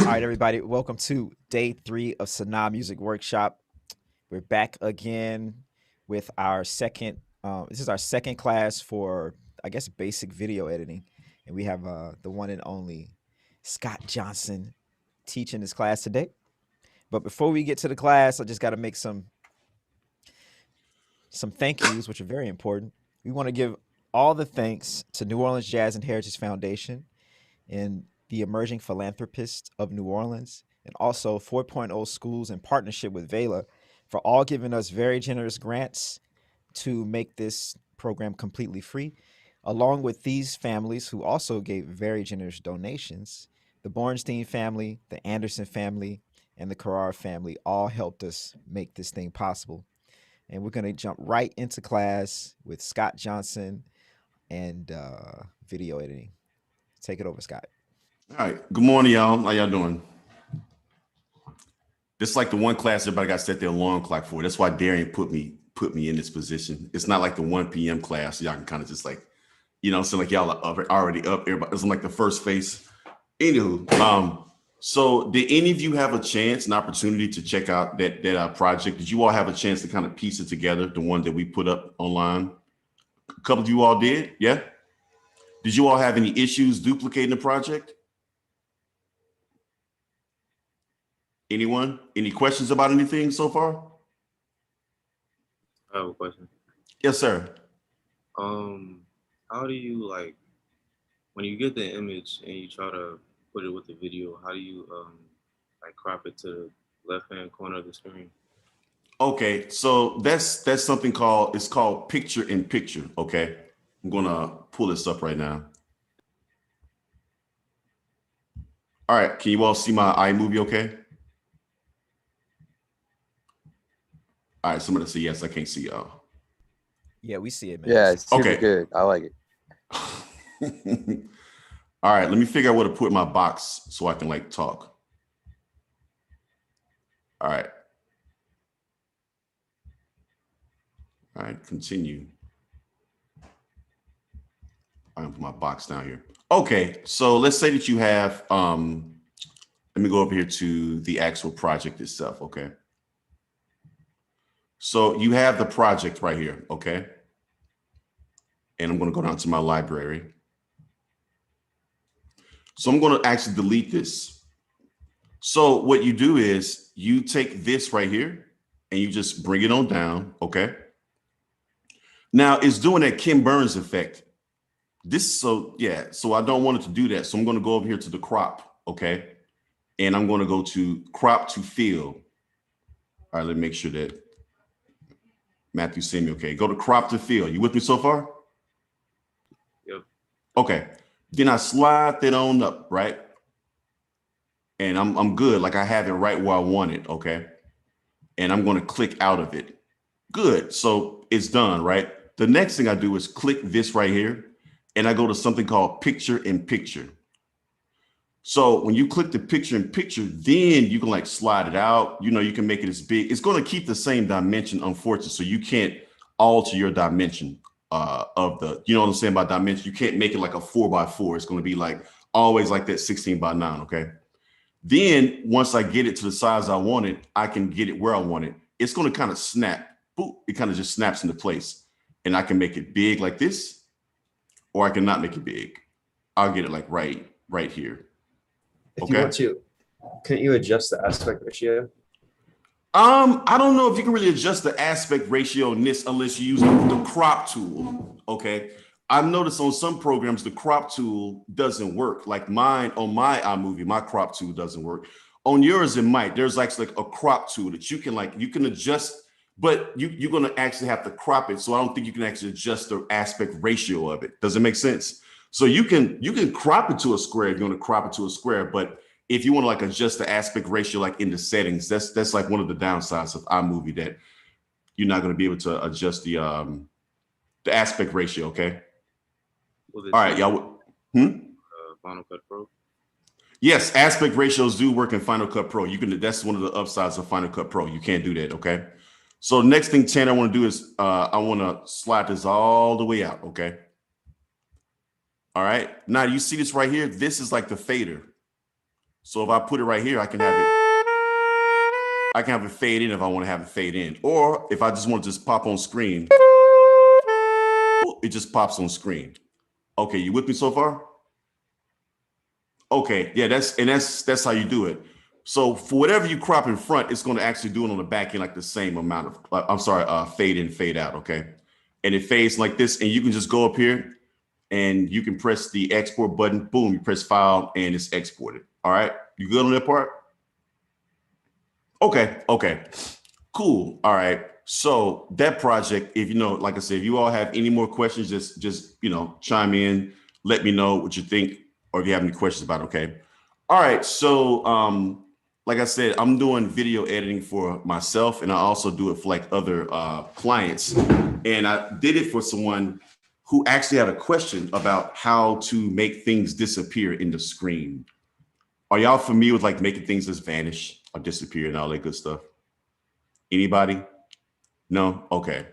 All right, everybody, welcome to day 3 of Sanaa Music Workshop. We're back again with our second. This is our second class for, I guess, basic video editing, and we have the one and only Scott Johnson teaching this class today. But before we get to the class, I just got to make some thank yous, which are very important. We want to give all the thanks to New Orleans Jazz and Heritage Foundation and the Emerging Philanthropist of New Orleans, and also 4.0 Schools in partnership with Vela for all giving us very generous grants to make this program completely free, along with these families who also gave very generous donations. The Bornstein family, the Anderson family, and the Carrara family all helped us make this thing possible. And we're going to jump right into class with Scott Johnson and video editing. Take it over, Scott. All right. Good morning, y'all. How y'all doing? This is like the one class everybody got to set their alarm clock for. That's why Darian put me in this position. It's not like the 1 p.m. class. So y'all can kind of just like, so like y'all are already up. Everybody, it's like the first face. Anywho, so did any of you have a chance, an opportunity to check out that project? Did you all have a chance to kind of piece it together, the one that we put up online? A couple of you all did, yeah? Did you all have any issues duplicating the project? Anyone? Any questions about anything so far? I have a question. Yes, sir. How do you when you get the image and you try to put it with the video, how do you crop it to the left-hand corner of the screen? Okay, so that's something called picture in picture. Okay, I'm gonna pull this up right now. All right, can you all see my iMovie? Okay. All right, somebody say yes. I can't see y'all. Yeah, we see it, man. Yeah, it's super Okay. good. I like it. All right, let me figure out where to put my box so I can talk. All right. All right, continue. I'm gonna put my box down here. Okay, so let's say that you have, let me go over here to the actual project itself, okay? So you have the project right here, okay? And I'm gonna go down to my library. So I'm gonna actually delete this. So what you do is you take this right here and you just bring it on down, okay? Now it's doing that Kim Burns effect. So I don't want it to do that. So I'm gonna go over here to the crop, okay? And I'm gonna go to crop to fill. All right, let me make sure that Matthew sent me, okay. Go to crop to fill. You with me so far? Yep. Okay, then I slide that on up, right? And I'm good, like I have it right where I want it, okay? And I'm gonna click out of it. Good, so it's done, right? The next thing I do is click this right here, and I go to something called picture in picture. So when you click the picture in picture, then you can slide it out. You can make it as big. It's going to keep the same dimension, unfortunately. So you can't alter your dimension of the, you know what I'm saying by dimension? You can't make it like a 4x4. It's going to be always like that 16x9, okay? Then once I get it to the size I want it, I can get it where I want it. It's going to kind of snap. Boop, it kind of just snaps into place. And I can make it big like this, or I can not make it big. I'll get it right here. If you want to, can you adjust the aspect ratio? I don't know if you can really adjust the aspect ratio in this unless you use the crop tool. Okay. I've noticed on some programs the crop tool doesn't work. Like mine on my iMovie, my crop tool doesn't work. On yours, it might. There's actually a crop tool that you can adjust, but you're gonna actually have to crop it. So I don't think you can actually adjust the aspect ratio of it. Does it make sense? So you can crop it to a square if you want to crop it to a square, but if you want to adjust the aspect ratio in the settings, that's one of the downsides of iMovie, that you're not going to be able to adjust the aspect ratio. Okay. All right, y'all. Final Cut Pro. Yes, aspect ratios do work in Final Cut Pro. That's one of the upsides of Final Cut Pro. You can't do that. Okay. So next thing, Tan, I want to do is I want to slide this all the way out. Okay. All right, now you see this right here. This is like the fader. So if I put it right here, I can have it fade in if I want to have it fade in. Or if I just want to just pop on screen, it just pops on screen. Okay, you with me so far? Okay, yeah, that's how you do it. So for whatever you crop in front, it's going to actually do it on the back end like the same amount of, fade in, fade out, okay? And it fades like this, and you can just go up here and you can press the export button. Boom, you press file and it's exported. All right, you good on that part? Okay, cool. All right. So that project, if like I said, if you all have any more questions, just chime in, let me know what you think, or if you have any questions about it, okay? All right. So like I said, I'm doing video editing for myself, and I also do it for like other clients. And I did it for someone who actually had a question about how to make things disappear in the screen. Are y'all familiar with like making things just vanish or disappear and all that good stuff? Anybody? No? Okay.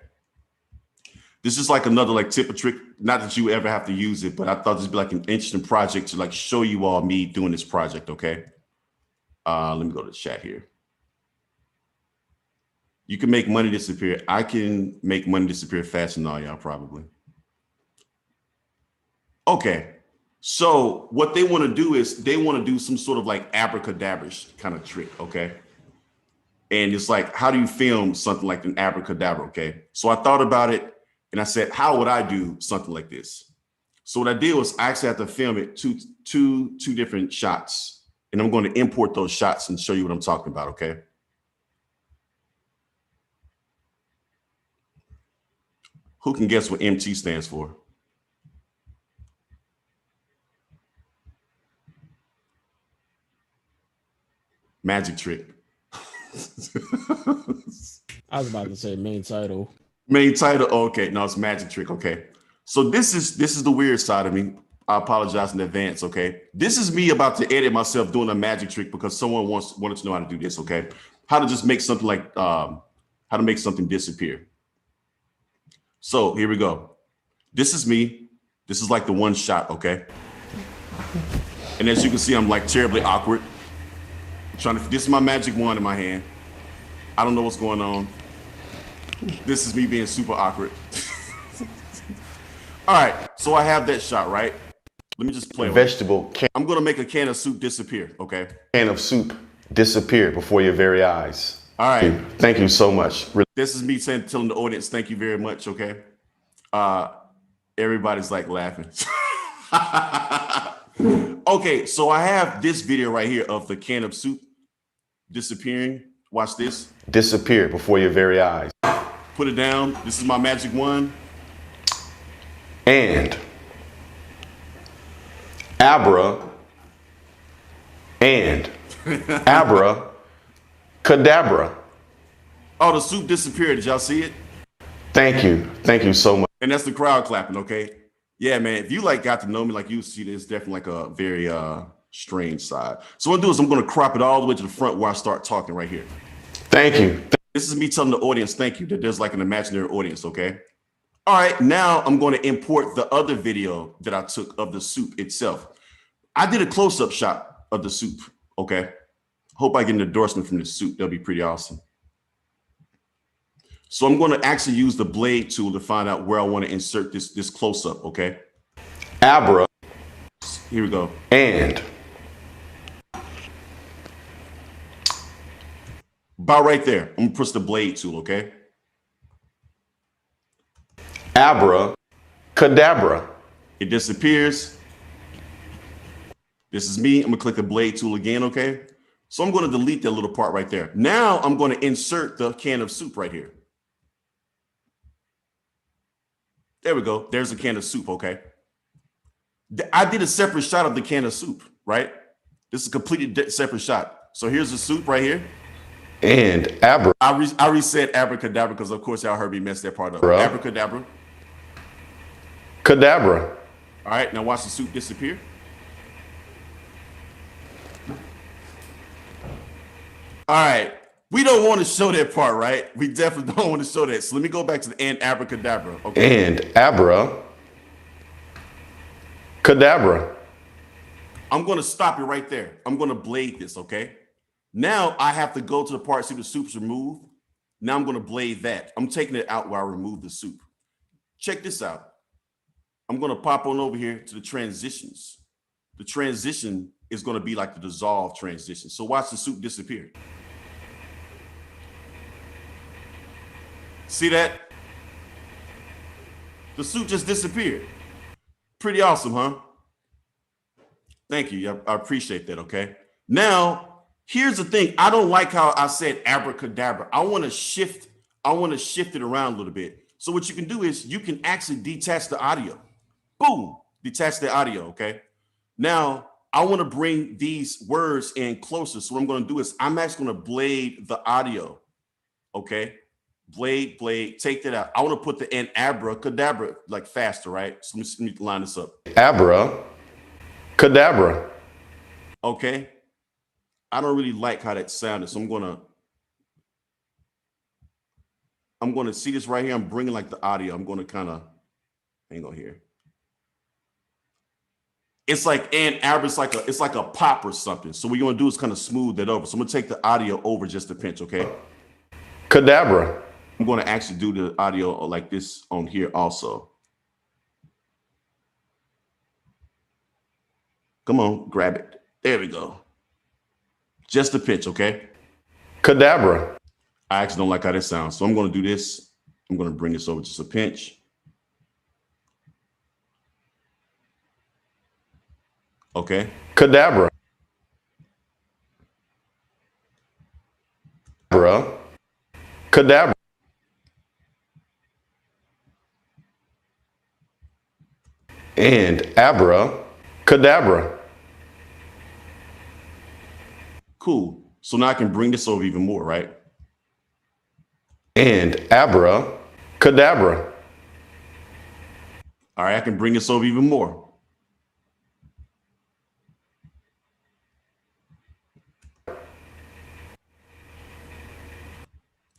This is like another like tip or trick. Not that you ever have to use it, but I thought this would be like an interesting project to like show you all me doing this project, okay? Let me go to the chat here. You can make money disappear. I can make money disappear faster than all y'all probably. Okay. So what they want to do is they want to do some sort of like abracadabra kind of trick, okay? And it's like, how do you film something like an abracadabra, okay? So I thought about it and I said, how would I do something like this? So what I did was I actually had to film it two different shots. And I'm going to import those shots and show you what I'm talking about, okay? Who can guess what MT stands for? Magic trick. I was about to say main title. Main title. Okay, no, it's magic trick. Okay, so this is the weird side of me. I apologize in advance. Okay, this is me about to edit myself doing a magic trick because someone wanted to know how to do this. Okay, how to just make something like how to make something disappear. So here we go. This is me. This is like the one shot. Okay, and as you can see, I'm like terribly awkward. This is my magic wand in my hand. I don't know what's going on. This is me being super awkward. All right, so I have that shot, right? Let me just play Vegetable can. I'm gonna make a can of soup disappear, okay? Can of soup disappear before your very eyes. All right. Thank you so much. This is me telling the audience, thank you very much, okay? Everybody's like laughing. Okay, so I have this video right here of the can of soup disappearing. Watch this. Disappear before your very eyes. Put it down. This is my magic wand. And abra and abra cadabra. Oh, the soup disappeared. Did y'all see it? Thank you. Thank you so much. And that's the crowd clapping, okay? Yeah, man, if you like got to know me, like you see this, definitely like a very strange side. So what I'm gonna do is I'm gonna crop it all the way to the front where I start talking right here. Thank you. This is me telling the audience thank you, that there's like an imaginary audience, okay? All right, now I'm going to import the other video that I took of the soup itself. I did a close-up shot of the soup, okay? Hope I get an endorsement from this soup. That'll be pretty awesome. So I'm going to actually use the blade tool to find out where I want to insert this close-up, okay? Abra. Here we go. And. About right there. I'm going to press the blade tool, okay? Abra cadabra. It disappears. This is me. I'm gonna click the blade tool again, okay? So I'm gonna delete that little part right there. Now I'm gonna insert the can of soup right here. There we go. There's a can of soup, okay? I did a separate shot of the can of soup, right? This is a completely separate shot. So here's the soup right here. And abra. I reset abracadabra because of course y'all heard me mess that part up. Bro. Abracadabra. Cadabra. All right, now watch the soup disappear. All right, we don't want to show that part, right? We definitely don't want to show that. So let me go back to the and abracadabra. Okay. And abra cadabra. I'm going to stop it right there. I'm going to blade this, okay? Now I have to go to the part, see the soup's removed. Now I'm going to blade that. I'm taking it out while I remove the soup. Check this out. I'm going to pop on over here to the transitions. The transition is going to be like the dissolve transition. So watch the soup disappear. See that? The soup just disappeared. Pretty awesome, huh? Thank you. I appreciate that, okay? Now, here's the thing. I don't like how I said abracadabra. I want to shift it around a little bit. So what you can do is you can actually detach the audio. Boom, detach the audio, okay? Now, I want to bring these words in closer. So what I'm going to do is I'm actually going to blade the audio, okay? Blade, take that out. I want to put the N abracadabra like faster, right? So let me line this up. Abracadabra. Okay. I don't really like how that sounded. So I'm going to see this right here. I'm bringing like the audio. I'm going to kind of hang on here. It's like Ann Arbor, it's like a pop or something. So what you're gonna do is kind of smooth that over. So I'm gonna take the audio over just a pinch, okay? Cadabra. I'm gonna actually do the audio like this on here also. Come on, grab it. There we go. Just a pinch, okay? Cadabra. I actually don't like how this sounds. So I'm gonna do this. I'm gonna bring this over just a pinch. Okay. Cadabra. Cadabra. And abracadabra. Cool. So now I can bring this over even more, right? And abracadabra. All right, I can bring this over even more.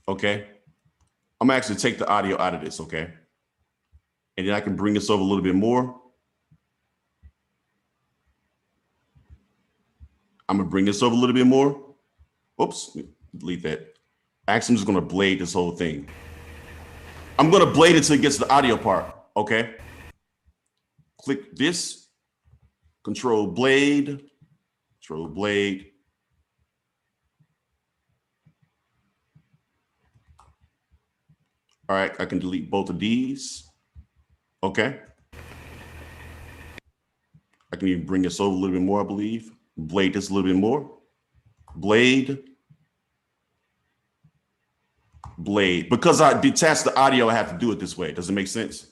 Okay. I'm gonna actually take the audio out of this, okay? And then I can bring this over a little bit more. I'm gonna bring this over a little bit more. Oops, delete that. Actually, I'm just gonna blade this whole thing. I'm gonna blade it until it gets to the audio part, okay? Click this, control blade. All right, I can delete both of these. Okay. I can even bring this over a little bit more, I believe. Blade this a little bit more. Blade. Because I detached the audio, I have to do it this way. Does it make sense?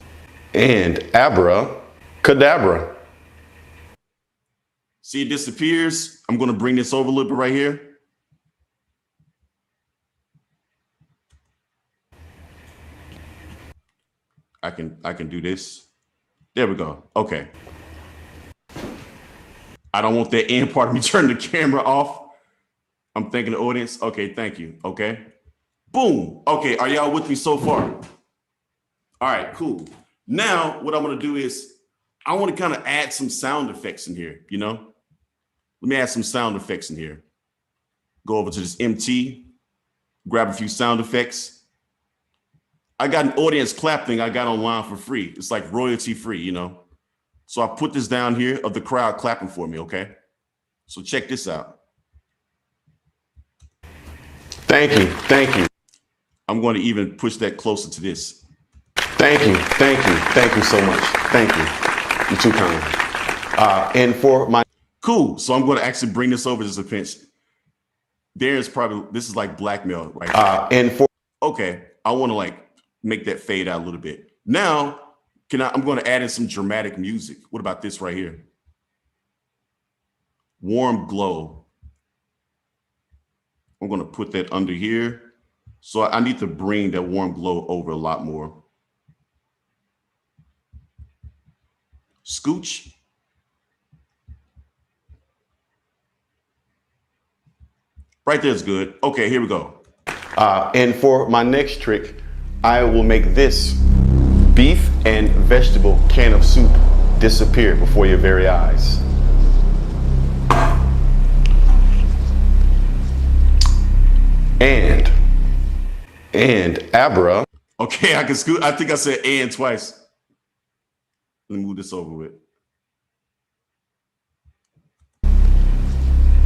And abracadabra. See, it disappears. I'm gonna bring this over a little bit right here. I can do this. There we go. Okay. I don't want that end part of me turning the camera off. I'm thanking the audience. Okay, thank you. Okay. Boom. Okay, are y'all with me so far? All right, cool. Now, what I'm gonna do is I want to kind of add some sound effects in here, you know? Let me add some sound effects in here. Go over to this MT, grab a few sound effects. I got an audience clap thing I got online for free. It's like royalty free, you know? So I put this down here of the crowd clapping for me, okay? So check this out. Thank you. I'm going to even push that closer to this. Thank you so much. Thank you. You're too kind. And for my cool. So I'm going to actually bring this over just a pinch. This is like blackmail, right? Okay, I want to like make that fade out a little bit. Now, I'm going to add in some dramatic music. What about this right here? Warm glow. I'm going to put that under here. So I need to bring that warm glow over a lot more. Scooch. Right there's good. Okay, here we go. And for my next trick, I will make this beef and vegetable can of soup disappear before your very eyes. and Abra. Okay, I can scoot. I think I said and twice. Let me move this over with.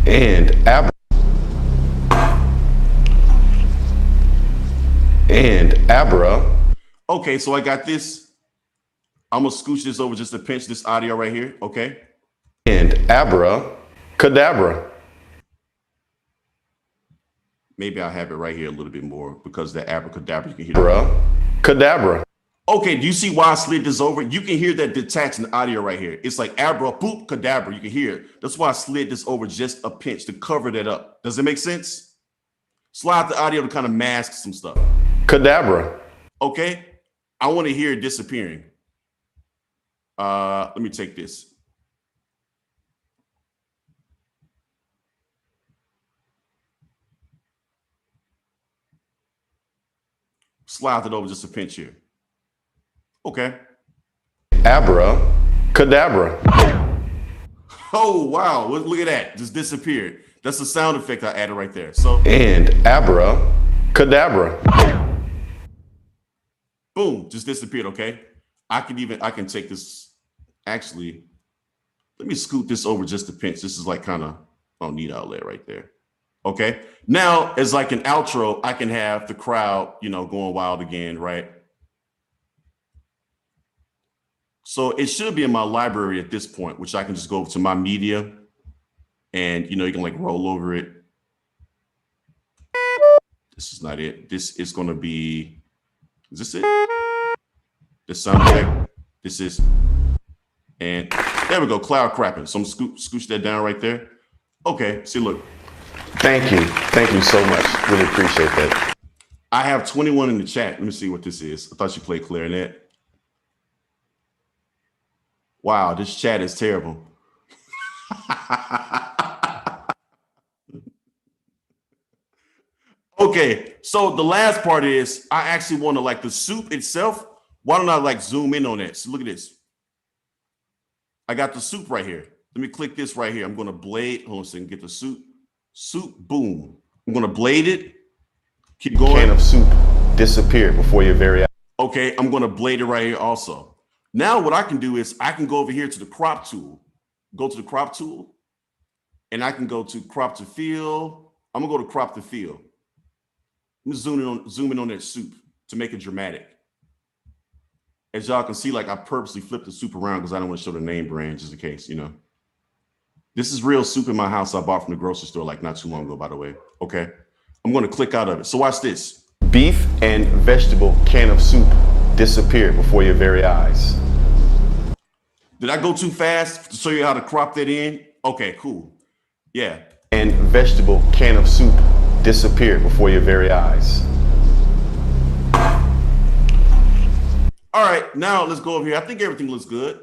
And Abra. And Abra. Okay, so I got this. I'm gonna scooch this over just to pinch this audio right here. Okay. And Abra Cadabra. Maybe I'll have it right here a little bit more because the abracadabra, you can hear Abra Cadabra. Okay, do you see why I slid this over? You can hear that detached in the audio right here. It's like abra, boop, cadabra. You can hear it. That's why I slid this over just a pinch to cover that up. Does it make sense? Slide the audio to kind of mask some stuff. Cadabra. Okay, I want to hear it disappearing. Let me take this. Slide it over just a pinch here. Okay. Abra Cadabra. Oh, wow. Look at that. Just disappeared. That's the sound effect I added right there. So and Abra Cadabra. Boom, just disappeared. Okay. I can take this. Actually, let me scoot this over just a pinch. This is like kind of, oh, neat outlet right there. Okay. Now, as like an outro, I can have the crowd, going wild again, right? So it should be in my library at this point, which I can just go over to my media and, you can like roll over it. This is not it. This is going to be, is this it? The sound effect. This is, and there we go, cloud crapping. So I'm scooch that down right there. Okay, see, look. Thank you. Thank you so much. Really appreciate that. I have 21 in the chat. Let me see what this is. I thought you played clarinet. Wow, this chat is terrible. Okay, so the last part is I actually want to like the soup itself. Why don't I like zoom in on that? So look at this. I got the soup right here. Let me click this right here. I'm going to blade. Hold on a second. Get the soup. Soup. Boom. I'm going to blade it. Keep going. Can of soup disappeared before your very eyes. Okay, I'm going to blade it right here also. Now what I can do is I can go over here to the crop tool. Go to the crop tool. And I can go to crop to fill. I'm going to go to crop to fill. I'm zoom in on that soup to make it dramatic. As y'all can see, like I purposely flipped the soup around because I don't want to show the name brand just in case, This is real soup in my house I bought from the grocery store like not too long ago, by the way. Okay. I'm going to click out of it. So watch this. Beef and vegetable can of soup disappeared before your very eyes. Did I go too fast to show you how to crop that in? Okay, cool. Yeah. And vegetable can of soup disappeared before your very eyes. All right, now let's go over here. I think everything looks good.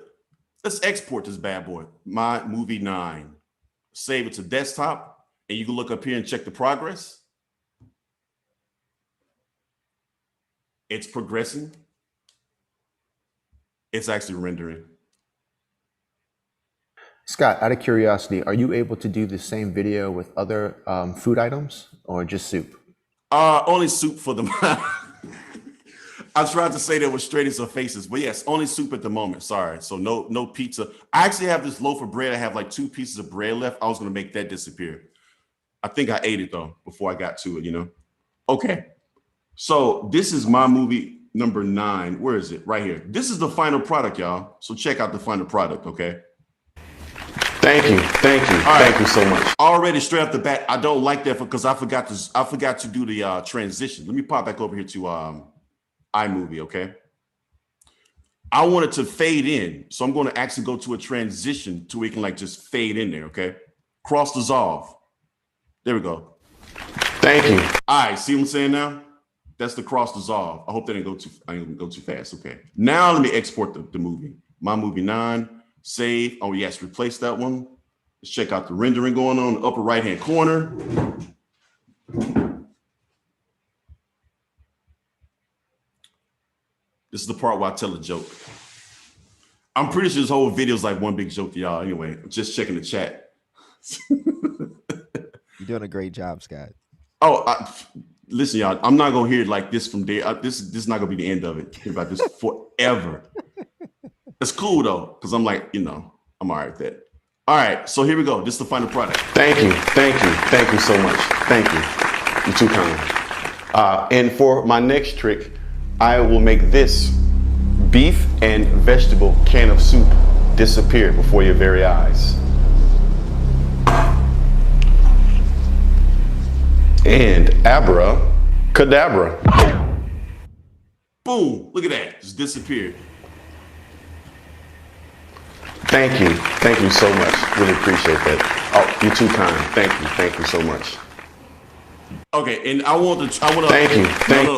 Let's export this bad boy, My Movie 9. Save it to desktop, and you can look up here and check the progress. It's progressing. It's actually rendering. Scott, out of curiosity, are you able to do the same video with other food items or just soup? Only soup for them. I tried to say that with straight as her faces, but yes, only soup at the moment. Sorry. So no pizza. I actually have this loaf of bread. I have like 2 pieces of bread left. I was going to make that disappear. I think I ate it though before I got to it, Okay. So this is my movie number 9. Where is it? Right here. This is the final product, y'all. So check out the final product. Okay. Thank you. Thank you. All right. Thank you so much. Already straight off the bat, I don't like that because I forgot to do the transition. Let me pop back over here to iMovie, okay? I want it to fade in. So I'm going to actually go to a transition to where it can like just fade in there, okay? Cross dissolve. There we go. Thank you. All right, see what I'm saying now? That's the cross dissolve. I hope that I didn't go too fast. Okay. Now let me export the movie. My Movie 9, save. Oh yes, replace that one. Let's check out the rendering going on in the upper right-hand corner. This is the part where I tell a joke. I'm pretty sure this whole video is like one big joke to y'all. Anyway, I'm just checking the chat. You're doing a great job, Scott. Oh, listen, y'all. I'm not gonna hear it like this from there. This is not gonna be the end of it. Hear about this forever. It's cool though, because I'm like, I'm all right with that. All right, so here we go. This is the final product. Thank you so much. Thank you. You're too kind. And for my next trick, I will make this beef and vegetable can of soup disappear before your very eyes. And abracadabra. Boom! Look at that. Just disappeared. Thank you so much. Really appreciate that. Oh, you're too kind. Thank you so much. Okay, and I want to. Thank you.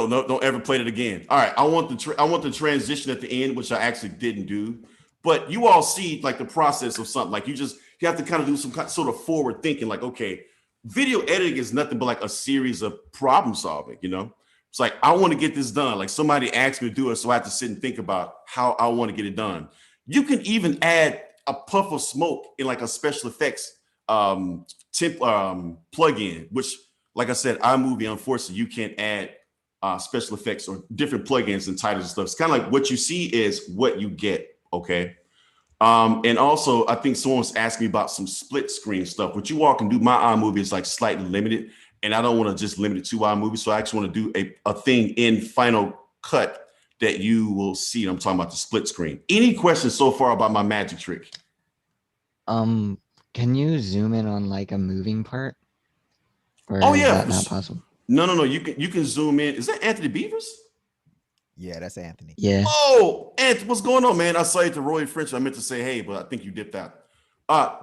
No, don't ever play it again. All right, I want the transition at the end, which I actually didn't do. But you all see like the process of something. Like you have to kind of do some sort of forward thinking. Like, okay, video editing is nothing but like a series of problem solving. It's like I want to get this done. Like somebody asked me to do it, so I have to sit and think about how I want to get it done. You can even add a puff of smoke in like a special effects plugin, which, like I said, iMovie, unfortunately, you can't add special effects or different plugins and titles and stuff. It's kind of like what you see is what you get, okay? And also, I think someone's asking me about some split screen stuff. What you all can do, my iMovie is like slightly limited, and I don't want to just limit it to iMovie, so I actually want to do a thing in Final Cut that you will see. I'm talking about the split screen. Any questions so far about my magic trick? Can you zoom in on like a moving part? Or Oh is yeah, that not possible? No. You can zoom in. Is that Anthony Beavers? Yeah, that's Anthony. Yeah. Oh, Anthony, what's going on, man? I saw you at the Roy French. I meant to say hey, but I think you dipped out.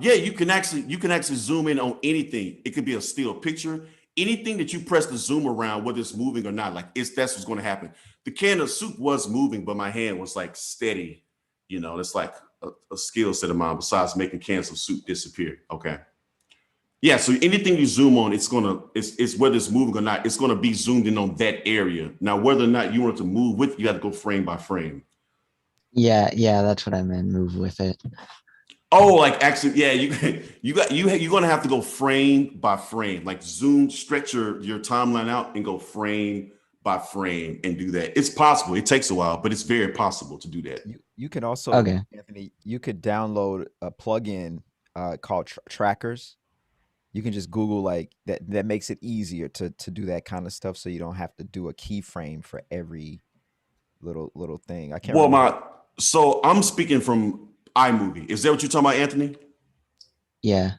Yeah, you can actually zoom in on anything. It could be a still picture. Anything that you press the zoom around, whether it's moving or not, like that's what's going to happen. The can of soup was moving, but my hand was like steady. It's like a skill set of mine besides making cans of soup disappear. Okay. Yeah. So anything you zoom on, it's whether it's moving or not, it's going to be zoomed in on that area. Now, whether or not you want it to move with, you have to go frame by frame. Yeah, that's what I meant. Move with it. Oh, like actually, yeah, you're gonna have to go frame by frame, like stretch your timeline out and go frame by frame and do that. It's possible. It takes a while, but it's very possible to do that. You can also, Okay. Anthony, you could download a plugin called Trackers. You can just Google like that. That makes it easier to do that kind of stuff, so you don't have to do a keyframe for every little thing. I can't. Well, so I'm speaking from iMovie. Is that what you're talking about, Anthony? Yeah.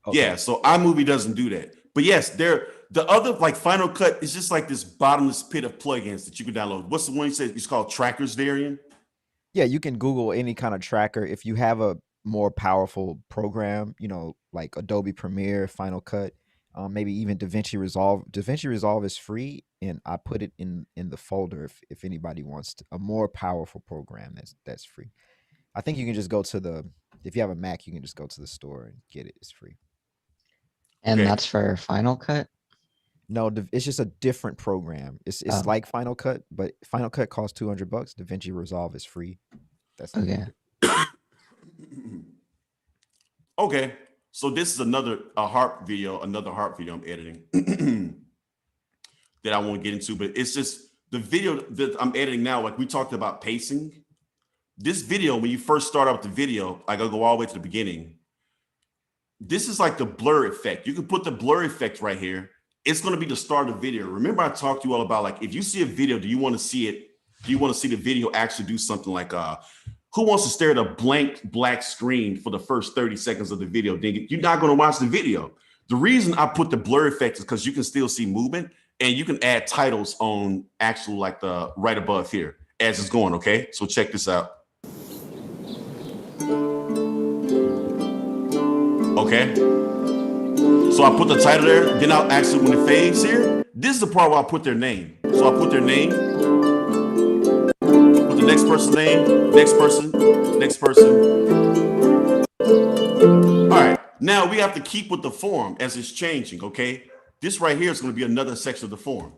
Okay. Yeah. So iMovie doesn't do that. But yes, the other like Final Cut is just like this bottomless pit of plugins that you can download. What's the one you said it's called? Trackers, Darian? Yeah, you can Google any kind of tracker. If you have a more powerful program, like Adobe Premiere, Final Cut, maybe even DaVinci Resolve. DaVinci Resolve is free, and I put it in the folder if anybody wants a more powerful program that's free. I think you can just go to if you have a Mac, you can just go to the store and get it. It's free. And Okay. that's for Final Cut? No, it's just a different program. It's like Final Cut, but Final Cut costs $200. DaVinci Resolve is free. That's Okay. Okay. So this is another harp video I'm editing that I won't get into, but it's just the video that I'm editing now. Like we talked about pacing. This video, when you first start out the video, I gotta go all the way to the beginning. This is like the blur effect. You can put the blur effect right here. It's going to be the start of the video. Remember, I talked to you all about like, if you see a video, do you want to see it? Do you want to see the video actually do something like, who wants to stare at a blank black screen for the first 30 seconds of the video? You're not going to watch the video. The reason I put the blur effect is because you can still see movement, and you can add titles on actual like the right above here as it's going. Okay, so check this out. Okay, so I put the title there. Then I'll actually, when it fades here, this is the part where I put their name. So I put their name, put the next person's name, next person. All right, now we have to keep with the form as it's changing. Okay, this right here is going to be another section of the form,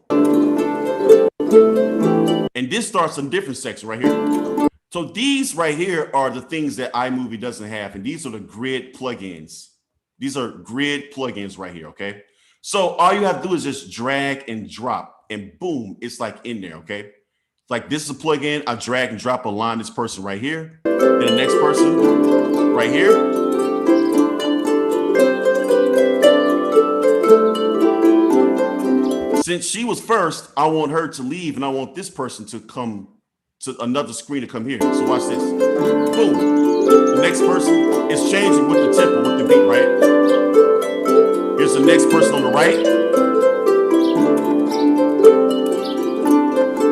and this starts a different section right here. So these right here are the things that iMovie doesn't have, and these are the grid plugins. These are grid plugins right here, okay? So all you have to do is just drag and drop, and boom, it's like in there, okay? Like this is a plugin. I drag and drop a line this person right here, then the next person right here. Since she was first, I want her to leave, and I want this person to come to another screen to come here. So watch this. Boom. The next person is changing with the tempo, with the beat, right? Here's the next person on the right.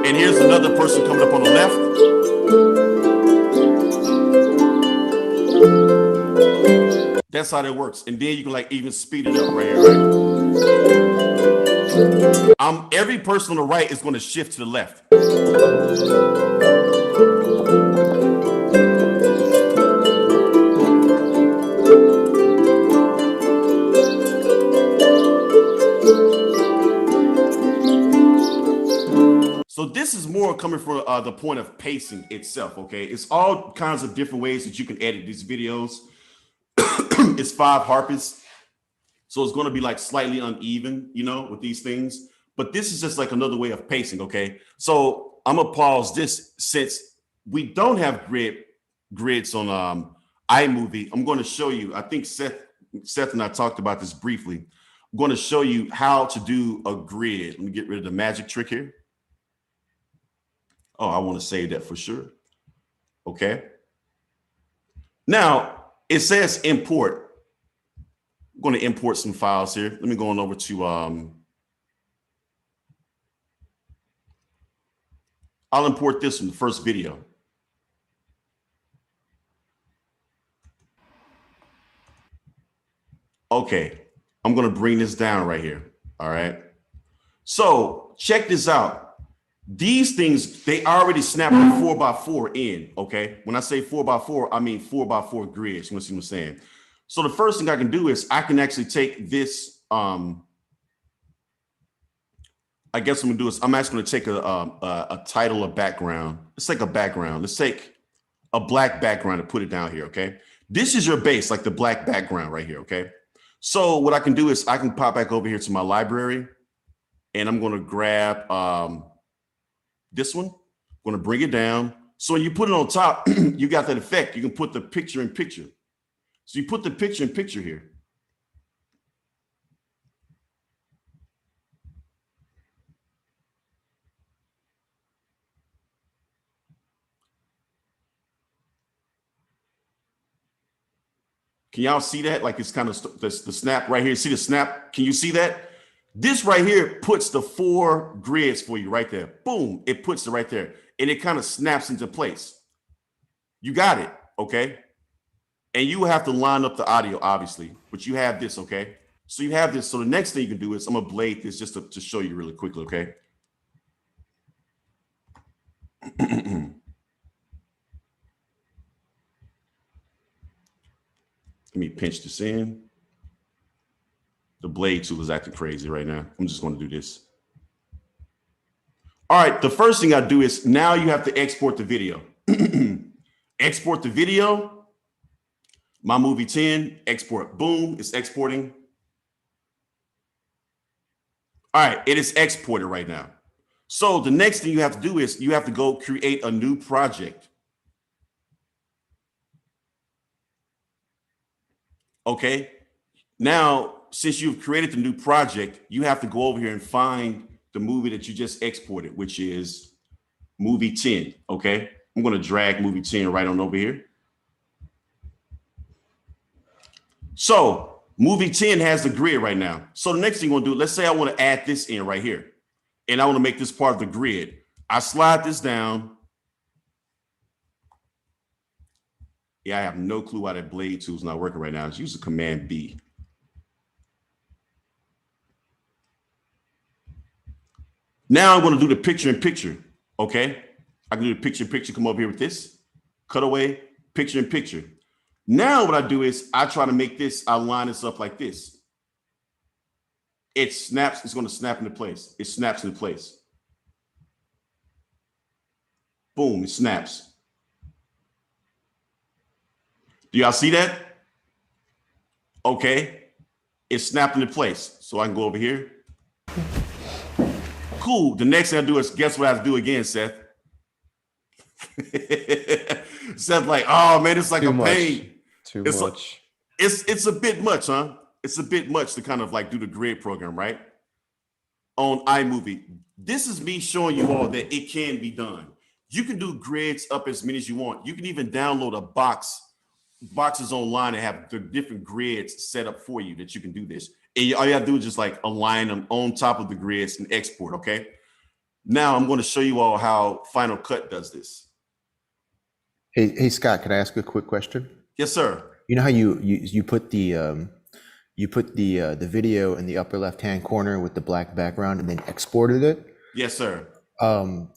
And here's another person coming up on the left. That's how that works. And then you can like even speed it up right here, right? Every person on the right is going to shift to the left. So this is more coming from the point of pacing itself, okay? It's all kinds of different ways that you can edit these videos. It's 5 harpists. So it's going to be like slightly uneven, you know, with these things. But this is just like another way of pacing, okay? So I'm going to pause this since we don't have grids on iMovie. I'm going to show you, I think Seth and I talked about this briefly. I'm going to show you how to do a grid. Let me get rid of the magic trick here. Oh, I want to save that for sure. Okay. Now, it says import. I'm going to import some files here. Let me go on over to, I'll import this from the first video. Okay. I'm going to bring this down right here. All right. So check this out. These things, they already snap a 4x4 in, okay? When I say 4x4, I mean 4x4 grids. You see what I'm saying? So the first thing I can do is I can actually take this. I guess what I'm gonna do is I'm actually gonna take a title or background. Let's take a background. Let's take a black background and put it down here, okay? This is your base, like the black background right here, okay? So what I can do is I can pop back over here to my library, and I'm gonna grab this one. I'm going to bring it down. So when you put it on top, you got that effect. You can put the picture in picture. So you put the picture in picture here. Can y'all see that? Like it's kind of the snap right here. See the snap? Can you see that? This right here puts the 4 grids for you right there. Boom, it puts it right there. And it kind of snaps into place. You got it, okay? And you have to line up the audio, obviously, but you have this, okay? So you have this. So the next thing you can do is I'm gonna blade this just to show you really quickly, okay? Let me pinch this in. The blade tool is acting crazy right now. I'm just going to do this. All right, the first thing I do is now you have to export the video. Export the video. My movie 10, export. Boom, it's exporting. All right, it is exported right now. So the next thing you have to do is you have to go create a new project. Okay, now, since you've created the new project, you have to go over here and find the movie that you just exported, which is movie 10, okay? I'm gonna drag movie 10 right on over here. So movie 10 has the grid right now. So the next thing we'll do, let's say I wanna add this in right here, and I wanna make this part of the grid. I slide this down. Yeah, I have no clue why that blade tool is not working right now. It's using Command B. Now I'm going to do the picture in picture. Okay. I can do the picture in picture, come over here with this, cutaway, picture in picture. Now what I do is I try to make this, I line this up like this. It snaps, it's going to snap into place. It snaps into place. Boom, it snaps. Do y'all see that? Okay. It's snapped into place. So I can go over here. Cool. The next thing I do is, guess what I have to do again, Seth? Seth like, oh man, it's like Too a much. pain. Too It's much. It's a bit much, huh? It's a bit much to kind of like do the grid program, right? On iMovie. This is me showing you all that it can be done. You can do grids up as many as you want. You can even download boxes online and have the different grids set up for you that you can do this. And all you have to do is just like align them on top of the grids and export, okay? Now I'm going to show you all how Final Cut does this. Hey Scott, can I ask a quick question? Yes, sir. You know how you put the video in the upper left hand corner with the black background and then exported it? Yes, sir.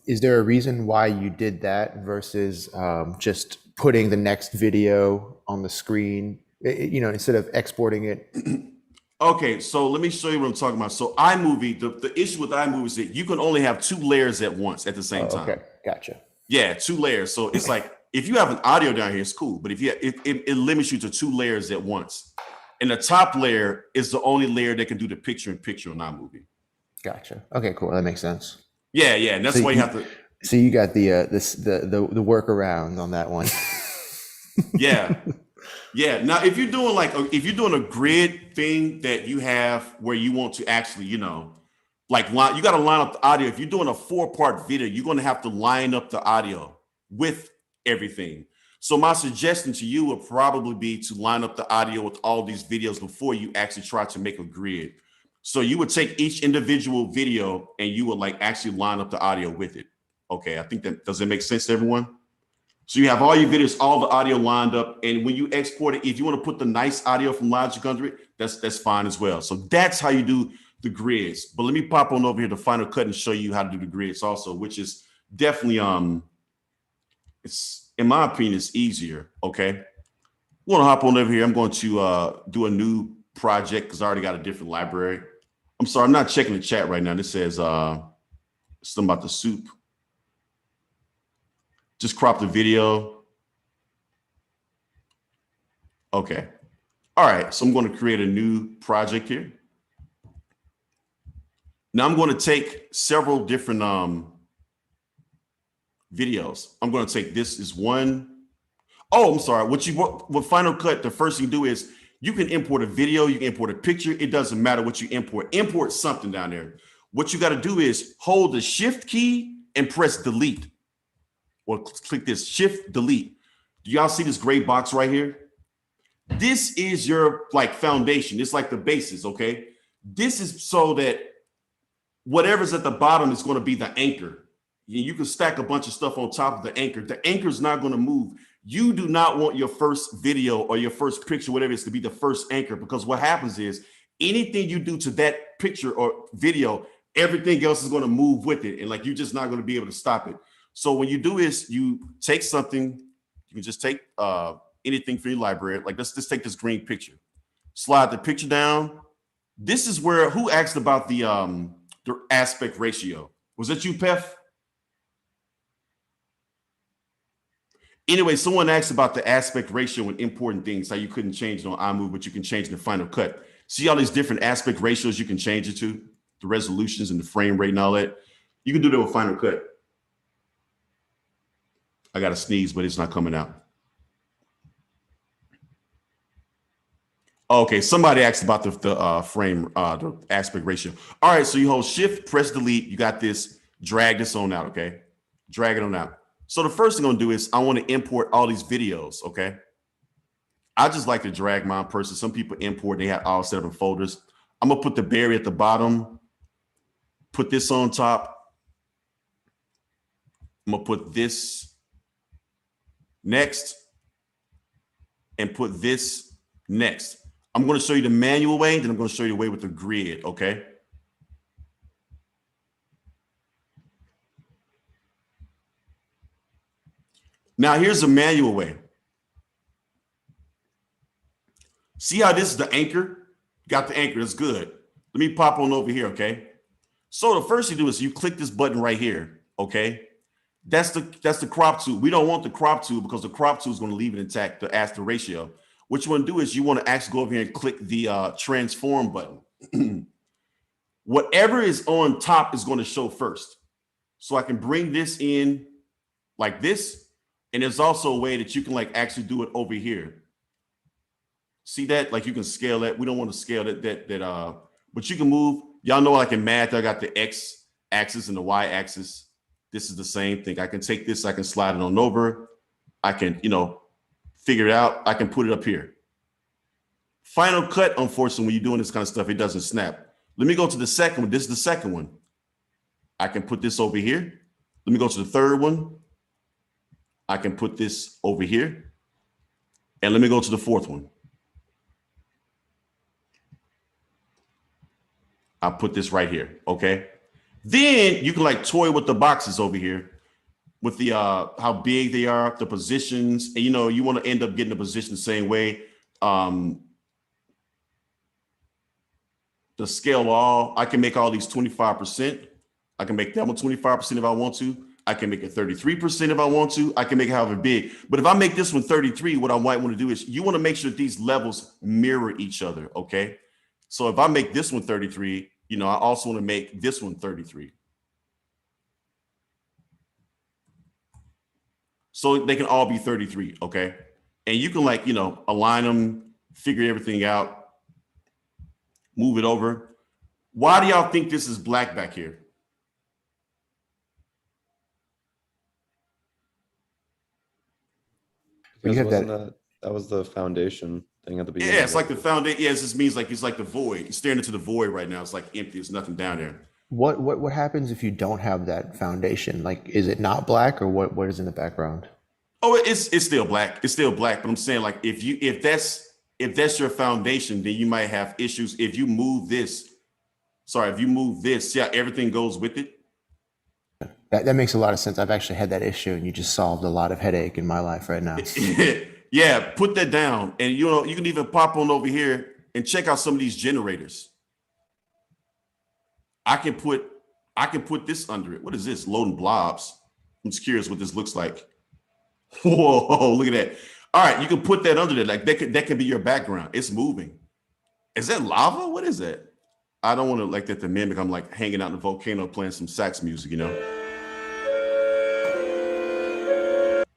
Is there a reason why you did that versus just putting the next video on the screen, instead of exporting it? Okay, so let me show you what I'm talking about. So iMovie, the issue with iMovie is that you can only have 2 layers at once at the same time. Okay, gotcha. Yeah, 2 layers. So it's like, if you have an audio down here, it's cool. But if it limits you to 2 layers at once. And the top layer is the only layer that can do the picture-in-picture on iMovie. Gotcha. Okay, cool. That makes sense. Yeah, and that's why you have to. So you got the workaround on that one. Yeah. Now, if you're doing a grid thing that you have where you want to actually, you got to line up the audio. If you're doing a 4-part video, you're going to have to line up the audio with everything. So my suggestion to you would probably be to line up the audio with all these videos before you actually try to make a grid. So you would take each individual video and you would actually line up the audio with it. Okay, I think does that make sense to everyone? So you have all your videos, all the audio lined up, and when you export it, if you want to put the nice audio from Logic under it, that's fine as well. So that's how you do the grids. But let me pop on over here to Final Cut and show you how to do the grids also, which is definitely it's, in my opinion, it's easier. Okay, I want to hop on over here. I'm going to do a new project because I already got a different library. I'm sorry, I'm not checking the chat right now. This says something about the soup. Just crop the video. Okay. All right. So I'm going to create a new project here. Now I'm going to take several different videos. I'm going to take this as one. Oh, I'm sorry. What Final Cut, the first thing you do is you can import a video, you can import a picture. It doesn't matter what you import. Import something down there. What you got to do is hold the Shift key and press delete. Or click this Shift delete. Do y'all see this gray box right here? This is your foundation. It's like the basis, okay? This is so that whatever's at the bottom is going to be the anchor. You can stack a bunch of stuff on top of the anchor. The anchor is not going to move. You do not want your first video or your first picture, whatever it is, to be the first anchor, because what happens is anything you do to that picture or video, everything else is going to move with it. And you're just not going to be able to stop it. So when you do is you take something, you can just take anything from your library. Let's just take this green picture, slide the picture down. This is where, who asked about the aspect ratio? Was it you, Pef? Anyway, someone asked about the aspect ratio and important things, how you couldn't change it on iMovie, but you can change it in Final Cut. See all these different aspect ratios you can change it to, the resolutions and the frame rate and all that. You can do that with Final Cut. I got to sneeze, but it's not coming out. Okay, somebody asked about the frame, the aspect ratio. All right, so you hold Shift, press delete. You got this. Drag this on out, okay? Drag it on out. So the first thing I'm gonna do is I want to import all these videos, okay? I just like to drag mine personally. Some people import, they have all set up in folders. I'm gonna put the berry at the bottom, put this on top. I'm gonna put this next and put this next. I'm going to show you the manual way, then I'm going to show you the way with the grid, okay? Now here's the manual way. See how this is the anchor? Got the anchor, that's good. Let me pop on over here, okay? So the first thing you do is you click this button right here, okay? That's the crop tool. We don't want the crop tool because the crop tool is going to leave it intact, the aspect ratio. what you want to do is you want to actually go over here and click the transform button. Whatever is on top is going to show first. So I can bring this in like this. And there's also a way that you can like actually do it over here. See that? Like you can scale that. We don't want to scale that, but you can move. Y'all know like in math, I got the X axis and the Y axis. This is the same thing. I can take this, I can slide it on over. I can, figure it out. I can put it up here. Final Cut, unfortunately, when you're doing this kind of stuff, it doesn't snap. Let me go to the second one. This is the second one. I can put this over here. Let me go to the third one. I can put this over here. And let me go to the fourth one. I'll put this right here, okay? Then you can like toy with the boxes over here with the how big they are, the positions, and you want to end up getting the position the same way. The scale all, I can make all these 25%. I can make them a 25% if I want to. I can make it 33% if I want to. I can make it however big. But if I make this one 33, what I might want to do is you want to make sure that these levels mirror each other, okay? So if I make this one 33, I also want to make this one 33. So they can all be 33, okay? And you can like, align them, figure everything out, move it over. Why do y'all think this is black back here? Because have wasn't that- that was the foundation thing at the beginning? Yeah, it's like the foundation. Yeah, it just means like it's like the void. You're staring into the void right now. It's like empty. There's nothing down there. What happens if you don't have that foundation? Like, is it not black, or what is in the background? Oh, it's still black. It's still black. But I'm saying like if that's your foundation, then you might have issues. If you move this, see how everything goes with it. That makes a lot of sense. I've actually had that issue, and you just solved a lot of headache in my life right now. Yeah, put that down. And you can even pop on over here and check out some of these generators. I can put this under it. What is this? Loading blobs. I'm just curious what this looks like. Whoa, look at that. All right, you can put that under there. Like that could be your background. It's moving. Is that lava? What is that? I don't want to like that to mimic. I'm like hanging out in the volcano playing some sax music,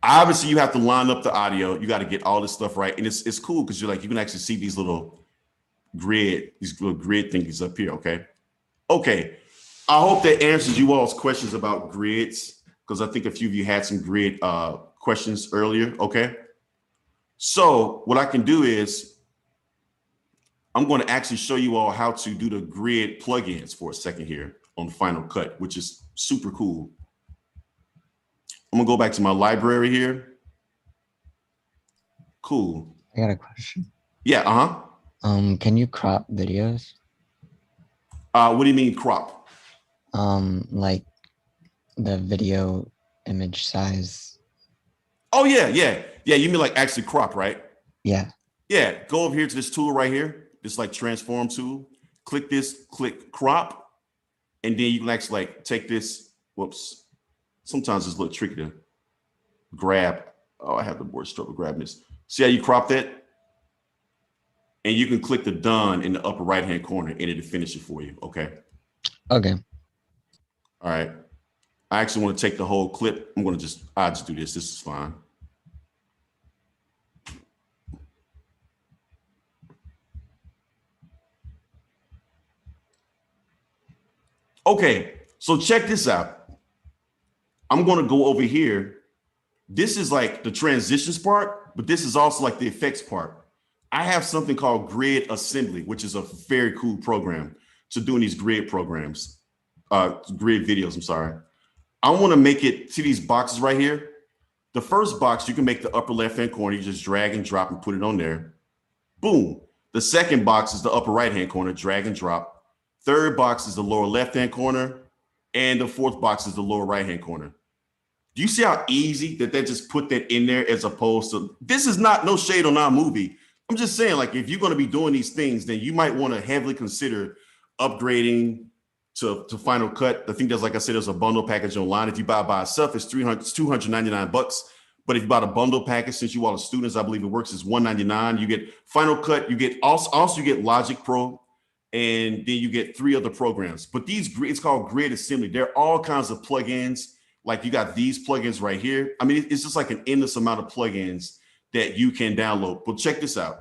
Obviously, you have to line up the audio. You got to get all this stuff right. And it's cool because you can actually see these little grid thingies up here, okay? Okay, I hope that answers you all's questions about grids because I think a few of you had some grid questions earlier, okay? So what I can do is I'm going to actually show you all how to do the grid plugins for a second here on Final Cut, which is super cool. I'm gonna go back to my library here. Cool. I got a question. Yeah, Can you crop videos? What do you mean crop? Like the video image size. Oh yeah. You mean like actually crop, right? Yeah. Yeah, go over here to this tool right here, this like transform tool. Click this, click crop, and then you can actually like take this, whoops. Sometimes it's a little tricky to grab. Oh, I have the word struggle grabbing this. See how you crop that? And you can click the done in the upper right-hand corner and it'll finish it for you, okay? Okay. All right. I actually want to take the whole clip. I'll just do this. This is fine. Okay, so check this out. I'm going to go over here. This is like the transitions part, but this is also like the effects part. I have something called Grid Assembly, which is a very cool program to doing these grid programs, grid videos, I'm sorry. I want to make it to these boxes right here. The first box, you can make the upper left-hand corner. You just drag and drop and put it on there. Boom. The second box is the upper right-hand corner, drag and drop. Third box is the lower left-hand corner. And the fourth box is the lower right-hand corner. Do you see how easy that they just put that in there as opposed to, this is not no shade on our movie. I'm just saying, like, if you're going to be doing these things, then you might want to heavily consider upgrading to Final Cut. I think there's, like I said, there's a bundle package online. If you buy it by itself, it's $299. But if you buy the bundle package, since you all are students, I believe it works as $199. You get Final Cut, you get also you get Logic Pro, and then you get 3 other programs. But it's called Grid Assembly. There are all kinds of plugins. Like you got these plugins right here. I mean, it's just like an endless amount of plugins that you can download. But check this out.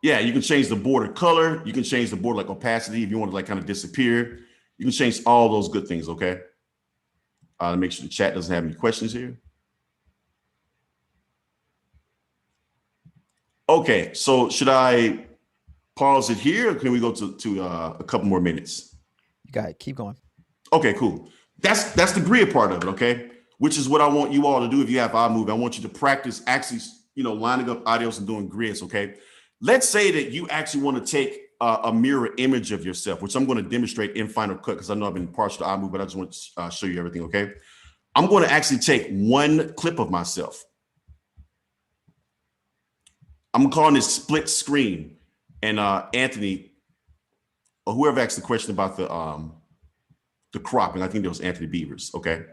Yeah, you can change the border color. You can change the border like opacity if you want to like kind of disappear. You can change all those good things, okay? To make sure the chat doesn't have any questions here. Okay, so should I pause it here or can we go to a couple more minutes? You got it. Keep going. Okay, cool. That's the grid part of it, okay? Which is what I want you all to do if you have iMovie. I want you to practice actually, lining up audios and doing grids, okay? Let's say that you actually want to take a mirror image of yourself, which I'm going to demonstrate in Final Cut because I know I've been partial to iMovie, but I just want to show you everything, okay? I'm going to actually take one clip of myself. I'm calling this split screen. And Anthony, or whoever asked the question about the cropping, I think there was Anthony Beavers, okay?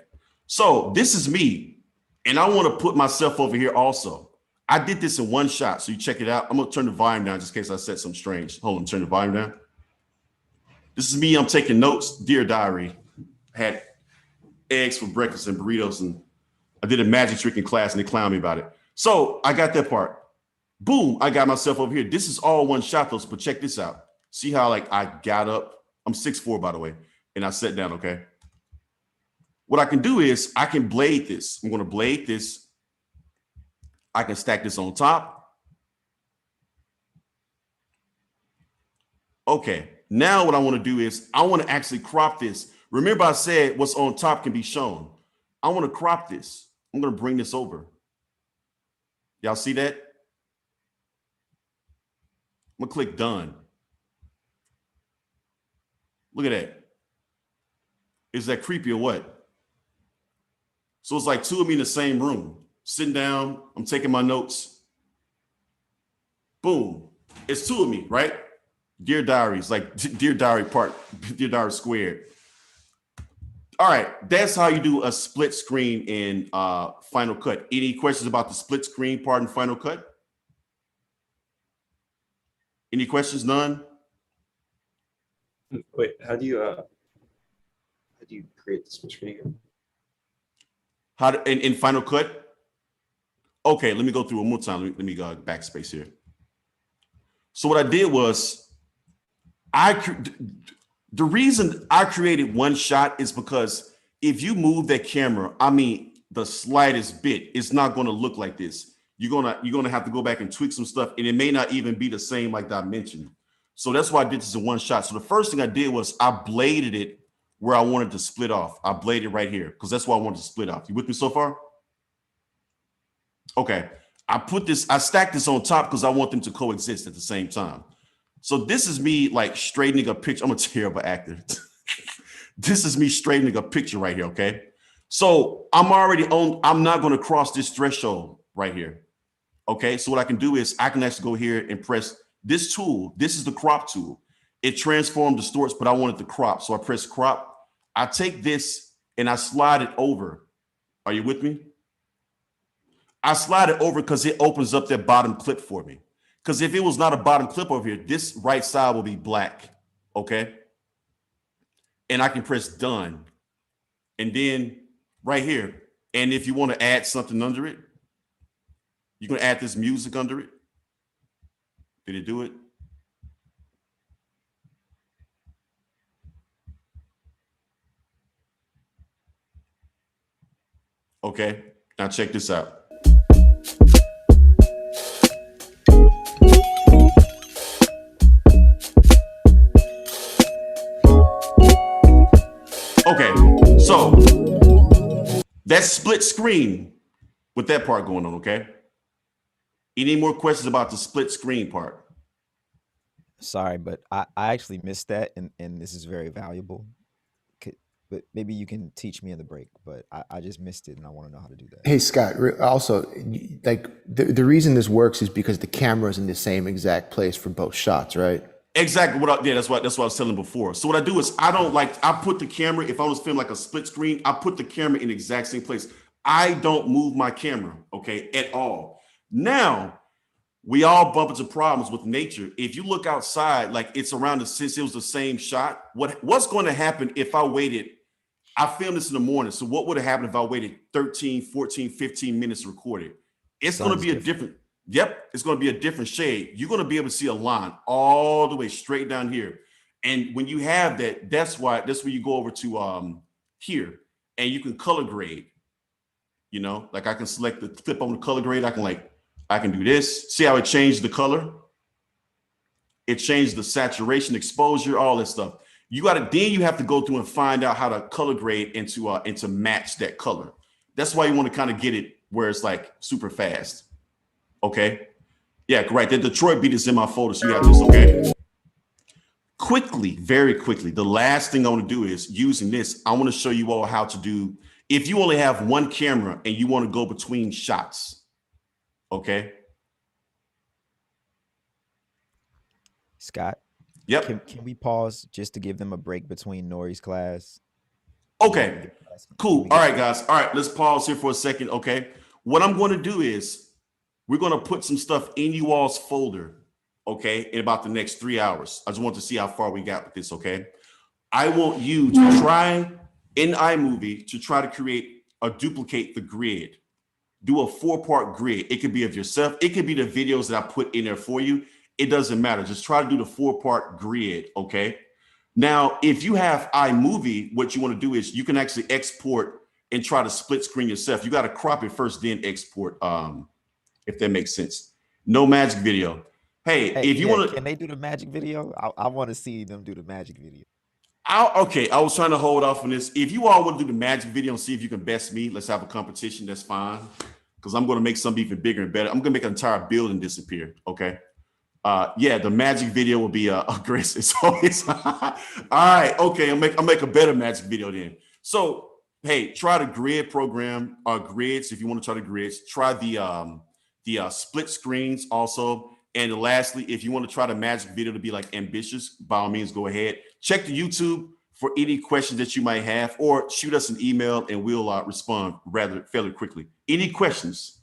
So this is me, and I want to put myself over here also. I did this in one shot, so you check it out. I'm gonna turn the volume down just in case I said something strange. Hold on, turn the volume down. This is me, I'm taking notes. Dear Diary, I had eggs for breakfast and burritos, and I did a magic trick in class and they clowned me about it. So I got that part. Boom, I got myself over here. This is all one shot though, but check this out. See how like I got up? I'm 6'4", by the way, and I sat down, okay? What I can do is I can blade this. I'm gonna blade this. I can stack this on top. Okay, now what I want to do is I want to actually crop this. Remember I said what's on top can be shown. I want to crop this. I'm going to bring this over. Y'all see that? I'm going to click done. Look at that. Is that creepy or what? So it's like 2 of me in the same room. Sitting down, I'm taking my notes. Boom. It's 2 of me, right? Dear Diaries, like Dear Diary part, Dear Diary squared. All right, that's how you do a split screen in Final Cut. Any questions about the split screen part in Final Cut? Any questions? None? Wait, how do you create the split screen again? How to, in Final Cut? Okay, let me go through one more time. Let me go backspace here. So what I did was, the reason I created one shot is because if you move that camera, I mean, the slightest bit, it's not going to look like this. You're gonna have to go back and tweak some stuff, and it may not even be the same like I mentioned. So that's why I did this in one shot. So the first thing I did was I bladed it where I wanted to split off. I bladed right here because that's why I wanted to split off. You with me so far? Okay, I stacked this on top because I want them to coexist at the same time. So this is me like straightening a picture. I'm a terrible actor. This is me straightening a picture right here, okay? So I'm not gonna cross this threshold right here, okay? So what I can do is I can actually go here and press this tool. This is the crop tool. It transformed, distorts, but I want it to crop. So I press crop. I take this and I slide it over. Are you with me? I slide it over because it opens up that bottom clip for me. Because if it was not a bottom clip over here, this right side will be black, okay? And I can press done. And then right here, and if you want to add something under it, you can add this music under it. Did it do it? Okay, now check this out. Okay, so that's split screen with that part going on, okay? Any more questions about the split screen part? Sorry, but I actually missed that, and this is very valuable. But maybe you can teach me in the break, but I just missed it, and I want to know how to do that. Hey, Scott, also, like the reason this works is because the camera is in the same exact place for both shots, right? Exactly yeah, that's what I was telling before. So what I do is I put the camera, if I was filming like a split screen, I put the camera in the exact same place. I don't move my camera, okay, at all. Now, we all bump into problems with nature. If you look outside, like it's around since it was the same shot, what's going to happen if I waited? I filmed this in the morning. So what would have happened if I waited 13, 14, 15 minutes to record it? It's going to Sun's be a different. different, yep, it's going to be a different shade. You're going to be able to see a line all the way straight down here. And when you have that, that's where you go over to here and you can color grade, like I can select the flip on the color grade. I can do this. See how it changed the color? It changed the saturation, exposure, all this stuff. Then you have to go through and find out how to color grade and to match that color. That's why you want to kind of get it where it's like super fast. Okay. Yeah, right. The Detroit beat is in my folder, so you have this, okay? Quickly, very quickly, the last thing I want to do is using this, I want to show you all how to do, if you only have one camera and you want to go between shots, okay? Scott, Yep. can we pause just to give them a break between Nori's class? Okay, cool. All right, guys. All right, let's pause here for a second, okay? What I'm going to do is we're going to put some stuff in you all's folder, okay, in about the next 3 hours. I just want to see how far we got with this, okay? I want you to try in iMovie to try to duplicate the grid. Do a 4-part grid. It could be of yourself. It could be the videos that I put in there for you. It doesn't matter. Just try to do the 4-part grid, okay? Now, if you have iMovie, what you want to do is you can actually export and try to split screen yourself. You got to crop it first, then export, if that makes sense. No magic video. Hey, if you want to... Can they do the magic video? I want to see them do the magic video. Okay, I was trying to hold off on this. If you all want to do the magic video and see if you can best me, let's have a competition. That's fine. Because I'm going to make something even bigger and better. I'm going to make an entire building disappear, okay? Yeah, the magic video will be aggressive. So it's all right. Okay, I'll make a better magic video then. So hey, try the grid program, grids. If you want to try the grids, try the split screens also. And lastly, if you want to try the magic video to be like ambitious, by all means, go ahead. Check the YouTube for any questions that you might have, or shoot us an email and we'll respond fairly quickly. Any questions?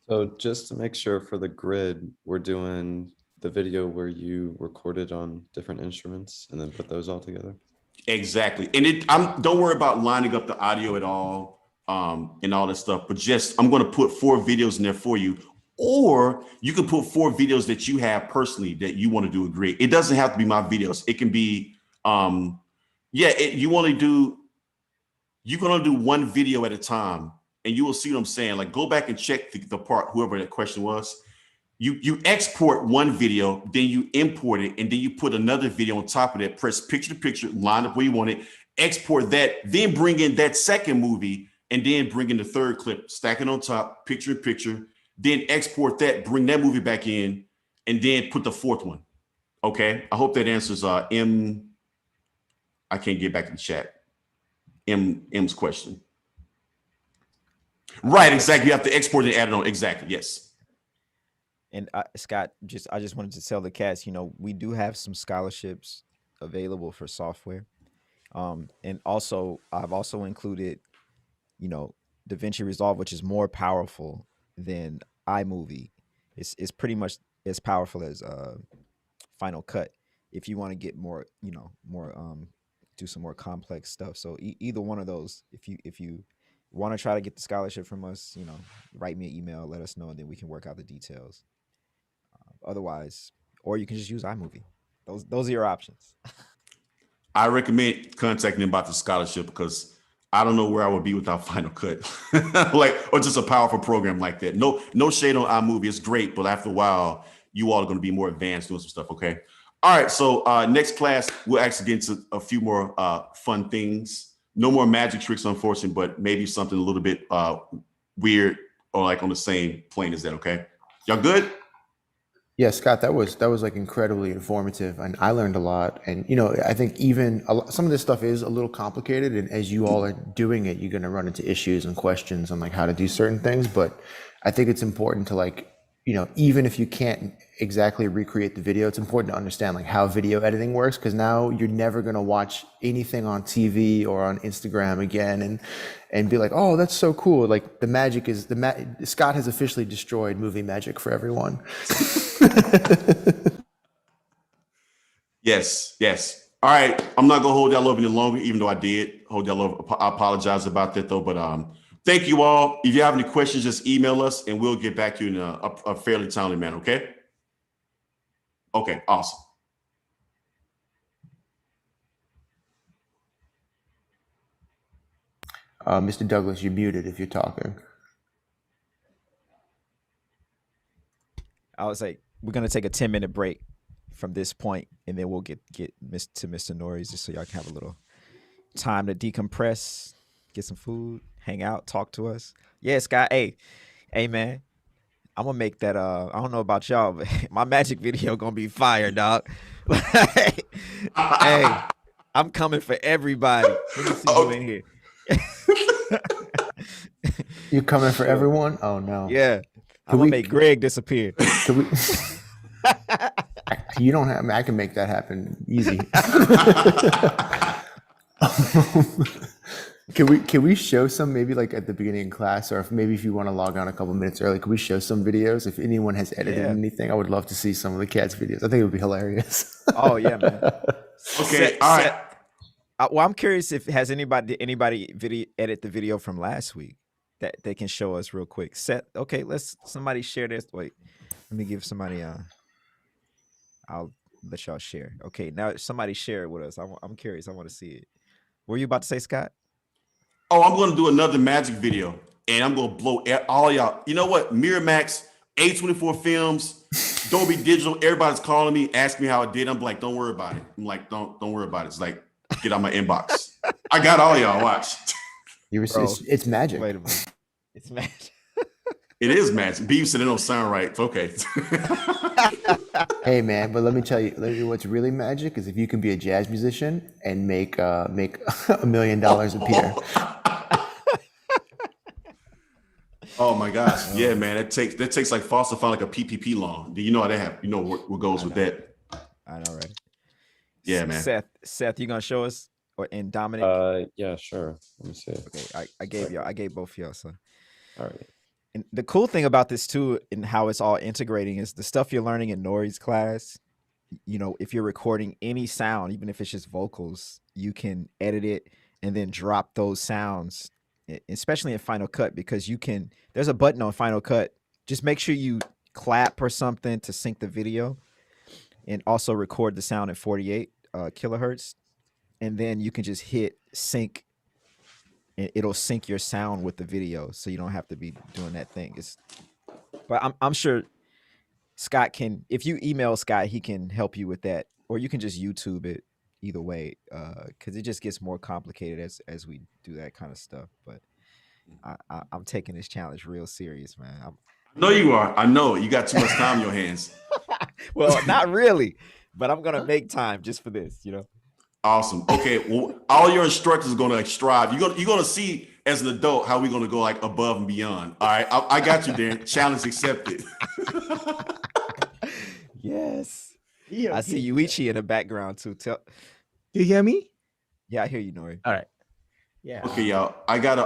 So just to make sure for the grid, we're doing the video where you recorded on different instruments and then put those all together. Exactly. And don't worry about lining up the audio at all and all that stuff, but just, I'm going to put 4 videos in there for you, or you can put 4 videos that you have personally that you want to do a grid. It doesn't have to be my videos. It can be, you can only do 1 video at a time. And you will see what I'm saying. Like, go back and check the part, whoever that question was. You export one video, then you import it, and then you put another video on top of that, press picture to picture, line up where you want it, export that, then bring in that second movie, and then bring in the third clip, stack it on top, picture to picture, then export that, bring that movie back in, and then put the 4th one. Okay, I hope that answers M. I can't get back to the chat. M's question. Right, exactly. You have to export and add it on. Exactly. Yes. And Scott, I just wanted to tell the cats, we do have some scholarships available for software. And also I've also included, DaVinci Resolve, which is more powerful than iMovie. It's pretty much as powerful as Final Cut if you want to get more, do some more complex stuff. So either one of those, if you want to try to get the scholarship from us, write me an email, let us know, and then we can work out the details. Otherwise, or you can just use iMovie. Those are your options. I recommend contacting them about the scholarship because I don't know where I would be without Final Cut, or just a powerful program like that. No shade on iMovie, it's great, but after a while, you all are going to be more advanced doing some stuff. Okay. All right. So next class, we'll actually get into a few more fun things. No more magic tricks, unfortunately, but maybe something a little bit weird or like on the same plane as that. Okay, y'all good? Yeah, Scott, that was like incredibly informative, and I learned a lot. And I think even some of this stuff is a little complicated, and as you all are doing it, you're going to run into issues and questions on like how to do certain things. But I think it's important to like even if you can't exactly recreate the video, it's important to understand like how video editing works, because now you're never going to watch anything on TV or on Instagram again and be like, oh, that's so cool. Like the magic is Scott has officially destroyed movie magic for everyone. Yes, yes. All right. I'm not gonna hold that love any longer, even though I did hold that love. I apologize about that though. But thank you all. If you have any questions, just email us and we'll get back to you in a fairly timely manner. Okay. Okay. Awesome. Mr. Douglas, you're muted if you're talking. I was like, we're gonna take a 10-minute break from this point, and then we'll get to Mr. Norris just so y'all can have a little time to decompress, get some food, hang out, talk to us. Yeah, Scott. Hey, man. I'm gonna make that. I don't know about y'all, but my magic video gonna be fire, dog. Hey, I'm coming for everybody. Let me see who in here. You coming for everyone? Oh no. Yeah, I'm gonna make Greg disappear. Can we? You don't have. I can make that happen easy. Can we show some maybe like at the beginning of class, or if you want to log on a couple minutes early, can we show some videos? If anyone has edited anything, I would love to see some of the cats' videos. I think it would be hilarious. Oh yeah, man. Okay. All right. Well, I'm curious if anybody video edit the video from last week that they can show us real quick. Seth, okay, somebody share this. Wait, let me give somebody. I'll let y'all share. Okay, now somebody share it with us. I'm curious. I want to see it. What were you about to say, Scott? Oh, I'm going to do another magic video, and I'm going to blow all y'all. You know what? Miramax, A24 Films, Dolby Digital. Everybody's calling me, asking me how I did. I'm like, don't worry about it. I'm like, don't worry about it. It's like, get out my inbox. I got all y'all. Watch. It's magic. Wait a minute. It's magic. It is magic. Beef said it don't sound right. It's okay. Hey man, but let me tell you what's really magic is if you can be a jazz musician and make $1 million appear. Oh my gosh. Yeah, man. That takes like falsifying like a PPP loan. Do you know how that happens? You know what goes with that? I know, right? Yeah, man. Seth, you gonna show us, and Dominic? Yeah, sure. Let me see. Okay, I gave both of y'all. So, all right. And the cool thing about this too, and how it's all integrating, is the stuff you're learning in Nori's class. If you're recording any sound, even if it's just vocals, you can edit it and then drop those sounds, especially in Final Cut, because there's a button on Final Cut. Just make sure you clap or something to sync the video, and also record the sound at 48 kilohertz, and then you can just hit sync. It'll sync your sound with the video, so you don't have to be doing that thing. But I'm sure Scott can. If you email Scott, he can help you with that, or you can just YouTube it. Either way, because it just gets more complicated as we do that kind of stuff. But I'm taking this challenge real serious, man. I know you are. I know you got too much time in your hands. Well, not really, but I'm gonna make time just for this. Awesome. Okay. Well, all your instructors are going to strive. You're going to see as an adult how we're going to go like above and beyond. All right. I got you there. Challenge accepted. Yes. Yeah, I see Yuichi in the background too. Do you hear me? Yeah, I hear you, Nori. All right. Yeah. Okay, y'all. I gotta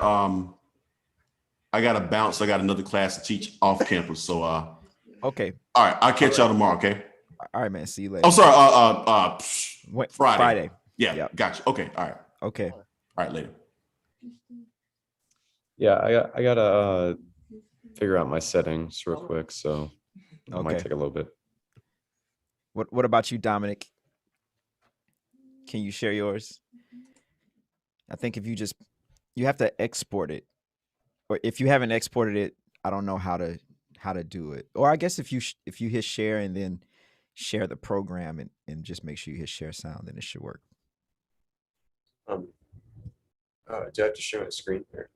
bounce. I got another class to teach off campus. So okay. All right. I'll catch y'all tomorrow. Okay. All right, man. See you later. I'm sorry. Friday. Yeah. Yep. Gotcha. Okay. All right. Okay. All right. Later. Yeah, I gotta figure out my settings real quick, so it might take a little bit. What about you, Dominic? Can you share yours? I think if you have to export it, or if you haven't exported it, I don't know how to do it. Or I guess if you hit share and then share the program and just make sure you hit share sound, then it should work. Do I have to share my screen here?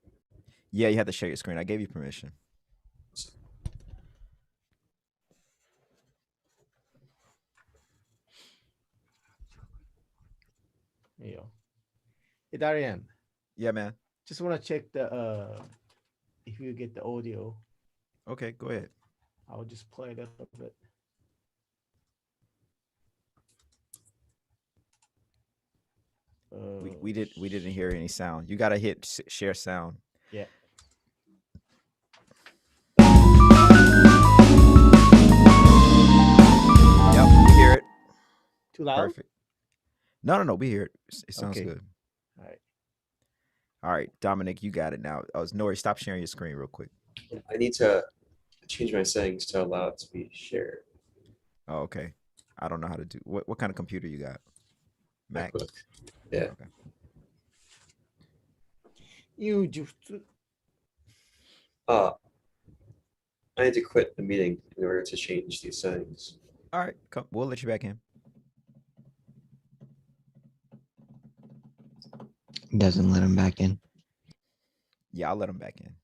Yeah, you have to share your screen. I gave you permission. Yeah. Hey, Darian. Yeah, man. Just want to check if you get the audio. Okay, go ahead. I'll just play a little bit. We didn't hear any sound. You gotta hit share sound. Yeah. Yep, we hear it. Too loud? Perfect. No, we hear it. It sounds Okay. good. All right. All right, Dominic, you got it now. Nori, stop sharing your screen real quick. I need to change my settings to allow it to be shared. Oh, okay. I don't know how to do. What kind of computer you got? Mac. MacBook. Yeah. Okay. You just. I need to quit the meeting in order to change these settings. All right, come. We'll let you back in. Doesn't let him back in. Yeah, I'll let him back in.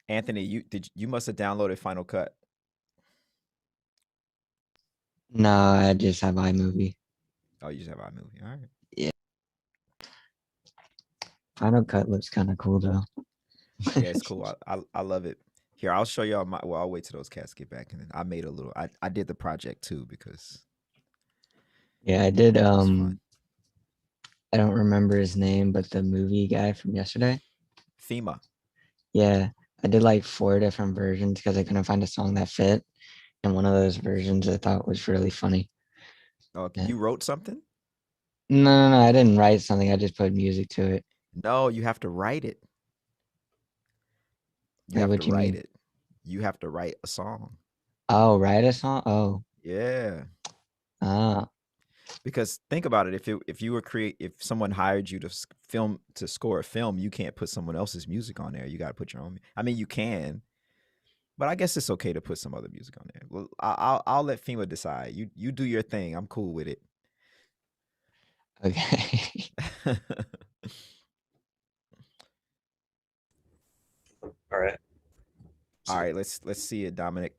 Anthony, you must have downloaded Final Cut. No, I just have iMovie. Oh, you just have iMovie. All right. Yeah. Final Cut looks kind of cool though. Yeah, it's cool. I love it. Here, I'll show y'all my. Well, I'll wait till those cats get back, and then I made a little. I did the project too because. Yeah, I did. It was fun. I don't remember his name, but the movie guy from yesterday. FEMA. Yeah, I did like 4 different versions because I couldn't find a song that fit, and one of those versions I thought was really funny. Okay, Yeah. you wrote something? No, I didn't write something. I just put music to it. No, you have to write it. You Wait, have what to you write mean? it. You have to write a song. Oh, write a song? Oh, Yeah. ah, Because think about it, if you were if someone hired you to score a film, you can't put someone else's music on there. You got to put your own. I mean, you can, but I guess it's okay to put some other music on there. Well, I'll let FEMA decide. You do your thing. I'm cool with it. okay. All right. All right, let's see it, Dominic.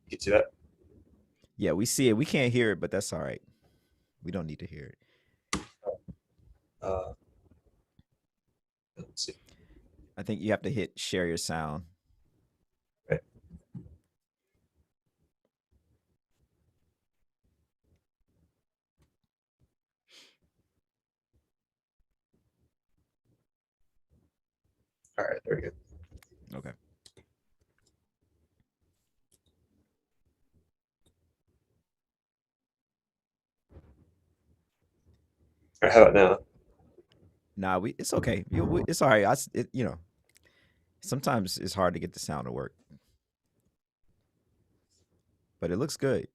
You can see that? Yeah, we see it. We can't hear it, but that's all right. We don't need to hear it. Let's see. I think you have to hit share your sound. Right. All right, there we go. Okay. All right, how about now? Nah, it's okay. It's all right. Sometimes it's hard to get the sound to work, but it looks good.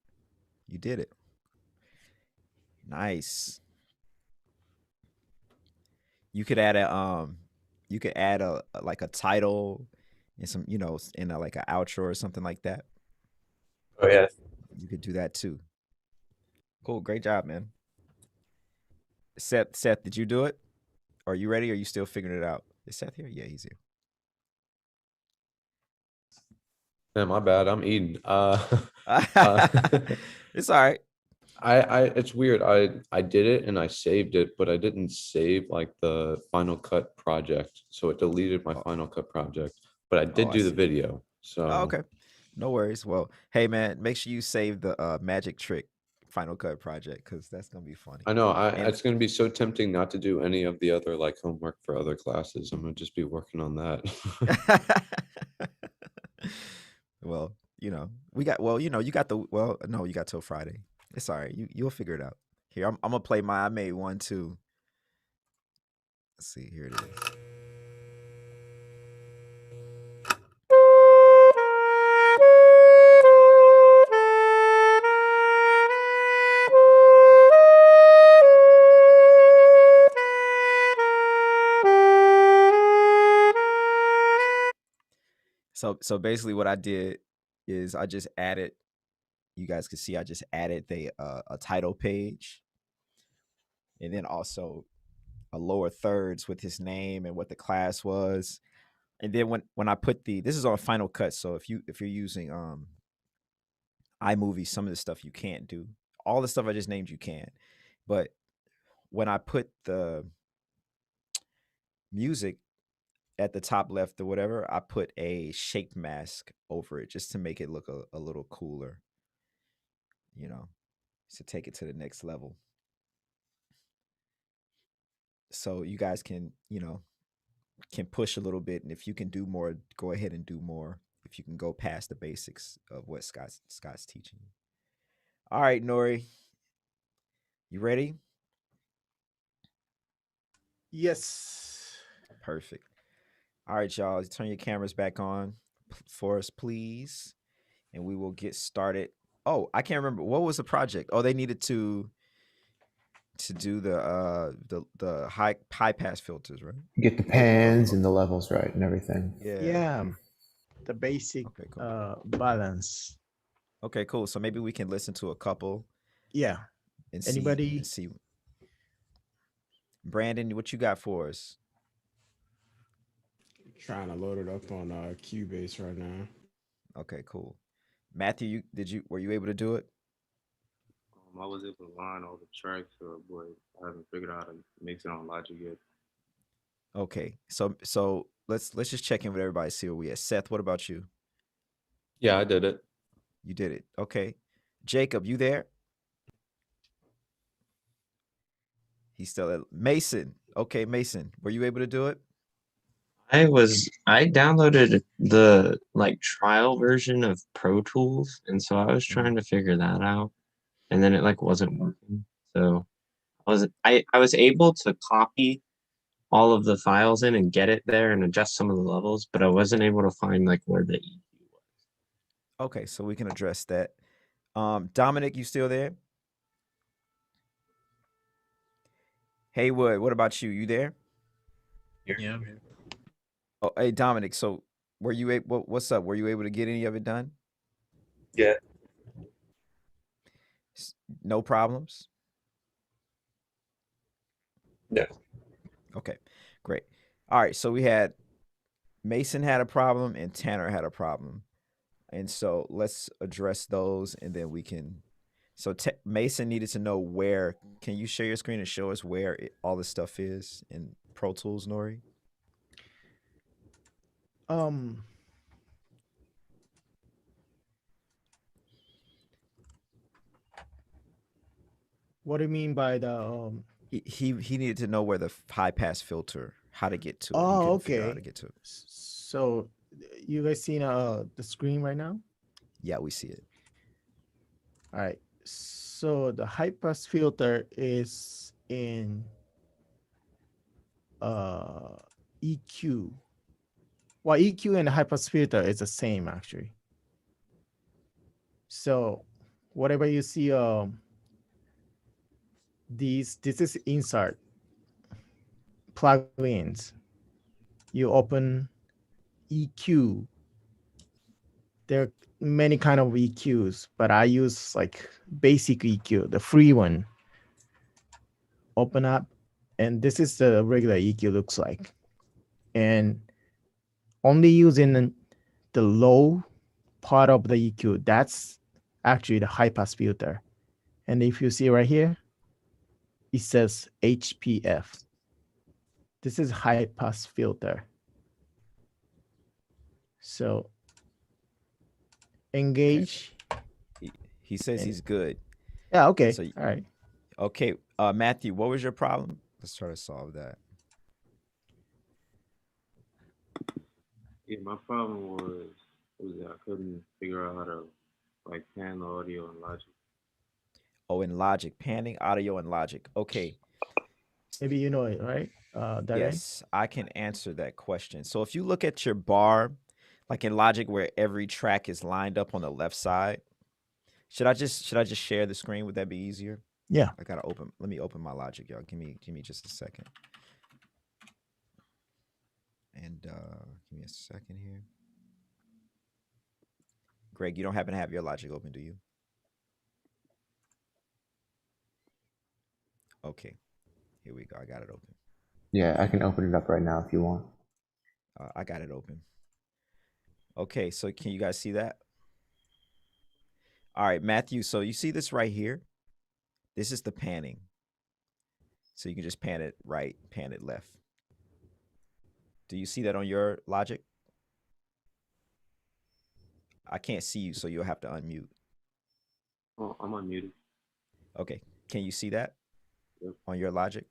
You did it. Nice. You could add like a title and some, in like an outro or something like that. Oh yeah. You could do that too. Cool. Great job, man. Seth, did you do it? Are you ready? Or are you still figuring it out? Is Seth here? Yeah, he's here. Man, my bad. I'm eating. It's all right. It's weird. I did it and I saved it, but I didn't save like the Final Cut project, so it deleted my Final Cut project. But I did I do the see. video. So Okay. No worries. Well, hey man, make sure you save the magic trick Final Cut project because that's gonna be funny. I know And it's gonna be so tempting not to do any of the other like homework for other classes. I'm gonna just be working on that. well, you got no, you got till Friday. It's all right. You'll figure it out. Here, I'm gonna play I made one too. Let's see, here it is. So basically what I did is I just added, you guys can see I just added a title page and then also a lower thirds with his name and what the class was. And then when I put this is on Final Cut, so if you're using iMovie, some of the stuff you can't do. All the stuff I just named you can. But when I put the music at the top left or whatever, I put a shape mask over it just to make it look a little cooler, you know, to take it to the next level. So you guys can, can push a little bit, and if you can do more, go ahead and do more. If you can go past the basics of what Scott's teaching you. All right, Nori, you ready? Yes. Perfect. All right, y'all, turn your cameras back on for us, please, and we will get started. Oh, I can't remember what was the project. Oh, they needed to do the high pass filters, right? Get the pans and the levels right and everything. Yeah. The basic Okay, cool. balance. Okay, cool. So maybe we can listen to a couple Yeah. and Anybody? see. Brandon, what you got for us? Trying to load it up on Cubase right now. Okay, cool. Matthew, were you able to do it? I was able to line all the tracks, but I haven't figured out how to mix it on Logic yet. Okay, so let's just check in with everybody, see where we at. Seth, what about you? Yeah, I did it. You did it. Okay. Jacob, you there? He's still at Mason. Okay, Mason, were you able to do it? I downloaded the like trial version of Pro Tools, and so I was trying to figure that out, and then it like wasn't working. So I was able to copy all of the files in and get it there and adjust some of the levels, but I wasn't able to find like where the EQ was. Okay, so we can address that. Dominic, you still there? Haywood, what about you? You there? Yeah. Oh, hey Dominic. So were you able? What's up? Were you able to get any of it done? Yeah. No problems. No. Okay, great. All right. So we had Mason had a problem and Tanner had a problem, and so let's address those, and then we can. So Mason needed to know where. Can you share your screen and show us where all this stuff is in Pro Tools, Nori? Um. What do you mean by the He needed to know where the high pass filter, how to get to it. He Oh, couldn't figure out how to okay. get to it. So you guys seen the screen right now? Yeah, we see it. All right. So the high pass filter is in EQ. Well, EQ and high pass filter is the same actually. So whatever you see this is insert plugins. You open EQ. There are many kind of EQs, but I use like basic EQ, the free one. Open up, and this is the regular EQ looks like. And only using the low part of the EQ, that's actually the high pass filter. And if you see right here, it says HPF. This is high pass filter. So engage. Okay. He says he's good. Yeah, okay. So, all right. Okay, Matthew, what was your problem? Let's try to solve that. Yeah, my problem was that I couldn't figure out how to like pan the audio in Logic. Oh, in Logic, panning, audio, and Logic. Okay. Maybe you know it, right? Yes, I can answer that question. So if you look at your bar, like in Logic, where every track is lined up on the left side, should I just share the screen? Would that be easier? Yeah. I gotta open. Let me open my Logic, y'all. Give me just a second. And give me a second here. Greg, you don't happen to have your Logic open, do you? Okay. Here we go. I got it open. Yeah, I can open it up right now if you want. I got it open. Okay, so can you guys see that? All right, Matthew. So you see this right here? This is the panning. So you can just pan it right, pan it left. Do you see that on your Logic? I can't see you, so you'll have to unmute. Oh, I'm unmuted. Okay. Can you see that Yep. on your Logic?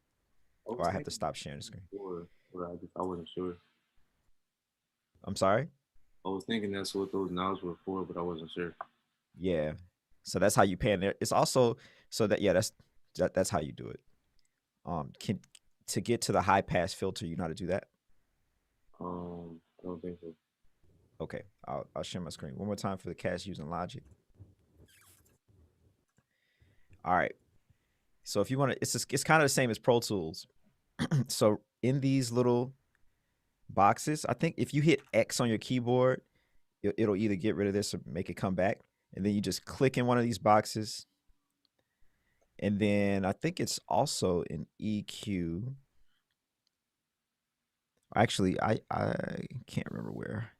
was Or I have to thinking stop sharing the screen. before, but I wasn't sure. I'm sorry? I was thinking that's what those knobs were for, but I wasn't sure. Yeah. So that's how you pan there. It's also so that that's how you do it. Can to get to the high pass filter, you know how to do that? I don't think so. Okay, I'll share my screen one more time for the cast using Logic. All right. So if you want to, it's kind of the same as Pro Tools. So in these little boxes, I think if you hit X on your keyboard, it'll either get rid of this or make it come back. And then you just click in one of these boxes. And then I think it's also in EQ. Actually, I can't remember where.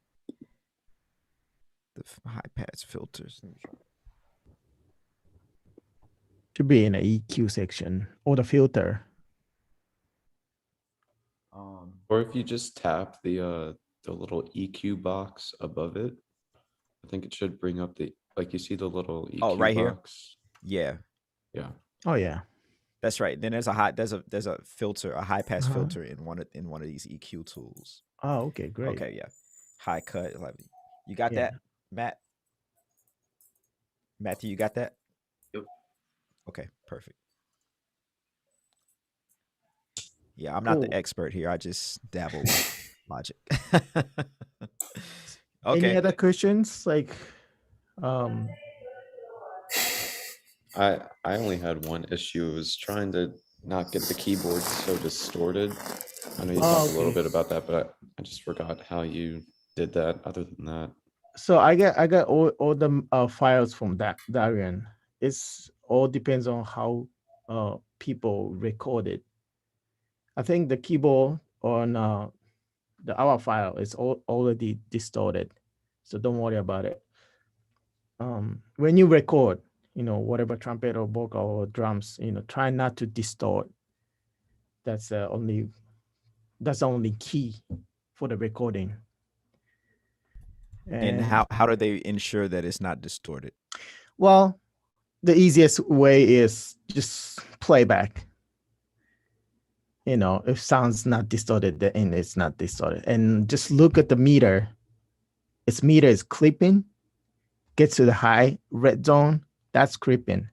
The high pass filters. Should be in the EQ section or the filter. Or if you just tap the little EQ box above it, I think it should bring up the, like, you see the little EQ right here? box. Yeah, Yeah. Oh yeah. that's right. Then there's a filter, a high pass filter in one of these EQ tools. Oh, okay, great. Okay, yeah. High cut. You got Yeah. that, Matthew, you got that? Yep. Okay, perfect. Yeah, I'm not the Cool. expert here. I just dabble with Logic. Any Okay. other questions? Like, I only had one issue. It was trying to not get the keyboard so distorted. I know you talked a little bit about that, but I just forgot how you did that. Other than that, so I got all the files from Darian. It's all depends on how people record it. I think the keyboard on the our file is already distorted, so don't worry about it. When you record, whatever trumpet or vocal or drums, try not to distort. That's the only key for the recording. And how do they ensure that it's not distorted? Well, the easiest way is just playback. If sound's not distorted, then it's not distorted. And just look at the meter. Its meter is clipping, gets to the high red zone, that's clipping.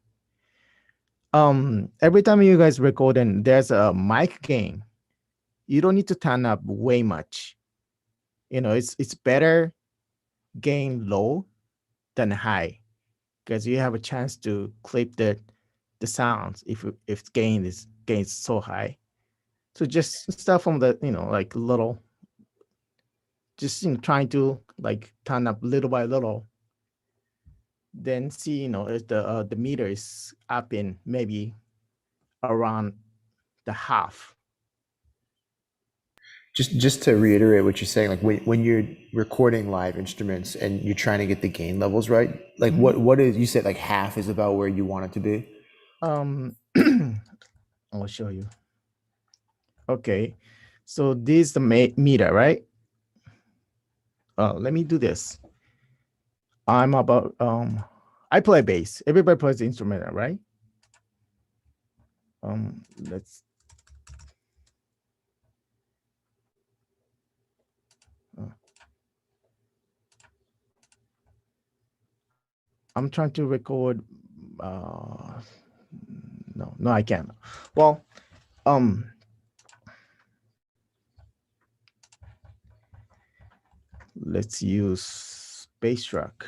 Every time you guys record and there's a mic gain, you don't need to turn up way much. It's better gain low than high, because you have a chance to clip the sounds if gain is so high. So just start from the like little, just trying to like turn up little by little. Then see if the meter is up in maybe around the half. Just to reiterate what you're saying, like when you're recording live instruments and you're trying to get the gain levels right, like what is, you said like half is about where you want it to be? I'll show you. Okay, so this is the meter, right? Let me do this. I'm about I play bass. Everybody plays the instrument, right? Let's I'm trying to record no I can't. Well, let's use bass track.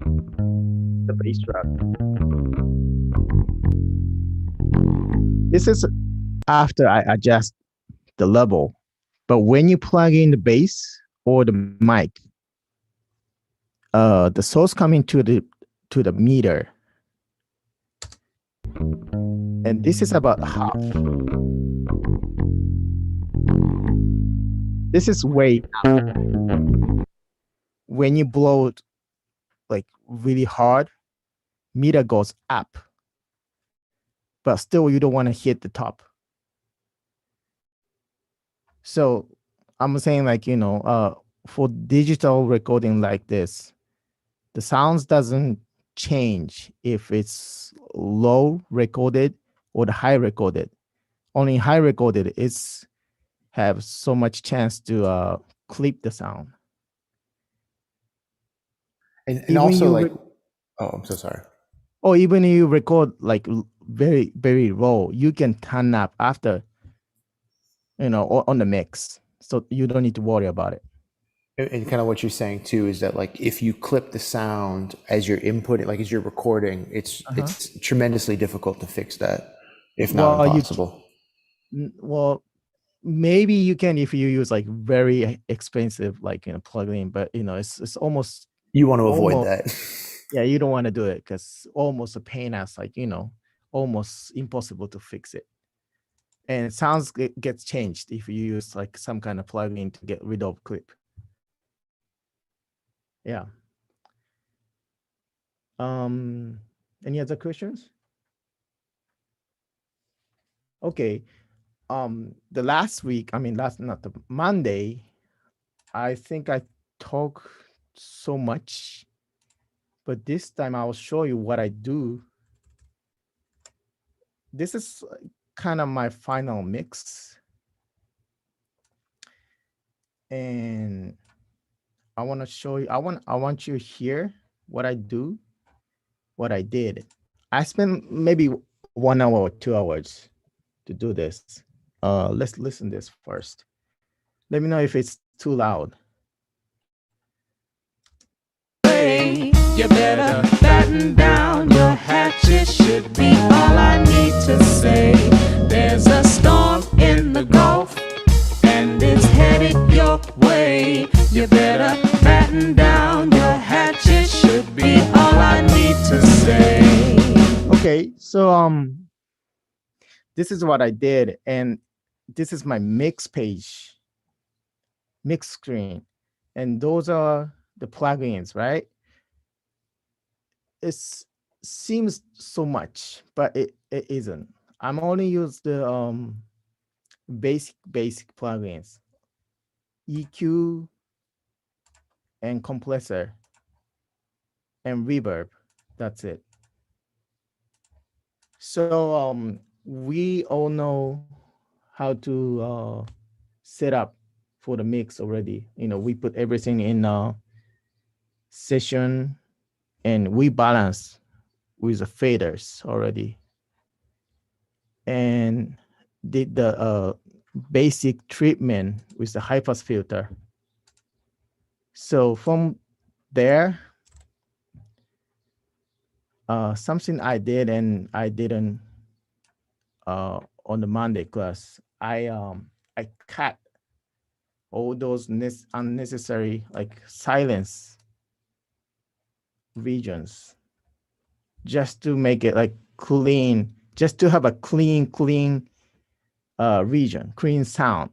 The bass track. This is after I adjust the level. But when you plug in the bass or the mic, the source coming to the meter, and this is about half. This is way when you blow it like really hard, meter goes up, but still you don't want to hit the top. So I'm saying like, for digital recording like this, the sounds doesn't change if it's low recorded or the high recorded. Only high recorded is have so much chance to clip the sound. And Even also you like, oh, I'm so sorry. or even you record like very very low, you can turn up after, on the mix, so you don't need to worry about it. And kind of what you're saying too is that like if you clip the sound as you're inputting, like as you're recording, it's tremendously difficult to fix that, if not Well, impossible. well, maybe you can if you use like very expensive like plugin, but it's almost You want to avoid that. Yeah, you don't want to do it because almost a pain as like almost impossible to fix it. And sounds gets changed if you use like some kind of plugin to get rid of clip. Yeah. Any other questions? Okay. The last week, not the Monday, I think I talk so much, but this time I will show you what I do. This is kind of my final mix. And I want to show you, I want you to hear what I do, what I did. I spent maybe 1 hour or 2 hours to do this. Let's listen this first. Let me know if it's too loud. You better batten down your hatches, should be all I need to say. There's a storm in the Gulf, and it's headed your way. You better batten down your hatches, should be all I need to say. Okay, so this is what I did, and this is my mix page, mix screen, and those are the plugins, right? It seems so much, but it isn't. I'm only use the basic plugins, EQ and compressor and reverb. That's it. So we all know how to set up for the mix already. We put everything in session, and we balance with the faders already, and did the basic treatment with the high pass filter. So from there, something I did and I didn't on the Monday class, I cut all those unnecessary like silence regions, just to make it like clean, just to have a clean region, clean sound.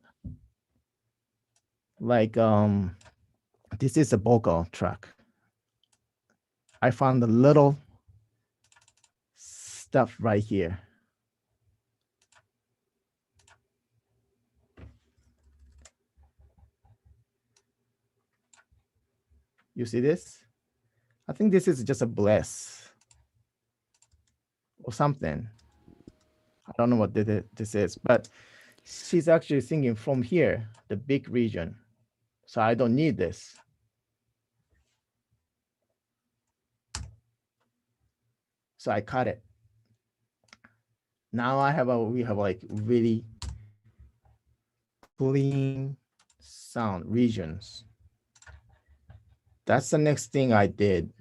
Like this is a vocal track. I found a little stuff right here. You see this? I think this is just a bless or something. I don't know what this is, but she's actually singing from here, the big region. So I don't need this. So I cut it. Now we have like really clean sound regions. That's the next thing I did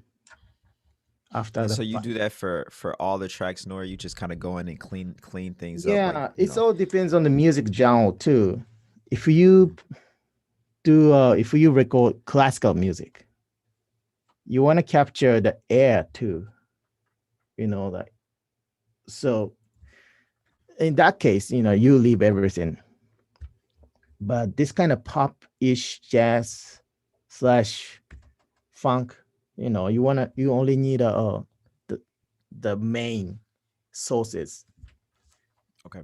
after And the. so you do that for all the tracks, nor you just kind of go in and clean things up. Yeah, Like, it all depends on the music genre too. If you record classical music, you want to capture the air too. Like, so in that case, you leave everything but this kind of pop-ish jazz slash funk, you only need the the main sources. Okay.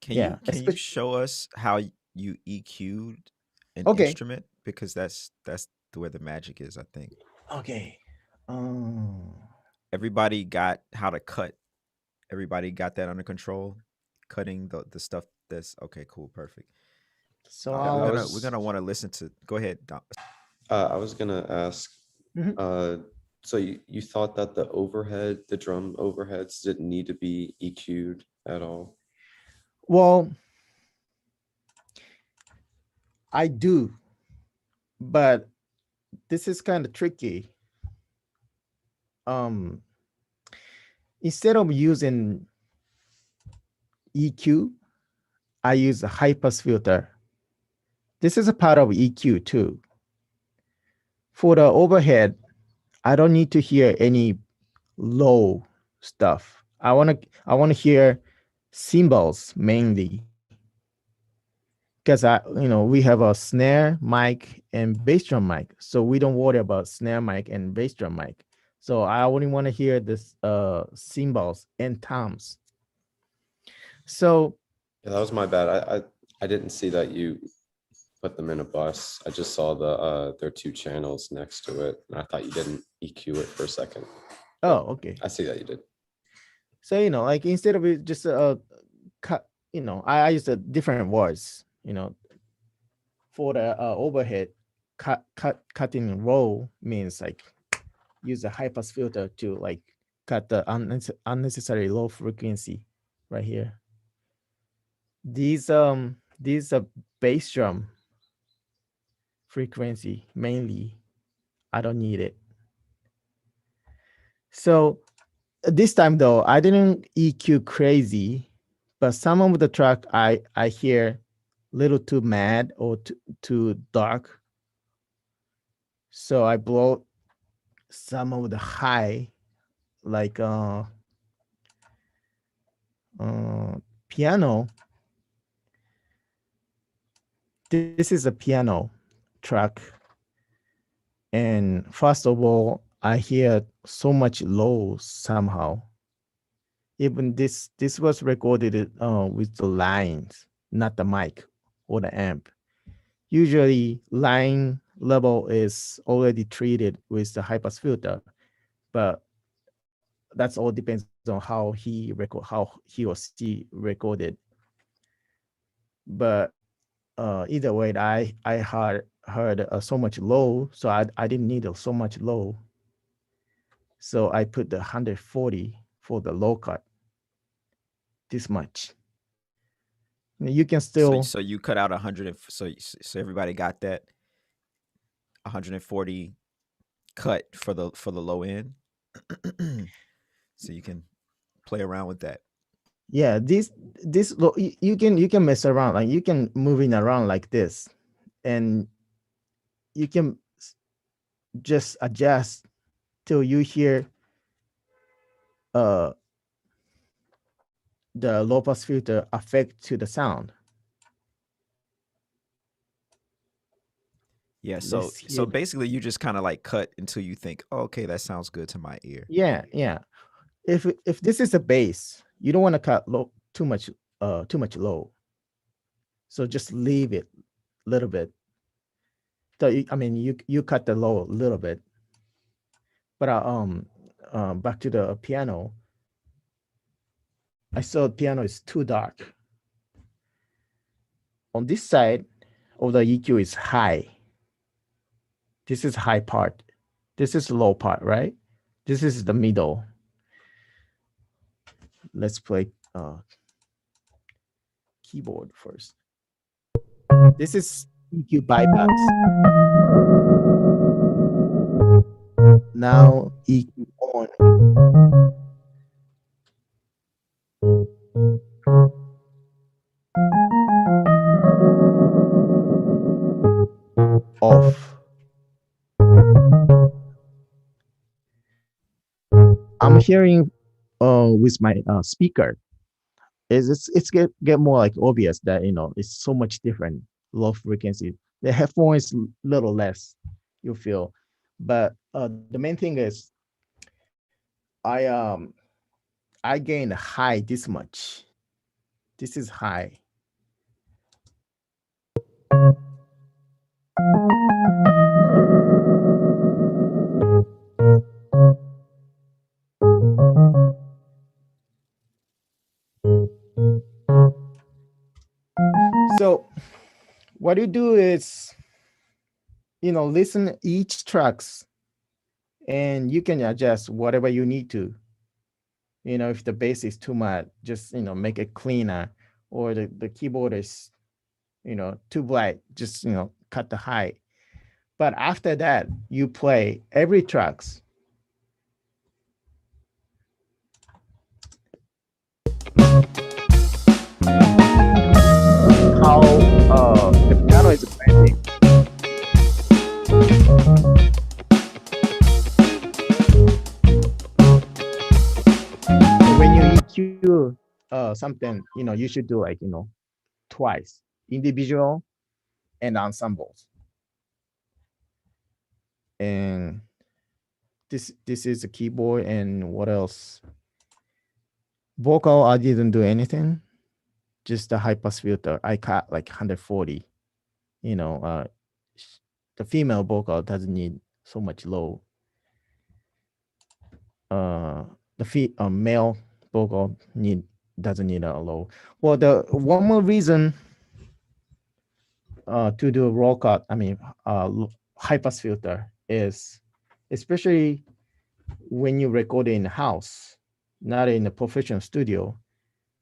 Can Yeah, you especially. show us how you EQ'd an Okay. instrument? Because that's where the magic is, I think. Okay. Um, Everybody got how to cut. Everybody got that under control. Cutting the stuff that's okay, cool, perfect. so We're I I'll. gonna we're was gonna want to listen to. Go ahead, Dom. I was gonna ask, Mhm. uh, so you thought that the drum overheads didn't need to be EQ'd at all? Well, I do, but this is kind of tricky. Um, Instead of using EQ, I use a high pass filter. This is a part of EQ too. For the overhead, I don't need to hear any low stuff. I want to hear cymbals mainly because we have a snare mic and bass drum mic, so we don't worry about snare mic and bass drum mic. So I only want to hear this cymbals and toms. So Yeah, that was my bad. I didn't see that you put them in a bus. I just saw their two channels next to it, and I thought you didn't EQ it for a second. oh, But okay. I see that you did. So like instead of it just cut, I use a different words. For the overhead, cutting row means like use a high pass filter to like cut the unnecessary low frequency right here. These are bass drum frequency mainly. I don't need it. So this time though, I didn't EQ crazy, but some of the track I hear little too mad or too dark. So I blow some of the high, like piano. This is a piano track, and first of all, I hear so much low somehow. Even this was recorded with the lines, not the mic or the amp. Usually, line level is already treated with the high pass filter, but that's all depends on how he or she recorded. But either way, I heard so much low, so I didn't need so much low. So I put the 140 for the low cut. This much. You can So still. so you cut out 100 so everybody got that 140 cut for the low end. So you can play around with that. Yeah, you can mess around, like you can moving around like this, and you can just adjust till you hear uh the low pass filter affect to the sound. Yeah, Let's so hear. basically you just kind of like cut until you think, oh, okay, that sounds good to my ear. Yeah. If this is a bass, you don't want to cut low too much low. So just leave it a little bit. So you cut the low a little bit, but back to the piano. I saw the piano is too dark. On this side of the EQ is high. This is high part. This is low part, right? This is the middle. Let's play keyboard first. This is EQ bypass. Now EQ on. Off. I'm hearing with my speaker. It's get more like obvious that it's so much different. low frequency. The headphone is little less, you feel. But the main thing is I um I gained high this much. This is high. So what you do is, listen each tracks, and you can adjust whatever you need to. If the bass is too much, just make it cleaner, or the keyboard is too bright, just cut the high. But after that, you play every tracks. How the piano is playing. When you EQ something, you should do like twice, individual and ensembles. And this is a keyboard. And what else? Vocal, I didn't do anything, just the high pass filter. I cut like 140. you know uh the female vocal doesn't need so much low. uh Male vocal doesn't need a low. Well, the one more reason to do a roll cut, high pass filter, is especially when you record in house, not in a professional studio.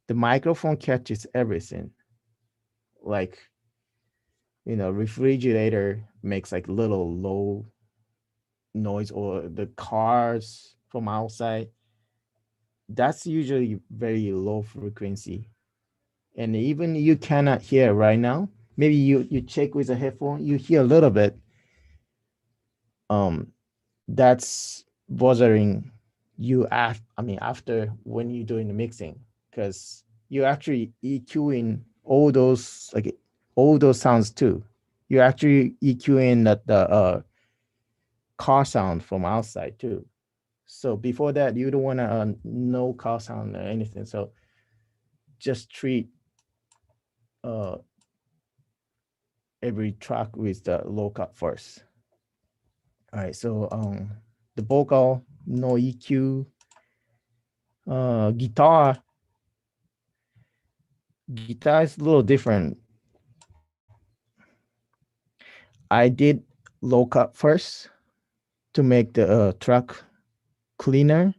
The microphone catches everything. Like, refrigerator makes like little low noise, or the cars from outside. That's usually very low frequency, and even you cannot hear right now. Maybe you check with a headphone, you hear a little bit. um that's bothering you after, when you're doing the mixing, because you actually EQing all those sounds too. You actually EQing the car sound from outside too. So before that, you don't want to no car sound or anything. So just treat uh every track with the low cut first. All right. So the vocal, no EQ. Guitar is a little different. I did low cut first to make the track cleaner.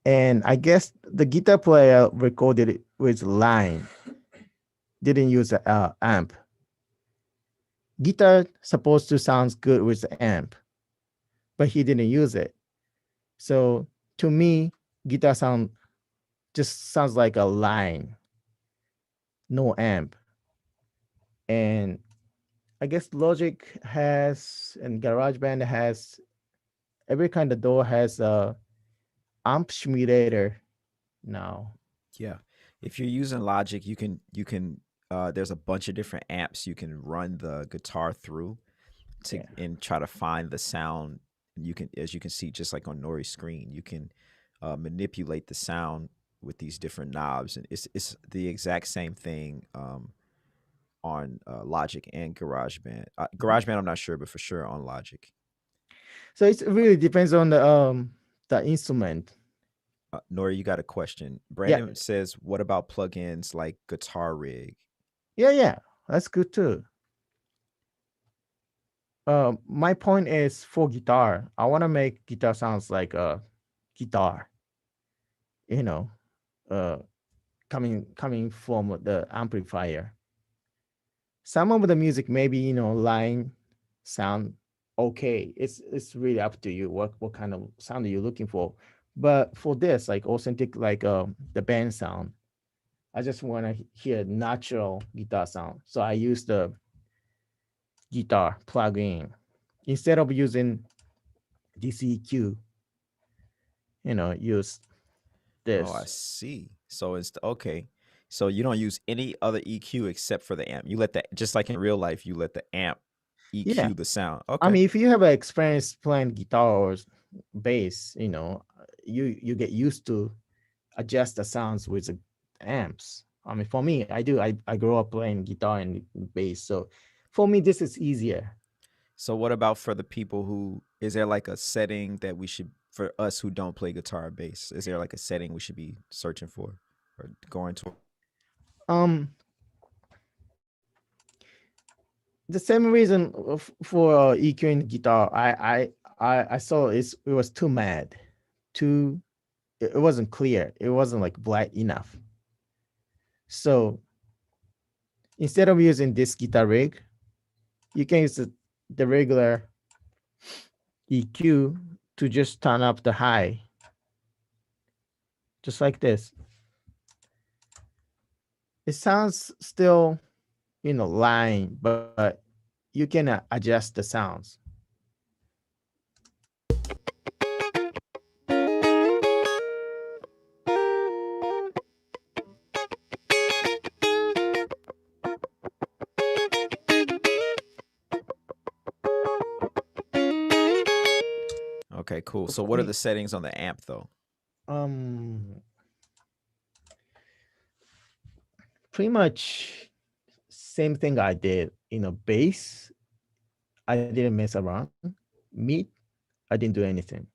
And I guess the guitar player recorded it with line, didn't use an amp. Guitar supposed to sound good with the amp, but he didn't use it. So to me, guitar sound just sounds like a line, no amp. And I guess Logic has, and GarageBand has, every kind of door has a amp simulator now. Yeah. If you're using Logic, you can there's a bunch of different amps you can run the guitar through to Yeah. and try to find the sound. And you can, as you can see, just like on Nori's screen, you can manipulate the sound with these different knobs, and it's the exact same thing on Logic and GarageBand. GarageBand, I'm not sure, but for sure on Logic. So it really depends on the instrument. Nori, you got a question? Yeah. Brandon says, "What about plugins like Guitar Rig?" Yeah, that's good too. My point is, for guitar, I want to make guitar sounds like a guitar, you know, uh, coming from the amplifier. Some of the music, maybe line sound okay. It's really up to you what kind of sound are you looking for. But for this, like authentic, like the band sound, I just want to hear natural guitar sound. So I use the guitar plug-in instead of using this EQ. Use Oh, I this. see. So it's okay. So you don't use any other EQ except for the amp. You let the just like in real life, you let the amp Yeah. EQ the sound. I Okay. mean, if you have an experience playing guitar or bass, you get used to adjust the sounds with the amps. I mean, for me, I do. I grew up playing guitar and bass, so for me, this is easier. So what about for the people who is there like a setting that we should for us who don't play guitar or bass? Is there like a setting we should be searching for or going to? Um, the same reason for EQing guitar, I saw it was too mad, too. It wasn't clear. It wasn't like bright enough. So instead of using this guitar rig, you can use the regular EQ to just turn up the high, just like this. It sounds still, line, but you can adjust the sounds. Okay, cool. So what are the settings on the amp though? Um, pretty much same thing I did. Bass, I didn't mess around. Mid, I didn't do anything.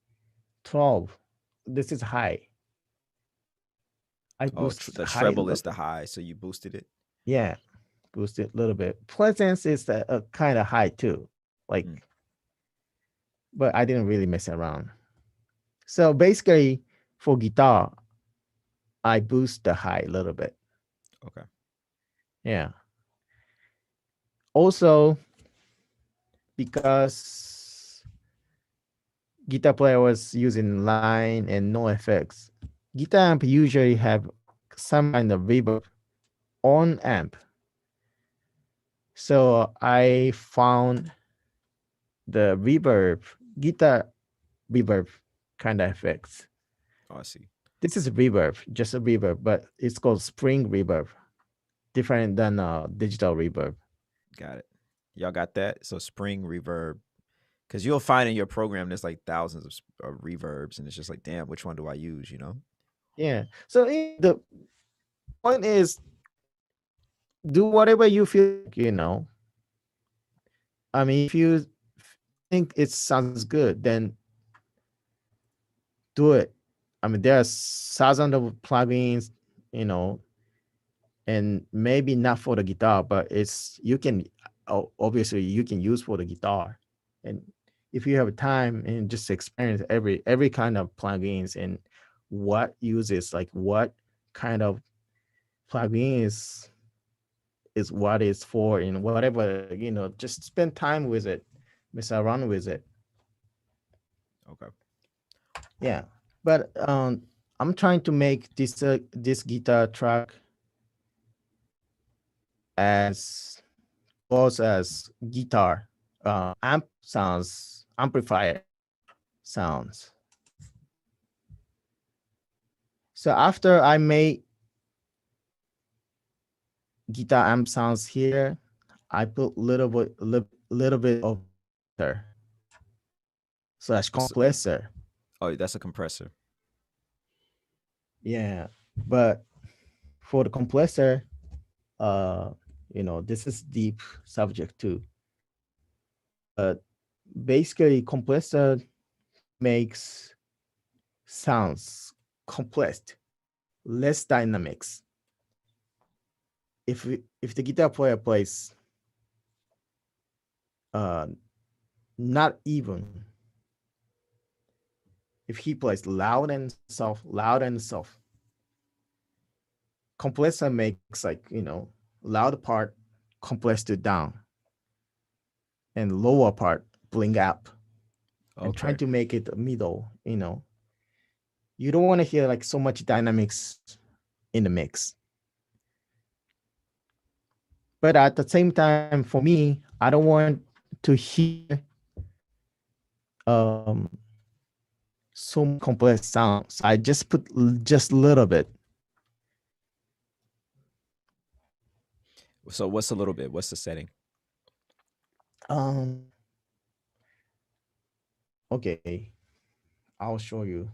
12, this is high. I Oh, boost the high. treble is the high, so you boosted it. Yeah, boost it a little bit. Pleasance is kind of high too. Like, but I didn't really mess around. So basically, for guitar, I boost the high a little bit. Okay. Yeah. Also, because guitar player was using line and no effects, guitar amp usually have some kind of reverb on amp. So I found the reverb, guitar reverb kind of effects. Oh, I see. This is reverb, just a reverb, but it's called spring reverb, different than digital reverb. Got it. Y'all got that? So spring reverb. Because you'll find in your program there's like thousands of reverbs, and it's just like, damn, which one do I use? Yeah. So the point is, do whatever you feel. I mean, if you think it sounds good, then do it. I mean, there are thousands of plugins, you know, and maybe not for the guitar, but you can obviously you can use for the guitar. And if you have time and just experience every kind of plugins and what uses, like what kind of plugins is what it's for, and whatever, just spend time with it, mess around with it. Okay. Yeah. But I'm trying to make this guitar track as close as guitar amp sounds, amplifier sounds. So after I made guitar amp sounds here, I put little bit of slash compressor. Oh, that's a compressor. Yeah, but for the compressor, this is deep subject too. But basically, compressor makes sounds compressed, less dynamics. If the guitar player plays not even, if he plays loud and soft, compressor makes like loud part compressed it down, and lower part bring up, and trying to make it middle. You don't want to hear like so much dynamics in the mix. But at the same time, for me, I don't want to hear some complex sounds. I just put just a little bit. So what's a little bit? What's the setting? Um. Okay, I'll show you.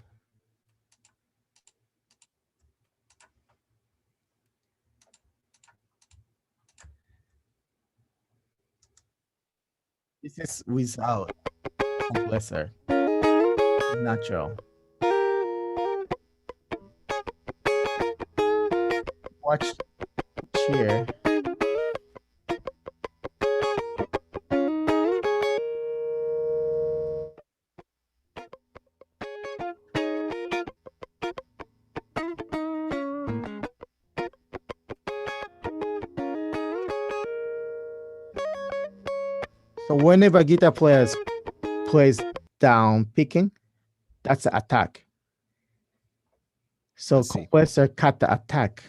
This is without compressor, natural. Watch here. So whenever guitar players plays down picking, that's an attack. So I see. compressor cut the attack.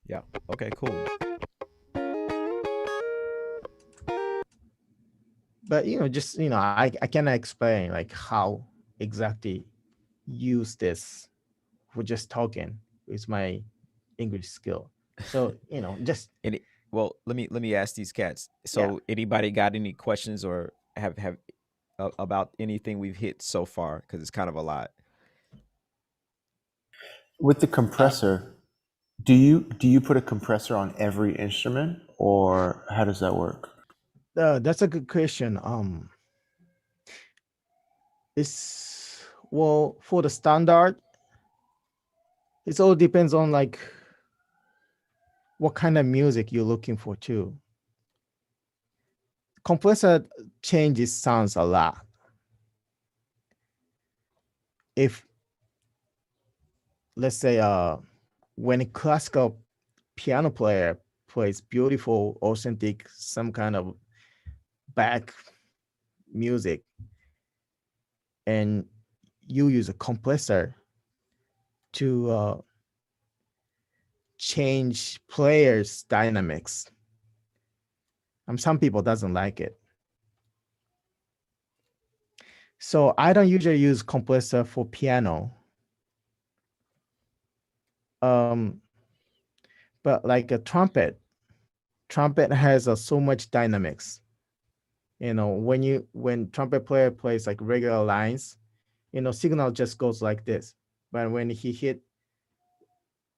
Yeah. Okay, cool. But just I cannot explain like how exactly use this for just talking with my English skill. So just Any well, let me ask these cats. yeah. So anybody got any questions or have about anything we've hit so far? Because it's kind of a lot. With the compressor, do you put a compressor on every instrument, or how does that work? That's a good question. It's well for the standard. It all depends on like what kind of music you're looking for too. Compressor changes sounds a lot. If let's say when a classical piano player plays beautiful, authentic, some kind of back music, and you use a compressor to change players' dynamics. Some people doesn't like it. So I don't usually use compressor for piano. Um, but like a trumpet has so much dynamics. When trumpet player plays like regular lines, signal just goes like this. But when he hit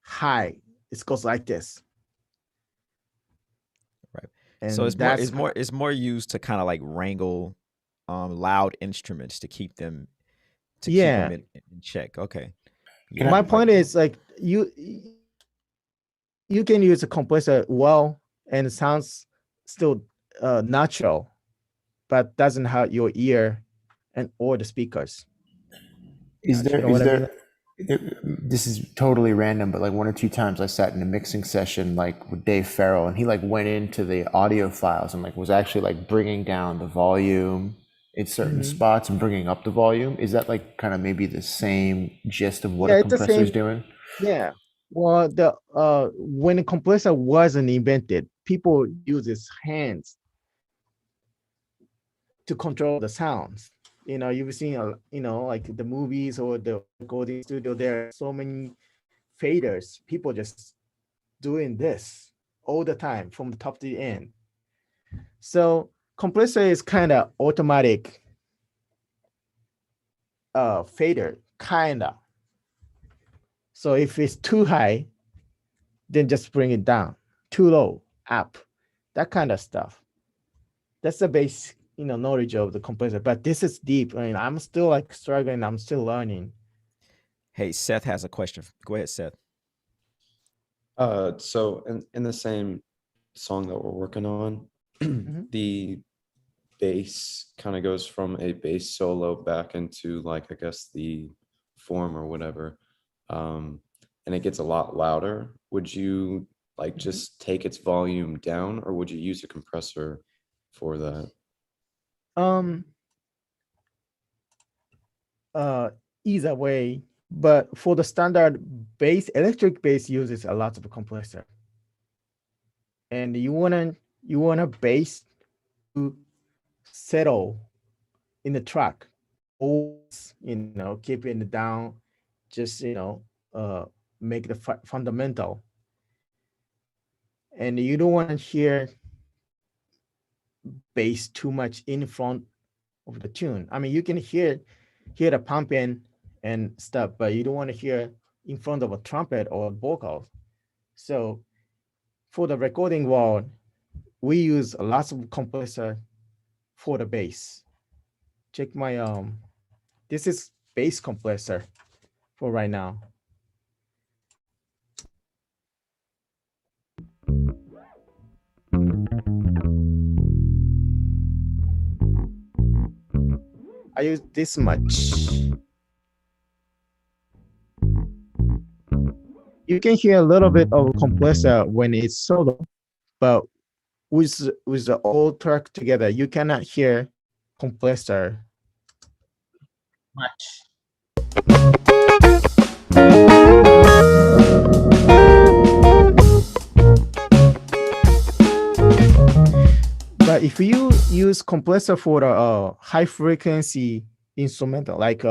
high, it goes like this. Right. So And that's it's more used to kind of like wrangle loud instruments to keep them yeah. in check. Okay. Can Yeah. My I? Like point is like you can use a compressor well and it sounds still natural, but doesn't hurt your ear and or the speakers. Is You there know is what I mean? there this is totally random, but like one or two times I sat in a mixing session like with Dave Farrell, and he like went into the audio files and like was actually like bringing down the volume in certain Mhm. spots and bringing up the volume. Is that like kind of maybe the same gist of what a Yeah, it's the compressor is same. doing? Yeah. Well, the when a compressor wasn't invented, people use his hands to control the sounds. You've seen like the movies or the recording studio. There are so many faders. People just doing this all the time from the top to the end. So compressor is kind of automatic fader, kinda. So if it's too high, then just bring it down. Too low, up. That kind of stuff. That's the base, knowledge of the compressor. But this is deep. I mean, I'm still like struggling. I'm still learning. hey, Seth has a question. Go ahead, Seth. So in the same song that we're working on, Mhm. the bass kind of goes from a bass solo back into like I guess the form or whatever, and it gets a lot louder. Would you like just take its volume down, or would you use a compressor for that? Um, Either way, but for the standard bass, electric bass uses a lot of compressor, and you wanna bass to settle in the track, always keeping it down, just uh make the fundamental, and you don't want to hear bass too much in front of the tune. I mean, you can hear the pumping and stuff, but you don't want to hear in front of a trumpet or vocals. So for the recording world, we use lots of compressor for the bass. Check my this is bass compressor for right now. I use this much. You can hear a little bit of compressor when it's solo, but with the all track together, you cannot hear compressor much. But if you use compressor for the high frequency instrumental like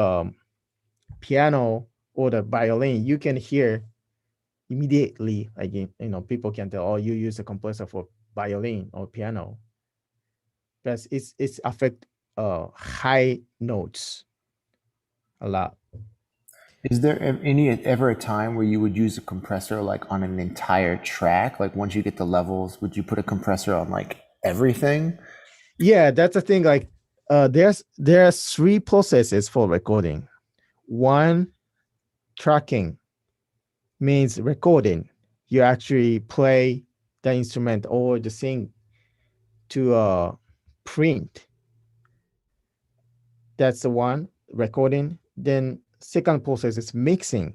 piano or the violin, you can hear immediately. Like people can tell, oh, you use a compressor for violin or piano, because it's affect high notes a lot. Is there ever a time where you would use a compressor like on an entire track? Like once you get the levels, would you put a compressor on like everything? Yeah, that's the thing. Like there are three processes for recording. One, tracking, means recording. You actually play the instrument or the thing to print. That's the one, recording. Then second process is mixing.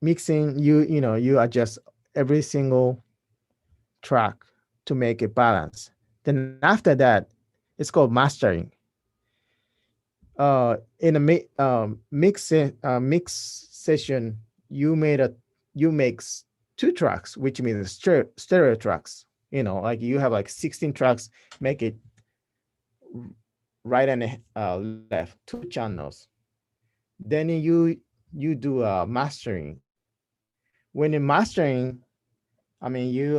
Mixing, you adjust every single track to make it balance. Then after that, it's called mastering. In a mix session, you mix two tracks, which means stereo tracks. Like you have like 16 tracks, make it right and left, two channels. Then you do mastering. When in mastering, I mean you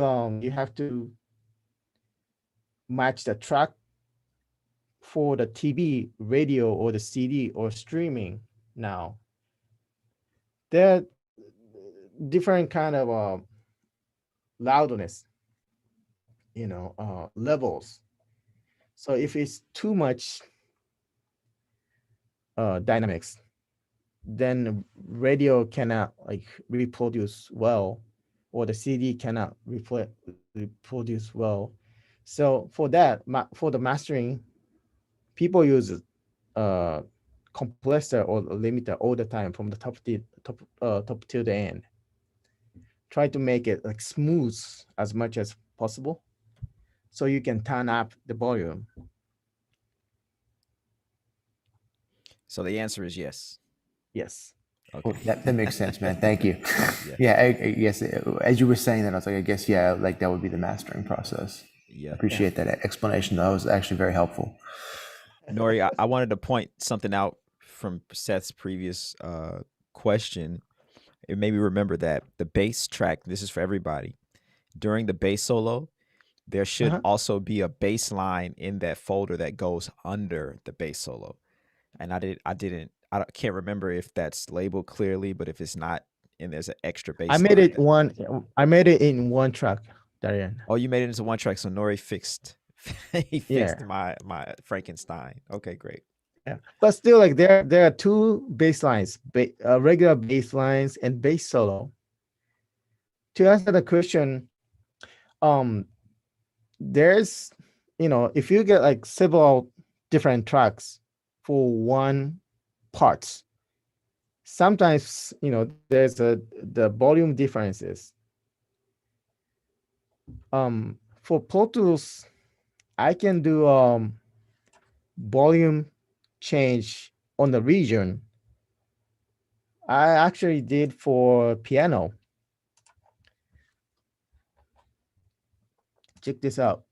have to match the track for the TV, radio, or the CD or streaming. Now there are different kind of loudness, levels. So if it's too much dynamics, then radio cannot like reproduce well, or the CD cannot reproduce well. So for that, for the mastering, people use uh, compressor or limiter all the time from the top to the end. Try to make it like smooth as much as possible, so you can turn up the volume. So the answer is yes. Yes. Okay. Well, that makes sense, man. Thank you. Yeah. Yeah, I guess as you were saying that, I was like, I guess, yeah, like that would be the mastering process. Yeah. I appreciate that explanation. That was actually very helpful. Nori, I wanted to point something out from Seth's previous question. It made me remember that the bass track, this is for everybody, during the bass solo, there should also be a bass line in that folder that goes under the bass solo. And I can't remember if that's labeled clearly, but if it's not, and there's an extra bass I made line. I made it in one track, Darian. Oh, you made it into one track, so Nori fixed he fixed Yeah. my Frankenstein. Okay, great. Yeah. But still, like there are two bass lines, regular bass lines and bass solo. To answer the question, um, there's if you get like several different tracks for one parts, sometimes there's the volume differences. For Pro Tools, I can do volume change on the region. I actually did for piano. Check this out.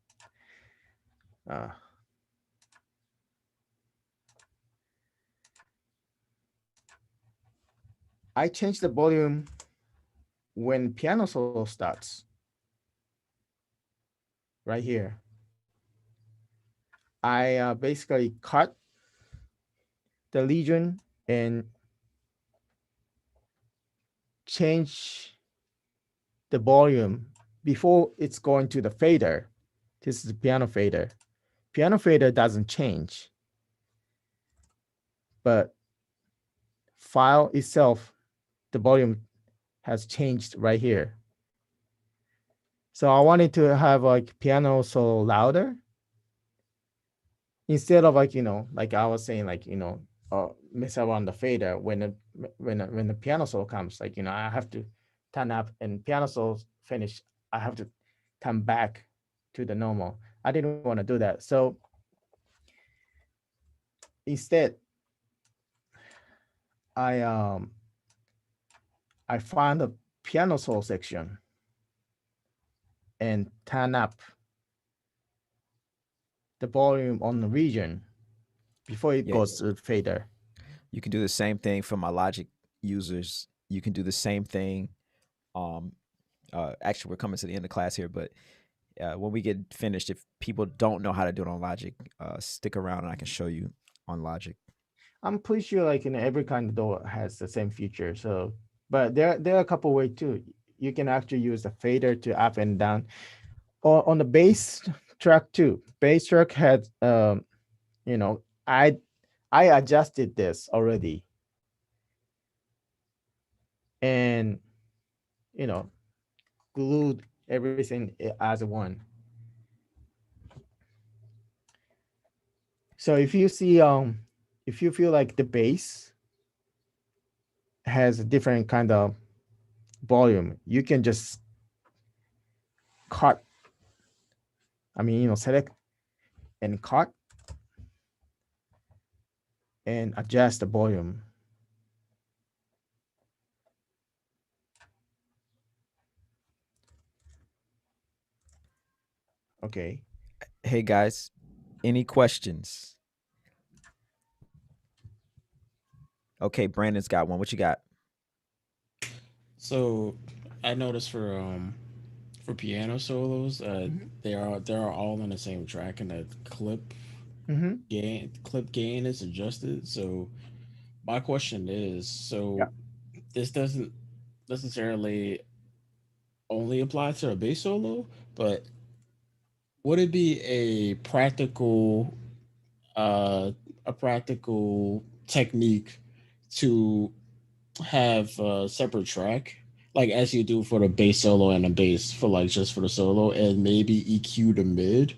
I change the volume when piano solo starts. Right here. I basically cut the region and change the volume before it's going to the fader. This is the piano fader. Piano fader doesn't change, but file itself, the volume has changed right here. So I wanted to have like piano solo louder instead of like, like I was saying, like, mess around the fader when the piano solo comes, like, I have to turn up and piano solo finish. I have to come back to the normal. I didn't want to do that. So instead, I I find the piano solo section and turn up the volume on the region before it Yeah, goes to the fader. you can do the same thing for my Logic users. You can do the same thing. Um, actually, we're coming to the end of class here, but when we get finished, if people don't know how to do it on Logic, stick around and I can show you on Logic. I'm pretty sure like in every kind of door has the same feature. So, but there are a couple ways too. You can actually use the fader to up and down. Or on the bass track too. Bass track had you know, I adjusted this already. And you know, glued everything as one. So if you feel like the bass has a different kind of volume, you can just cut. I mean, select and cut and adjust the volume. Okay. Hey guys, any questions? Okay, Brandon's got one. What you got? So I noticed for piano solos, they are all on the same track, and the Mm-hmm. clip gain is adjusted. So my question is, Yeah. so this doesn't necessarily only apply to a bass solo, but would it be uh a practical technique to have a separate track, like as you do for the bass solo and the bass for like just for the solo, and maybe EQ the mid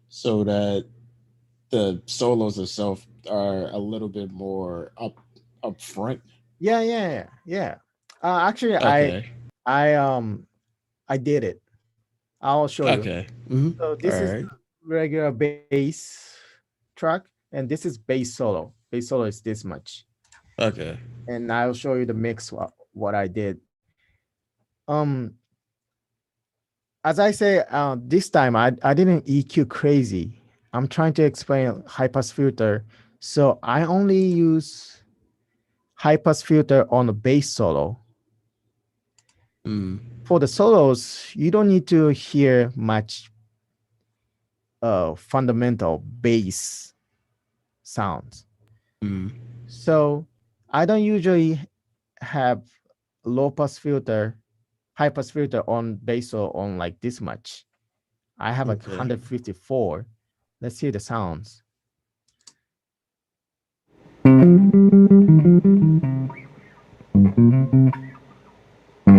so that the solos itself are a little bit more up front? Yeah. Actually, Okay. I did it. I'll show you. Okay. Mm-hmm. So All this is right. regular bass track, and this is bass solo. Bass solo is this much, Okay. and I'll show you the mix what I did. Um, as I say, this time I didn't EQ crazy. I'm trying to explain high pass filter, so I only use high pass filter on the bass solo. Mm. For the solos, you don't need to hear much fundamental bass sounds. Mm. So I don't usually have low pass filter, high pass filter on bass solo on like this much. I have like Okay. 154. Let's hear the sounds.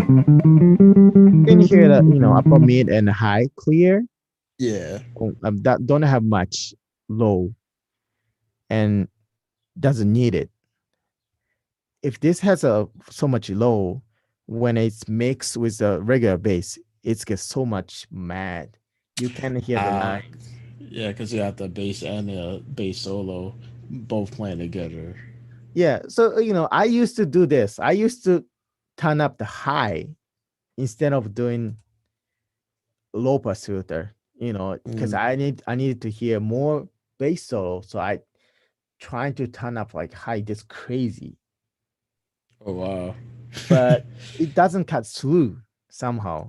You can hear the upper mid and high clear. Yeah. That don't have much low and doesn't need it. If this has a so much low, when it's mixed with the regular bass, it gets so much mad. You can hear the Ah. line. Yeah, because you have the bass and the bass solo both playing together. Yeah. So I used to do this. I used to turn up the high instead of doing low pass filter. Because Mm. I needed to hear more bass solo. So I trying to turn up like high this crazy. Oh wow. but it doesn't cut through somehow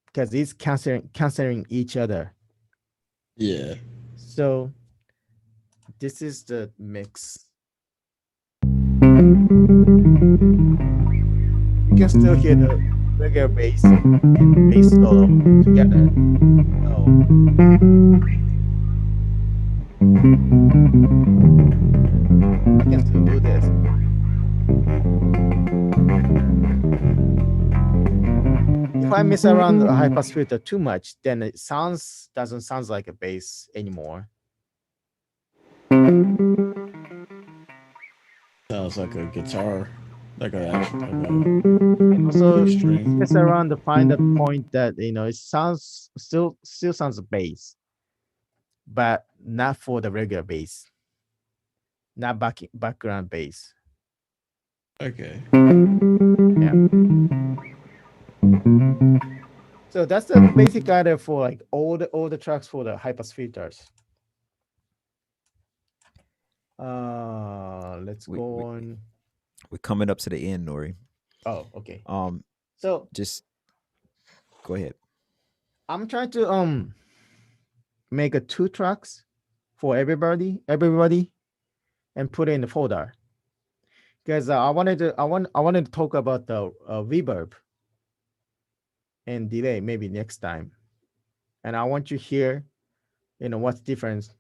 because it's canceling each other. Yeah. So this is the mix. You can still hear the regular bass and bass solo together. So I can still do this. If I mess around the high pass filter too much, then it doesn't sound like a bass anymore. Sounds like a guitar, like a actual And also string. mess around to find a point that it sounds still sounds bass, but not for the regular bass, not background bass. Okay. Yeah. So that's the basic idea for like all the tracks for the high pass filters. Let's go on. We're coming up to the end, Nori. Oh, okay. Um, So just go ahead. I'm trying to make a 2 tracks for everybody, and put it in the folder. Because I wanted to talk about the reverb and delay maybe next time, and I want you to hear, what's difference,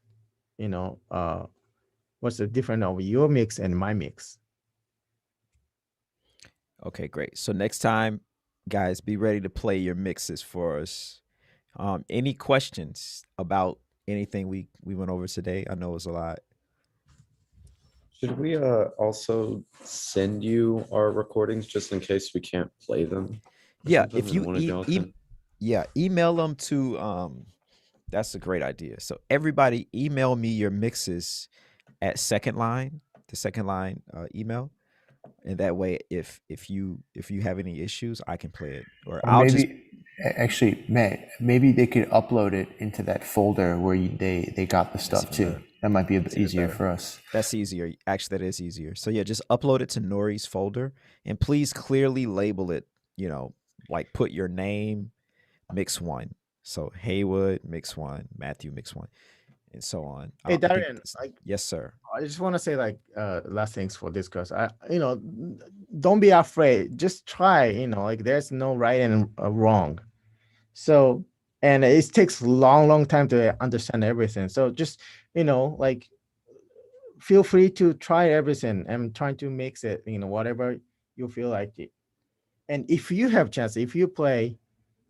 what's the difference of your mix and my mix. Okay, great. So next time, guys, be ready to play your mixes for us. Any questions about anything we went over today? I know it was a lot. Should we also send you our recordings just in case we can't play them? Yeah, something, if and you one of y'all can- email them to that's a great idea. So everybody email me your mixes at second line, the second line email. And that way if you have any issues, I can play it. Or Or I'll just actually, maybe they could upload it into that folder where they got the stuff too. better. That might be a bit even easier better. for us. That's easier. Actually, that is easier. So yeah, just upload it to Nori's folder and please clearly label it, like put your name, mix 1. So Haywood, mix 1, Matthew, mix 1, and so on. Hey, I think Darian, yes, sir. I just want to say like last things for this course. Don't be afraid. Just try. Like there's no right and wrong. So, and it takes long time to understand everything. So just like feel free to try everything and try to mix it. Whatever you feel like it. And if you have chance, if you play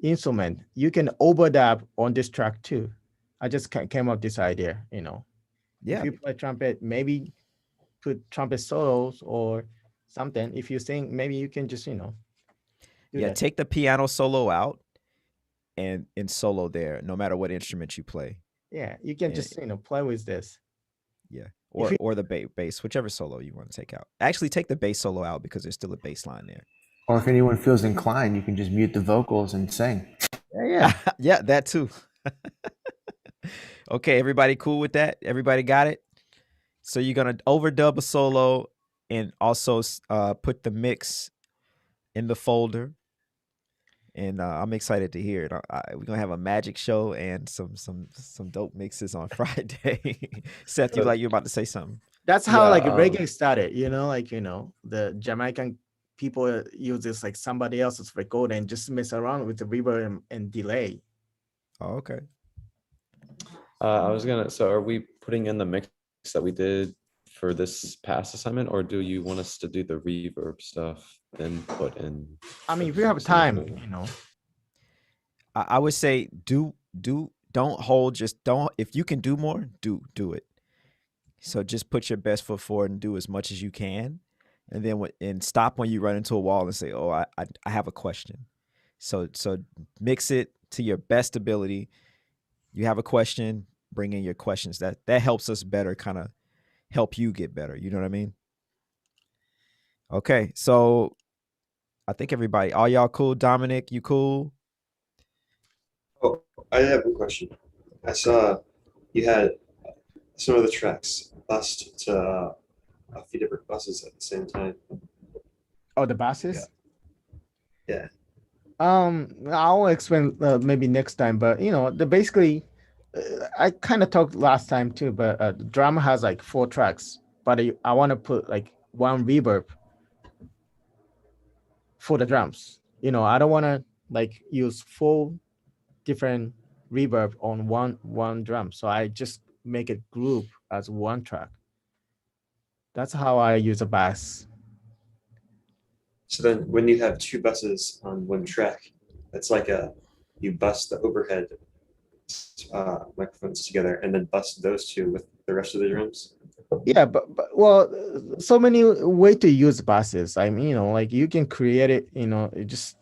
instrument, you can overdub on this track too. I just came up with this idea. Yeah. If you play trumpet, maybe put trumpet solos or something. If you sing, maybe you can just do that. Take the piano solo out and solo there, no matter what instrument you play. Yeah, you can just play with this. Yeah, or the bass, whichever solo you want to take out. Actually, take the bass solo out because there's still a bass line there. Or if anyone feels inclined, you can just mute the vocals and sing. Yeah. Yeah, that too. Okay, everybody cool with that? Everybody got it? So you're going to overdub a solo and also put the mix in the folder. And I'm excited to hear it. We're going to have a magic show and some dope mixes on Friday. Seth, you like you're about to say something. That's how reggae started, the Jamaican people use this like somebody else's record and just mess around with the reverb and delay. Oh, okay. So are we putting in the mix that we did for this past assignment, or do you want us to do the reverb stuff and put in? I mean, if you have time, I would say don't hold, if you can do more, do it. So just put your best foot forward and do as much as you can, and then stop when you run into a wall and say, "Oh, I have a question." So mix it to your best ability. You have a question, bring in your questions. That helps us better, kind of help you get better. You know what I mean? Okay, so I think everybody, all y'all cool? Dominic, you cool? Oh, I have a question. I saw you had some of the tracks bust to a few different buses at the same time. Oh, the basses. Yeah. I'll explain maybe next time, but the basically, I kind of talked last time too, but the drama has like 4 tracks, but I want to put like one reverb for the drums. I don't want to like use 4 different reverb on one drum, so I just make it group as one track. That's how I use a bass. So then when you have 2 buses on one track, it's like you bus the overhead microphones together and then bus those 2 with the rest of the drums. Yeah, but well, so many way to use buses. I mean, like you can create it. It just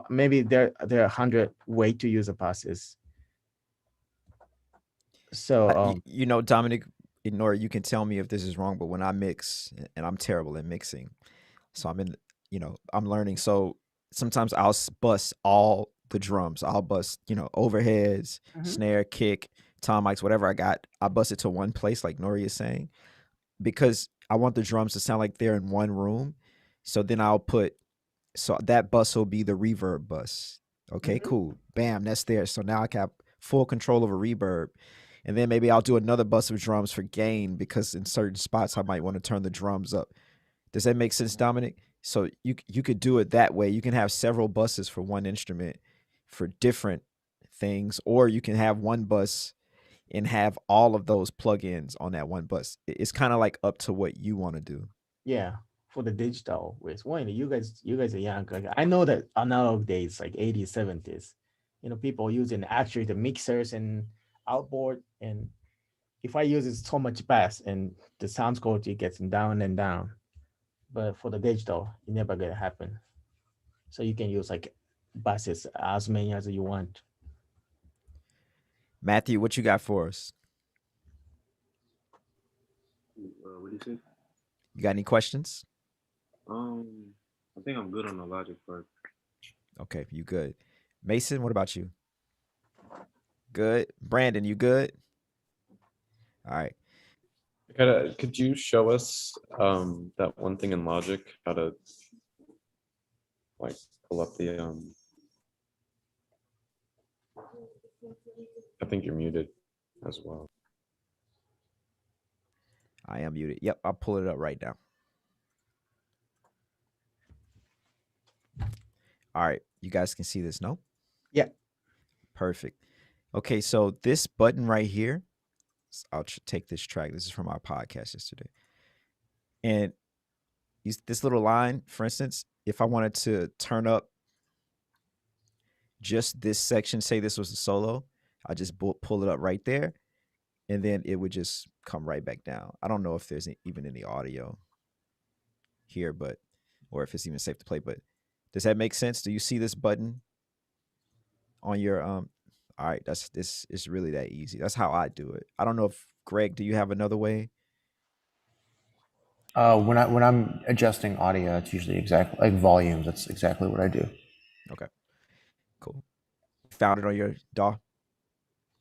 maybe there are 100 way to use a buses. So Dominic, Nora, you can tell me if this is wrong, but when I mix, and I'm terrible at mixing, so I'm learning. So sometimes I'll bust all the drums. I'll bust, overheads, snare, kick, tom mics, whatever I got. I bust it to one place, like Nori is saying, because I want the drums to sound like they're in one room. So then so that bus will be the reverb bus. Okay, cool. Bam, that's there. So now I have full control over reverb. And then maybe I'll do another bus of drums for gain, because in certain spots I might want to turn the drums up. Does that make sense, Dominic? So you could do it that way. You can have several buses for one instrument for different things, or you can have one bus and have all of those plugins on that one bus. It's kind of like up to what you want to do. yeah, for the digital ways. You guys are young. Like I know that analog days, like 80s, 70s, people using actually the mixers and outboard. And if I use it so much bass, and the sound quality gets down and down. But for the digital, it never gonna happen. So you can use like buses as many as you want. Matthew, what you got for us? What do you say? You got any questions? I think I'm good on the logic part. Okay, you good. Mason, what about you? Good. Brandon, you good? All right. Could you show us that one thing in Logic, how to like pull up the I think you're muted as well. I am muted. Yep, I'll pull it up right now. All right, you guys can see this, no? Yeah. Perfect. Okay, so this button right here, I'll take this track. This is from our podcast yesterday. And this little line, for instance, if I wanted to turn up just this section, say this was a solo, I just pull it up right there, and then it would just come right back down. I don't know if there's even any audio here, or if it's even safe to play, but does that make sense? Do you see this button on your all right, this is really that easy. That's how I do it. I don't know if Greg, do you have another way? When I'm adjusting audio, it's usually exactly like volumes. That's exactly what I do. Okay, cool. Found it on your DAW.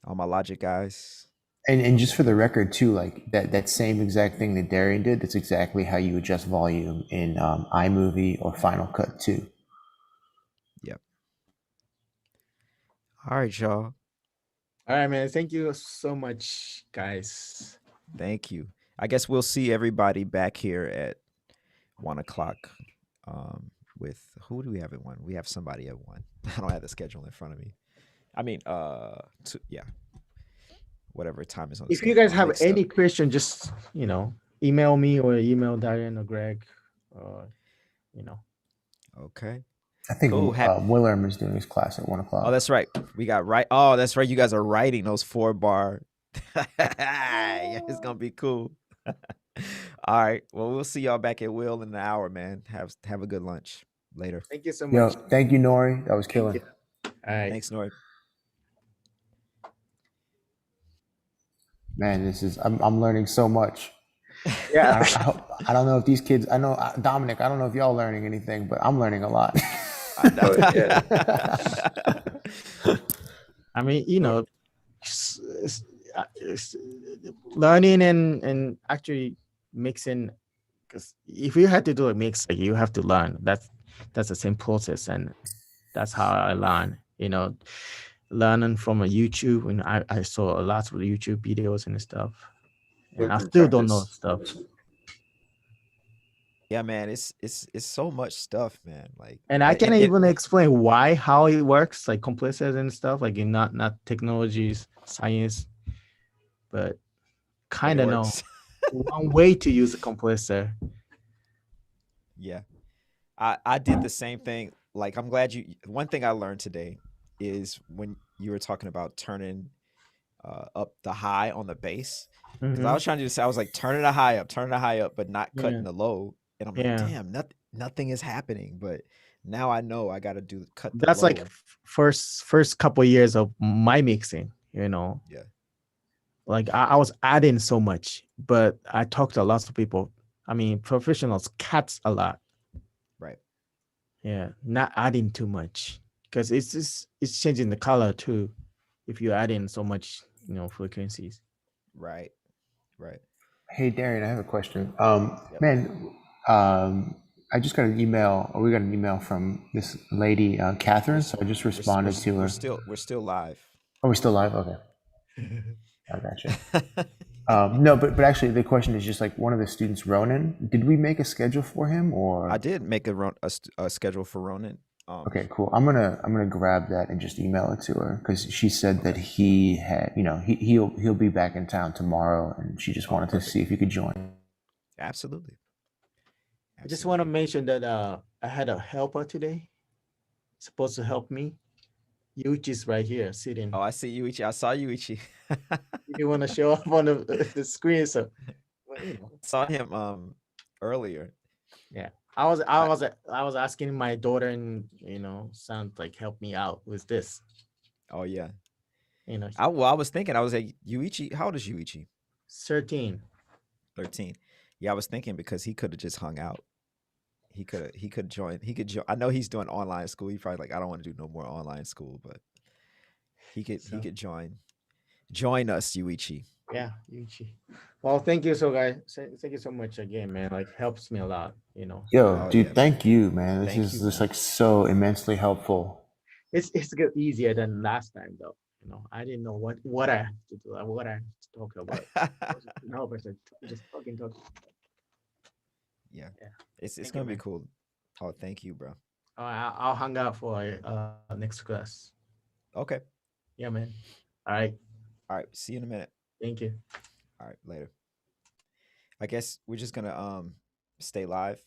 All my Logic guys. And just for the record too, like that same exact thing that Darian did, that's exactly how you adjust volume in iMovie or Final Cut too. Yep. All right, y'all. All right, man. Thank you so much, guys. Thank you. I guess we'll see everybody back here at 1:00. With who do we have at 1? We have somebody at 1. I don't have the schedule in front of me. I mean, yeah. Whatever time is on the If you schedule. guys have any question, just email me or email Darian or Greg. Okay. I think cool. Willerm is doing his class at 1:00. Oh, that's right. We got right. Oh, that's right. You guys are writing those 4-bar. Yeah, it's gonna be cool. All right. Well, we'll see y'all back at Will in an hour, man. Have a good lunch later. Thank you so much. Thank you, Nori. That was killing. All right. Thanks, Nori. Man, I'm learning so much. Yeah. I don't know if these kids. I know Dominic. I don't know if y'all learning anything, but I'm learning a lot. I mean, learning and actually mixing, because if you had to do a mix, like, you have to learn. That's the same process, and that's how I learn. Learning from a YouTube, and I saw a lot of YouTube videos and stuff, and Learn I from still don't know practice. stuff. Yeah, man, it's so much stuff, man. Like, And I and can't and, and even explain how it works, like compressors and stuff, like in not technologies, science, but but kind it of know works. one way to use a compressor. Yeah. I did the same thing. Like, I'm glad you. One thing I learned today is when you were talking about turning up the high on the bass, because I Hmm. was trying to say, I was like turning the high up, but not Yeah, cutting the low, and I'm like, yeah. damn, nothing is happening. But now I know I got to cut the That's like low. first couple years of my mixing. Yeah, Like I was adding so much, but I talked to lots of people. I mean, professionals cuts a lot. right, Yeah, not adding too much, because it's changing the color too. If you add in so much, frequencies. right, right. Hey Darian, I have a question. Yep. Man, I just got an email, or we got an email from this lady, We're Catherine. s- So I just we're s- we're responded s- to we're her. still we're still live. Oh, we're still live. Okay, I gotcha. No, but actually, the question is just like one of the students, Ronan. Did we make a schedule for him, I or? did make a schedule for Ronan. Okay, cool. I'm gonna grab that and just email it to her because she said that Okay. he had, he'll be back in town tomorrow, and she just Oh, wanted to perfect. see if he could join. Absolutely. I just want to Absolutely. mention that I had a helper today, supposed to help me. Yuchi is right here sitting. Oh, I see you, Ichi. I saw you, Ichi. He didn't want to show up on the screen, so Saw him earlier. yeah. I I was I was asking my daughter and son, like, help me out with this. Oh yeah. You know, I was thinking, I was like, Yuichi, how old is Yuichi? 13. 13. Yeah, I was thinking because he could have just hung out. He could join. He could join. I know he's doing online school. He probably like, I don't want to do no more online school, but he So could join us, Yuichi. yeah, Yuchi. Well, thank you thank you so much again, man. Like, helps me a lot. Yo, Oh yeah, dude, man. thank you, man. This Thank is you, just man. like so immensely helpful. It's get easier than last time though. I didn't know what I have to do, what I have to talk about. No, but just talking. Yeah. Yeah. It's Thank you, gonna be man. cool. Oh, thank you, bro. I'll hang out for next class. Okay. Yeah, man. All right. All right. See you in a minute. Thank you. All right, later. I guess we're just gonna stay live.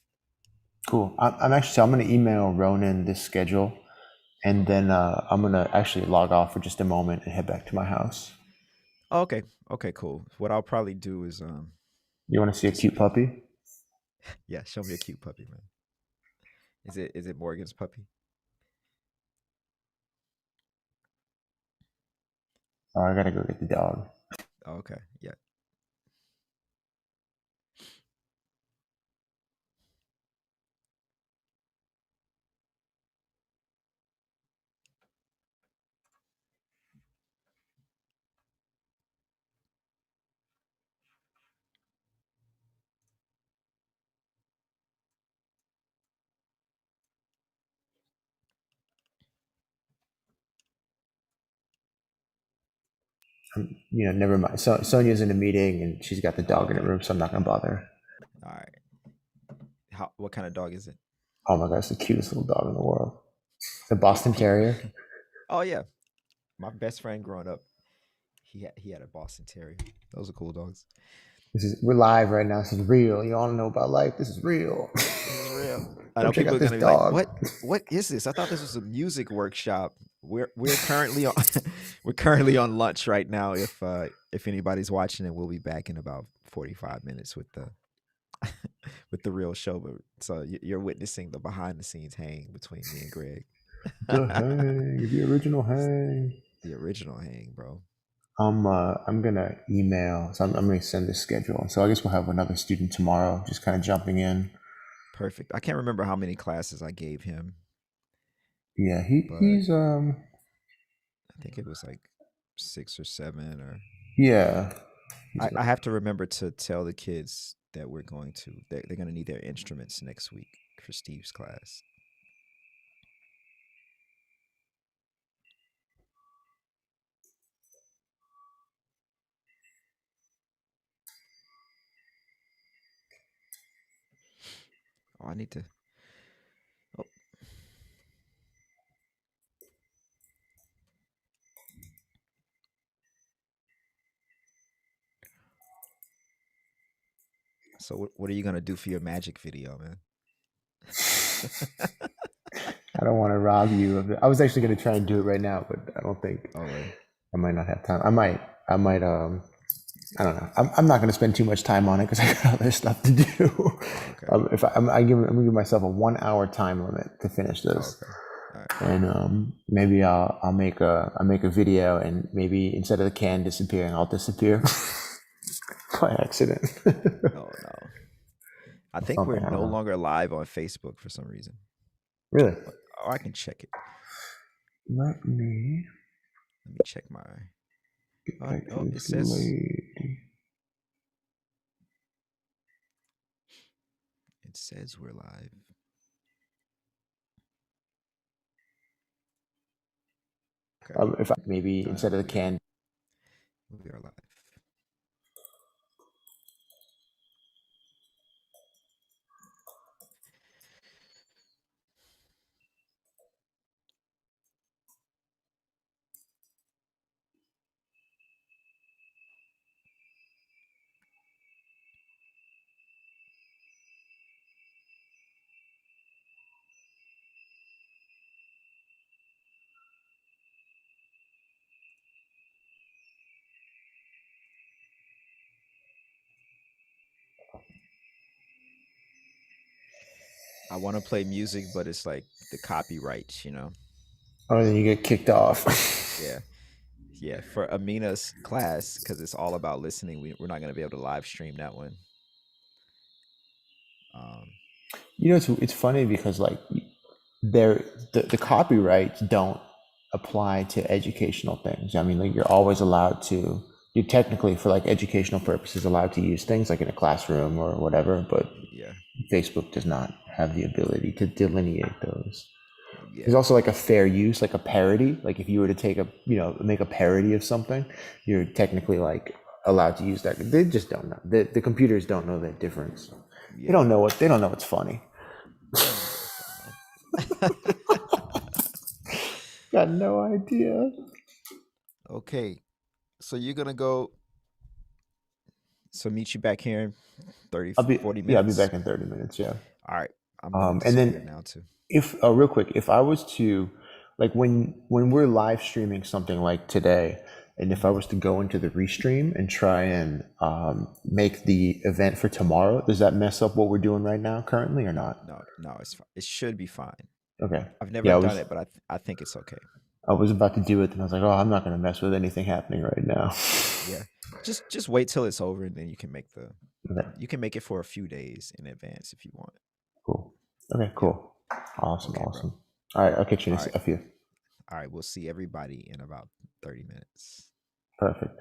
Cool. I'm actually, so I'm gonna email Ronan this schedule, and Okay. then I'm gonna actually log off for just a moment and head back to my house. Oh, okay. Okay, cool. What I'll probably do is You want to see a just cute puppy? yeah, show me a cute puppy, man. Is it Morgan's puppy? Oh, I gotta go get the dog. Oh, okay. Yeah. Never mind. So Sonia's in a meeting and she's got the Oh, dog in her okay. room, so I'm not gonna bother her. All right. What kind of dog is it? Oh my gosh, the cutest little dog in the world. The Pe- Boston people Terrier. Oh yeah. My best friend growing up, he had a Boston Terrier. Those are cool dogs. We're live right now. This is real. You all know about life. This is real. This is real. I Come know check people out are this gonna be like, dog. What is this? I thought this was a music workshop. We're currently on we're currently on lunch right now. If anybody's watching it, we'll be back in about 45 minutes with the with the real show. But so you're witnessing the behind the scenes hang between me and Greg. The hang, the original hang. The original hang, bro. I'm gonna email. So I'm gonna send this schedule. So I guess we'll have another student tomorrow, just kind of jumping in. Perfect. I can't remember how many classes I gave him, Yeah, but he's I think it was like 6 or 7 or yeah. He's I have to remember to tell the kids that we're going to. They're going to need their instruments next week for Steve's class. Oh, I need to. Oh, so what are you gonna do for your magic video, man? I don't want to rob you of it. I was actually going to try and do it right now, but I don't think Oh, wait. I might not have time. I might, I don't know. I'm not going to spend too much time on it because I got other stuff to do. Okay. If I'm going to give myself a 1 hour time limit to finish this. Okay. All right. And maybe I'll make a video, and maybe instead of the can disappearing, I'll disappear by accident. Oh no. I think Something, we're I don't no know. longer live on Facebook for some reason. Really? Oh, I can check it. Let me Check my. get Oh, back to oh, it this says lady. we're live. Okay. If I, maybe instead of the can. We are live. I want to play music, but it's like the copyrights, Oh, then you get kicked off. Yeah. Yeah. For Amina's class, because it's all about listening, we're not going to be able to live stream that one. It's funny because like the copyrights don't apply to educational things. I mean, like you're technically for like educational purposes allowed to use things like in a classroom or whatever, but Yeah. Facebook does not have the ability to delineate those. Yeah. There's also like a fair use, like a parody. Like if you were to make a parody of something, you're technically like allowed to use that. They just don't know. The computers don't know that difference. Yeah. They don't know what's funny. They don't know what's funny. Got no idea. Okay. So you're going to go. So meet you back here in 30, 40 minutes? Yeah, I'll be back in 30 minutes. Yeah. All right. I'm going to And disappear then now too. if real quick, if I was to like when we're live streaming something like today, and if I was to go into the restream and try and make the event for tomorrow, does that mess up what we're doing right now currently or not? No, it's fine. It should be fine. Okay. I've never done it, but I think it's okay. I was about to do it, and I was like, oh, I'm not going to mess with anything happening right now. Yeah. Just wait till it's over, and then you can make Okay. you can make it for a few days in advance if you want. Cool. Okay, cool. Awesome, Okay, awesome. All right, I'll catch you in a few. All right, we'll see everybody in about 30 minutes. Perfect.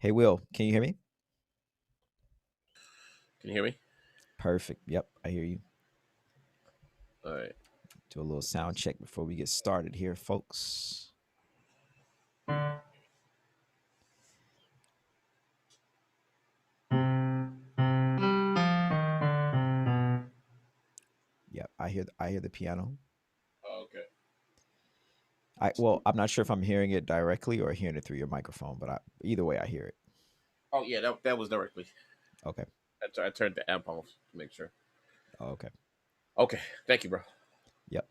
Hey, Will, can you hear me? Can you hear me? Perfect. Yep, I hear you. All right. Do a little sound check before we get started here, folks. Yep, I hear the piano. Oh, okay. I'm not sure if I'm hearing it directly or hearing it through your microphone, but either way, I hear it. Oh yeah, that was directly. Okay. I turned the amp off to make sure. Okay. Okay. Thank you, bro. Yep.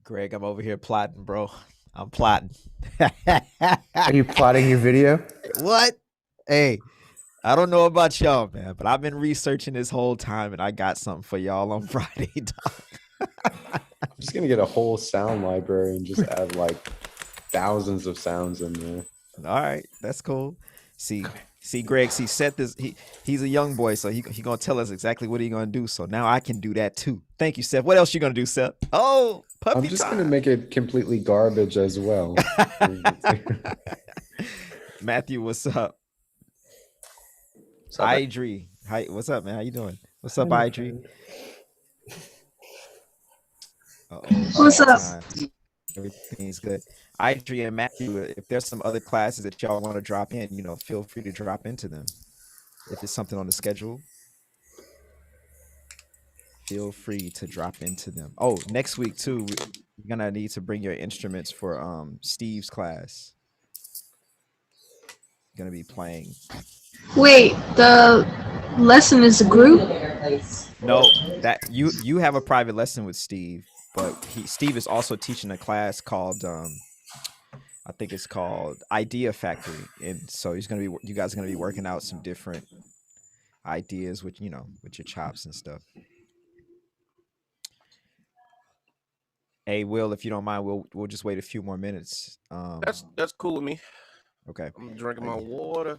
Greg, I'm over here plotting, bro. I'm plotting. Are you plotting your video? What? Hey, I don't know about y'all, man, but I've been researching this whole time, and I got something for y'all on Friday, dog. I'm just gonna get a whole sound library and just add like thousands of sounds in there. All right, that's cool. See, Greg. See, Seth is he's a young boy, so he gonna tell us exactly what he gonna do. So now I can do that too. Thank you, Seth. What else you gonna do, Seth? Oh, puppy I'm just time. gonna make it completely garbage as well. Matthew, what's up? Idri, hi. What's up, man? How you doing? What's up, Idri? What's up? Everything's good. Idri and Matthew, if there's some other classes that y'all want to drop in, feel free to drop into them. If it's something on the schedule, feel free to drop into them. Oh, next week too, you're gonna need to bring your instruments for Steve's class. You're gonna be playing. Wait, the lesson is a group? No, that you have a private lesson with Steve, but Steve is also teaching a class called I think it's called Idea Factory, and so you guys are gonna be working out some different ideas with with your chops and stuff. Hey, Will, if you don't mind, we'll just wait a few more minutes. That's cool with me. Okay. I'm drinking my water.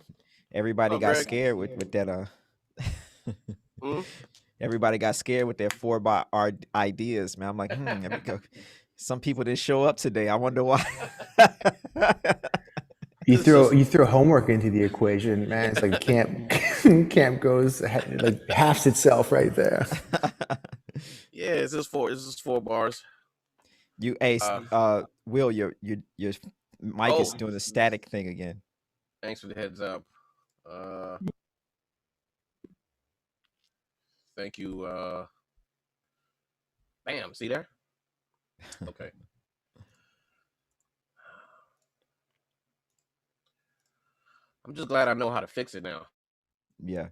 Everybody got scared with that. Everybody got scared with their 4-bar ideas, man. I'm like, some people didn't show up today. I wonder why. You throw homework into the equation, man. It's like camp goes like halves itself right there. Yeah, it's just 4 bars. Will, your mic is doing the static thing again. Thanks for the heads up. Thank you. Bam, see there? Okay. I'm just glad I know how to fix it now. Yeah.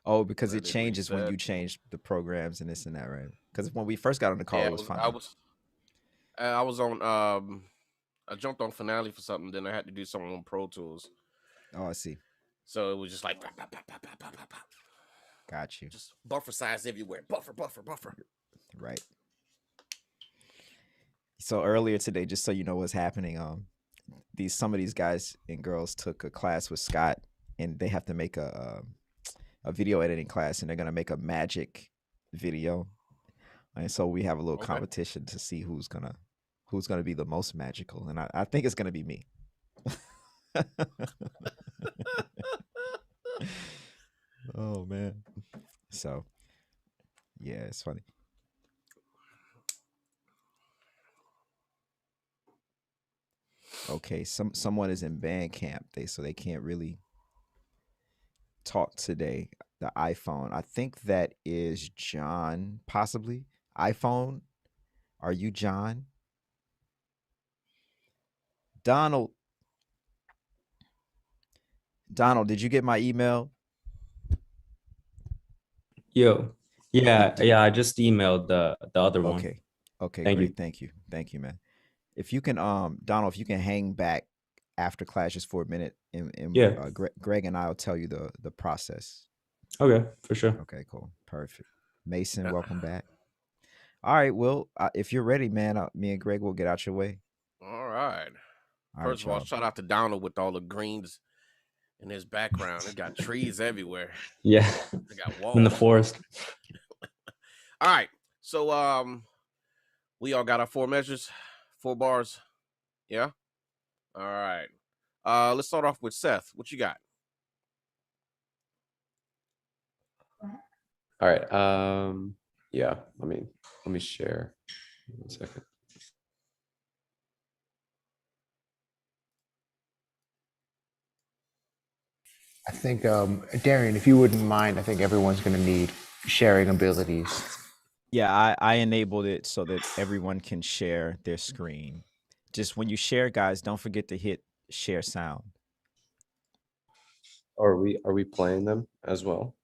Oh, because it changes when you change the programs and this and that, right? Because when we first got on the call, it was fine. I was on I jumped on Finale for something, then I had to do something on Pro Tools. Oh, I see. So it was just like got you. Just buffer size everywhere. Buffer. Right. So earlier today, just so you know what's happening, some of these guys and girls took a class with Scott, and they have to make a video editing class, and they're gonna make a magic video, and so we have a little competition to see who's gonna be the most magical, and I think it's gonna be me. Oh man. So yeah, it's funny. Okay, someone is in band camp, so they can't really talk today. The iPhone, I think that is John, possibly. iPhone, are you John? Donald, did you get my email? Yo, yeah, I just emailed the other one. Okay, Thank great. you. Thank you, man. If you can, Donald, if you can hang back after class just for a minute, and Yeah. Greg and I will tell you the process. Okay, for sure. Okay, cool, perfect. Mason, welcome back. All right, Will, if you're ready, man, me and Greg will get out your way. All right. First of all, shout out to Donald with all the greens in his background. It got trees everywhere. Yeah. It got walls. In the forest. All right. So we all got our 4 measures, 4 bars. Yeah. All right. Let's start off with Seth. What you got? All right. Yeah. Let me share. 1 second. I think Darian, if you wouldn't mind, I think everyone's going to need sharing abilities. Yeah, I enabled it so that everyone can share their screen. Just when you share, guys, don't forget to hit share sound. Are we playing them as well?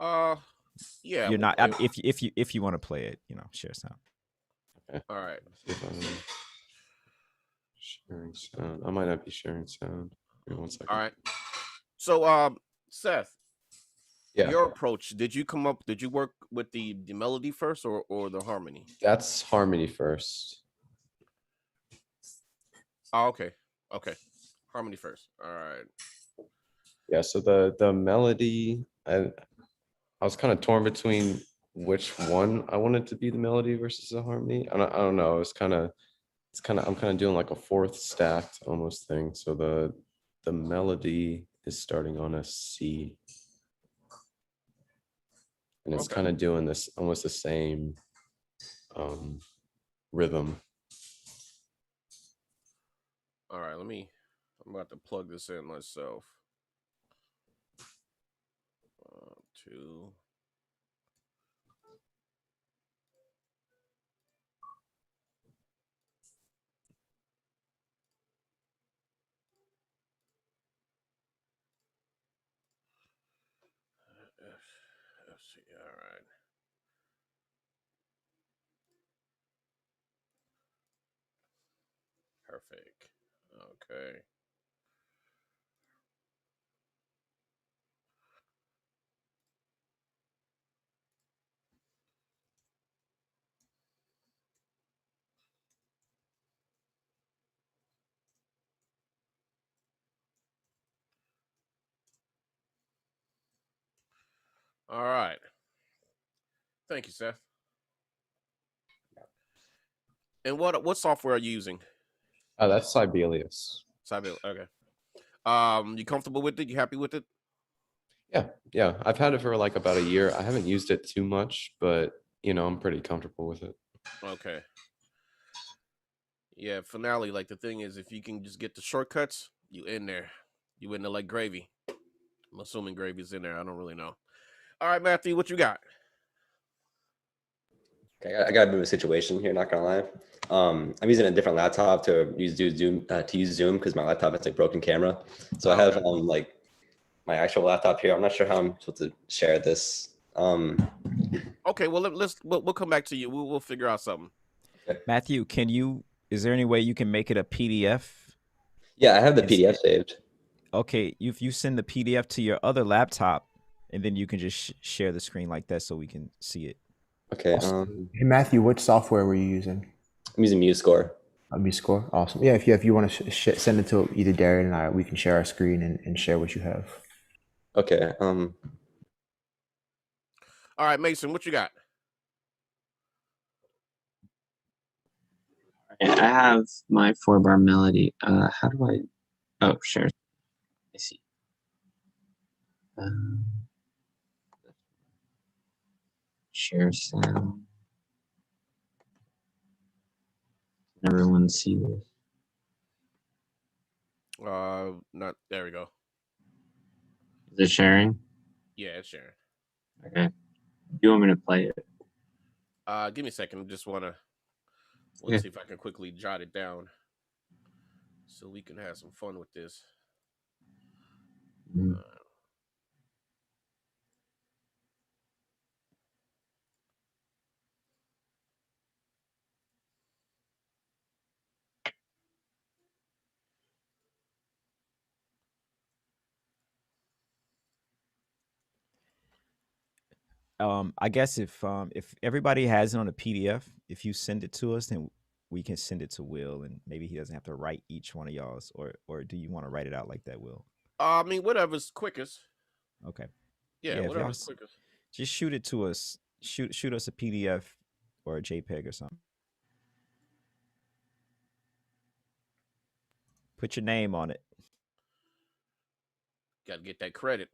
Yeah. You're not. I mean, if you want to play it, share sound. Okay. All right. See if I'm sharing sound. I might not be sharing sound. Give me 1 second. All right. So, Seth, Yeah. your approach, did you work with the melody first or the harmony? That's harmony first. Oh, okay. Okay. Harmony first. All right. Yeah, so the melody, I was kind of torn between which one I wanted to be the melody versus the harmony. I don't know. I'm kind of doing like a fourth stacked almost thing. So the melody is starting on a C. And it's Okay. kind of doing this almost the same rhythm. All right, I'm about to plug this in myself. 2. FC, all right. Perfect. Okay. All right. Thank you, Seth. And what software are you using? That's Sibelius. Sibelius. Okay. You comfortable with it? You happy with it? Yeah. I've had it for like about a year. I haven't used it too much, but I'm pretty comfortable with it. Okay. Yeah, finale. Like the thing is, if you can just get the shortcuts, you in there. You in there like gravy. I'm assuming gravy's in there. I don't really know. All right, Matthew, what you got? Okay, I got a bit of a situation here. Not gonna lie, I'm using a different laptop to use Zoom because my laptop has a broken camera. So I have like my actual laptop here. I'm not sure how I'm supposed to share this. Okay, well we'll come back to you. We'll figure out something. Matthew, is there any way you can make it a PDF? Yeah, I have the PDF saved. Okay, if you send the PDF to your other laptop, and then you can just share the screen like that so we can see it. Okay. Hey Matthew, which software were you using? I'm using MuseScore. MuseScore, awesome. Yeah, if you want to send it to either Darren and I, we can share our screen and share what you have. Okay. All right, Mason, what you got? I have my 4-bar melody. How do I? Oh, share. I see. Share sound. Can everyone see this? Not there. We go. Is it sharing? Yeah, it's sharing. Okay. Do you want me to play it? Give me a second. Just wanna Yeah. see if I can quickly jot it down so we can have some fun with this. I guess if everybody has it on a PDF, if you send it to us, then we can send it to Will, and maybe he doesn't have to write each one of y'all's, or do you want to write it out like that, Will? I mean, whatever's quickest. Okay. Yeah, whatever's quickest. Just shoot it to us. Shoot us a PDF or a JPEG or something. Put your name on it. Got to get that credit.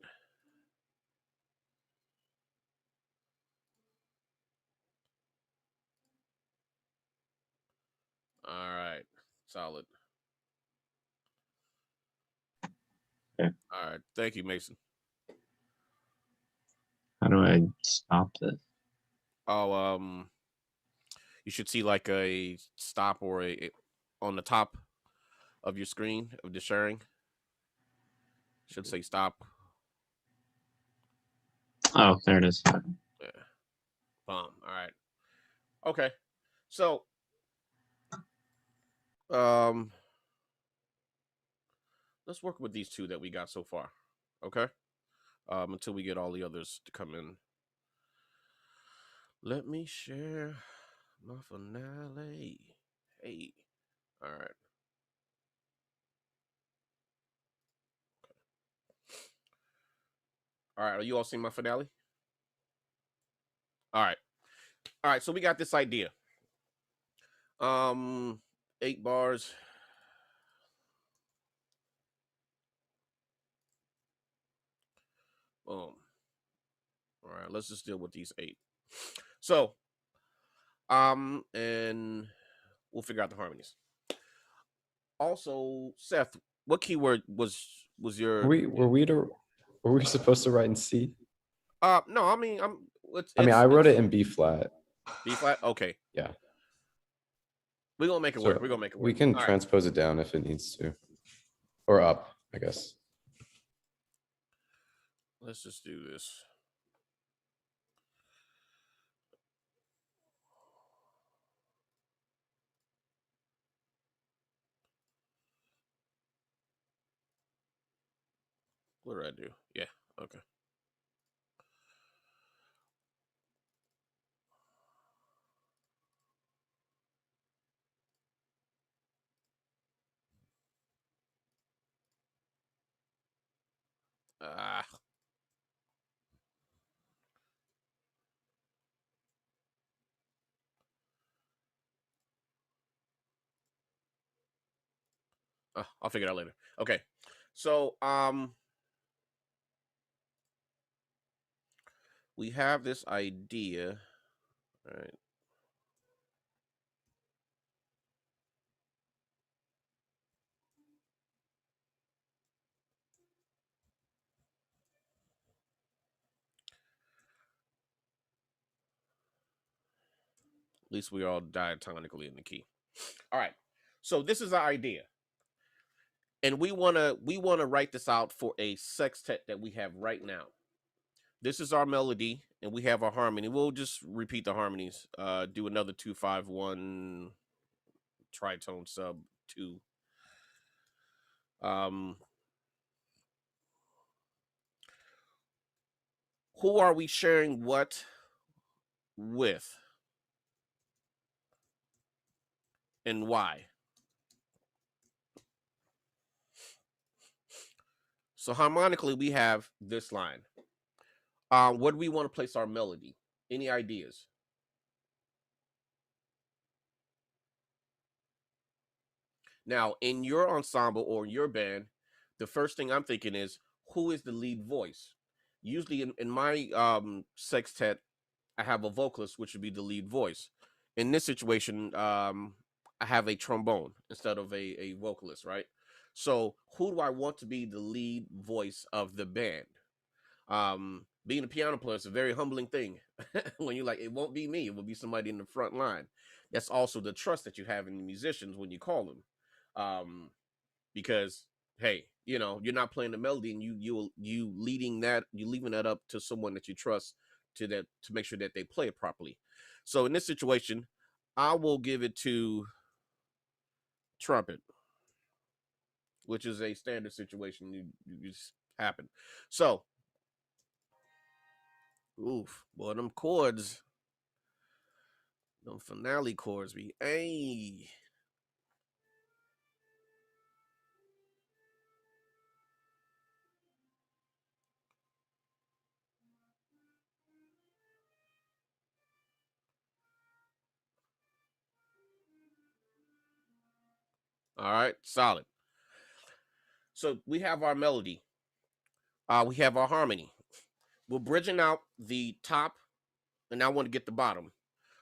All right, solid. Okay. All right, thank you, Mason. How do I stop this? Oh, you should see like a stop or a on the top of your screen of the sharing. Should say stop. Oh, there it is. Yeah. Bomb. All right. Okay. So let's work with these two that we got so far. Okay. Until we get all the others to come in. Let me share my finale. Hey. All right. All right. Are you all seeing my finale? All right. All right. So we got this idea. 8 bars. Boom. All right. Let's just deal with these 8. So, and we'll figure out the harmonies. Also, Seth, what keyword was your? Were we supposed to write in C? No, I mean I wrote it in B flat. B flat. Okay. Yeah. We're gonna make it work. We're gonna make it work. We can All right. transpose it down if it needs to, or up, I guess. Let's just do this. What did I do? Yeah. Okay. I'll figure it out later. Okay. So we have this idea. All right. At least we all diatonically in the key. All right. So this is our idea. And we wanna write this out for a sextet that we have right now. This is our melody, and we have our harmony. We'll just repeat the harmonies. Do another 2-5-1 tritone sub 2. Who are we sharing what with? And why? So harmonically, we have this line. Where do we want to place our melody? Any ideas? Now, in your ensemble or your band, the first thing I'm thinking is, who is the lead voice? Usually in my sextet, I have a vocalist, which would be the lead voice. In this situation, I have a trombone instead of a vocalist, right? So who do I want to be the lead voice of the band? Being a piano player is a very humbling thing. When you're like, it won't be me, it will be somebody in the front line. That's also the trust that you have in the musicians when you call them. Because hey, you're not playing the melody, and you leaving that up to someone that you trust to make sure that they play it properly. So in this situation, I will give it to trumpet, which is a standard situation. You just happen. So, oof, boy, them chords, them finale chords be a. All right, solid. So we have our melody. We have our harmony. We're bridging out the top, and I want to get the bottom.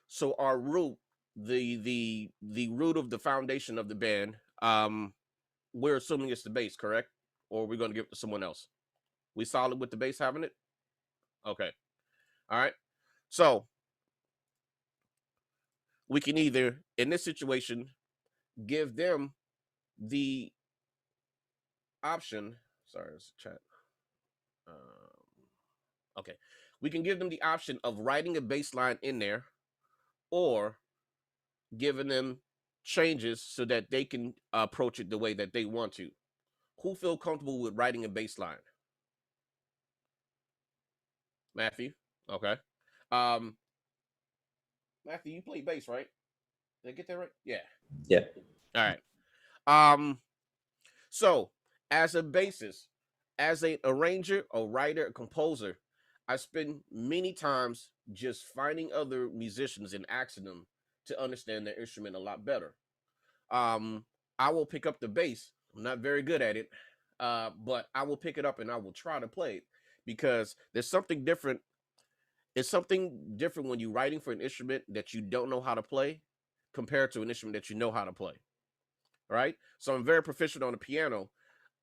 So our root, the root of the foundation of the band, we're assuming it's the bass, correct? Or we're going to give it to someone else. We solid with the bass having it? Okay. All right. So we can either, in this situation, give them the option. Sorry, it's chat. Okay. We can give them the option of writing a bass line in there, or giving them changes so that they can approach it the way that they want to. Who feel comfortable with writing a bass line? Matthew? Okay. Um, Matthew, you play bass, right? Did I get that right? Yeah. Yeah. All right. Um, so as a bassist, as an arranger, a writer, a composer, I spend many times just finding other musicians and asking them to understand their instrument a lot better. Um, I will pick up the bass. I'm not very good at it, but I will pick it up and I will try to play it because there's something different. It's something different when you're writing for an instrument that you don't know how to play compared to an instrument that you know how to play. Right? So I'm very proficient on the piano.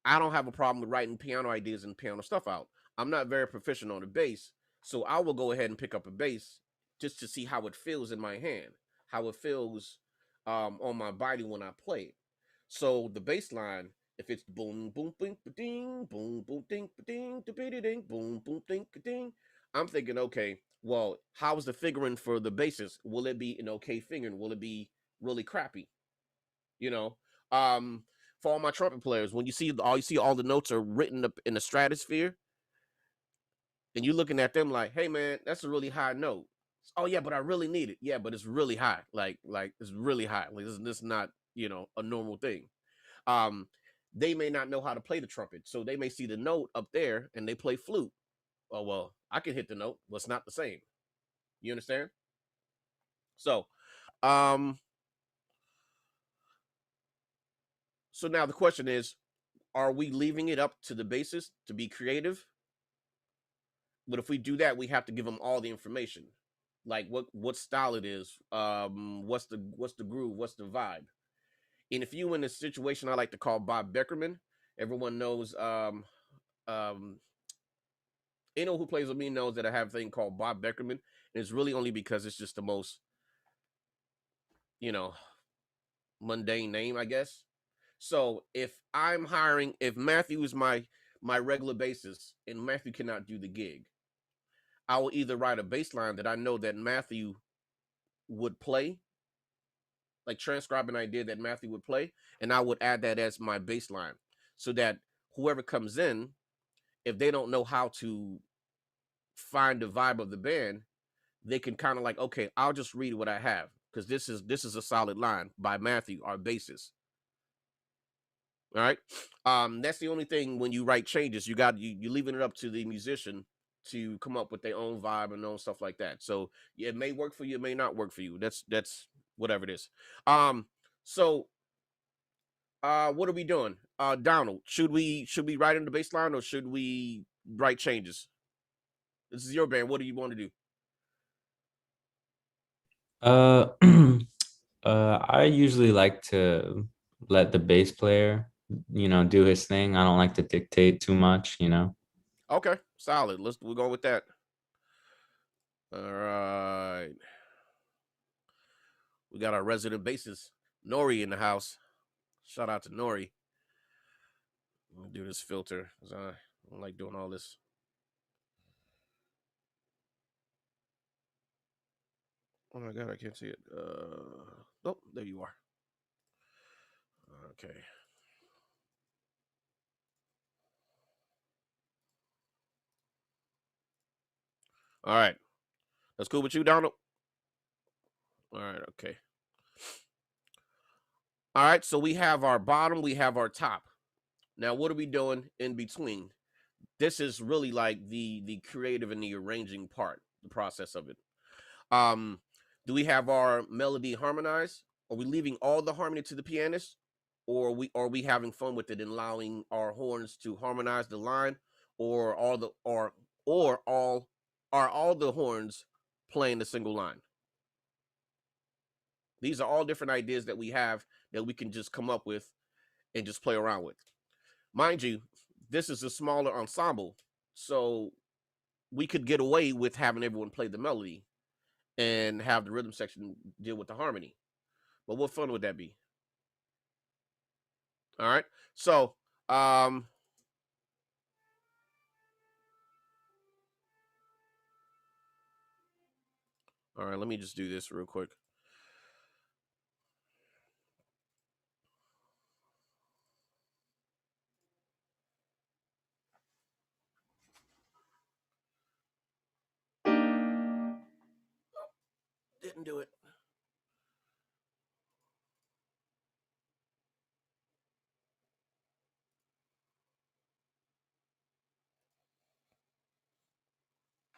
I don't have a problem with writing piano ideas and piano stuff out. I'm not very proficient on the bass, so I will go ahead and pick up a bass just to see how it feels in my hand, how it feels on my body when I play it. So the bass line, if it's boom boom boom ding boom boom ding ding ding boom boom ding ding, I'm thinking, okay, well, how's the fingering for the basses? Will it be an okay fingering? Will it be really crappy? You know, um, for all my trumpet players, when you see all the notes are written up in the stratosphere, and you're looking at them like, hey man, that's a really high note. Oh yeah, but I really need it. Yeah, but it's really high. Like it's really high. Like this is not, a normal thing. Um, they may not know how to play the trumpet, so they may see the note up there and they play flute. Oh well, I can hit the note, but it's not the same. You understand? So, um, so now the question is, are we leaving it up to the bassist to be creative? But if we do that, we have to give them all the information, like what style it is, what's the groove, what's the vibe. And if you in a situation I like to call Bob Beckerman, everyone knows, um, anyone who plays with me knows that I have a thing called Bob Beckerman, and it's really only because it's just the most, you know, mundane name, I guess. So if Matthew is my regular bassist and Matthew cannot do the gig, I will either write a bass line that I know that Matthew would play, like transcribe an idea that Matthew would play, and I would add that as my bass line so that whoever comes in, if they don't know how to find the vibe of the band, they can kind of like, okay, I'll just read what I have because this is a solid line by Matthew, our bassist. All right. That's the only thing when you write changes, you're leaving it up to the musician to come up with their own vibe and own stuff like that. So yeah, it may work for you, it may not work for you. That's whatever it is. So what are we doing? Donald, should we write in the bass line or should we write changes? This is your band. What do you want to do? Uh, I usually like to let the bass player, do his thing. I don't like to dictate too much. Okay, solid. We'll go with that. All right. We got our resident bassist, Nori, in the house. Shout out to Nori. Let me do this filter because I don't like doing all this. Oh my god, I can't see it. Oh, there you are. Okay. All right. That's cool with you, Donald? All right, okay. All right, so we have our bottom, we have our top. Now, what are we doing in between? This is really like the creative and the arranging part, the process of it. Um, do we have our melody harmonized? Are we leaving all the harmony to the pianist, or are we having fun with it and allowing our horns to harmonize the line, or all are all the horns playing the single line? These are all different ideas that we have that we can just come up with and just play around with. Mind you, this is a smaller ensemble, so we could get away with having everyone play the melody and have the rhythm section deal with the harmony. But what fun would that be? All right. So, all right, let me just do this real quick. ahead and do it.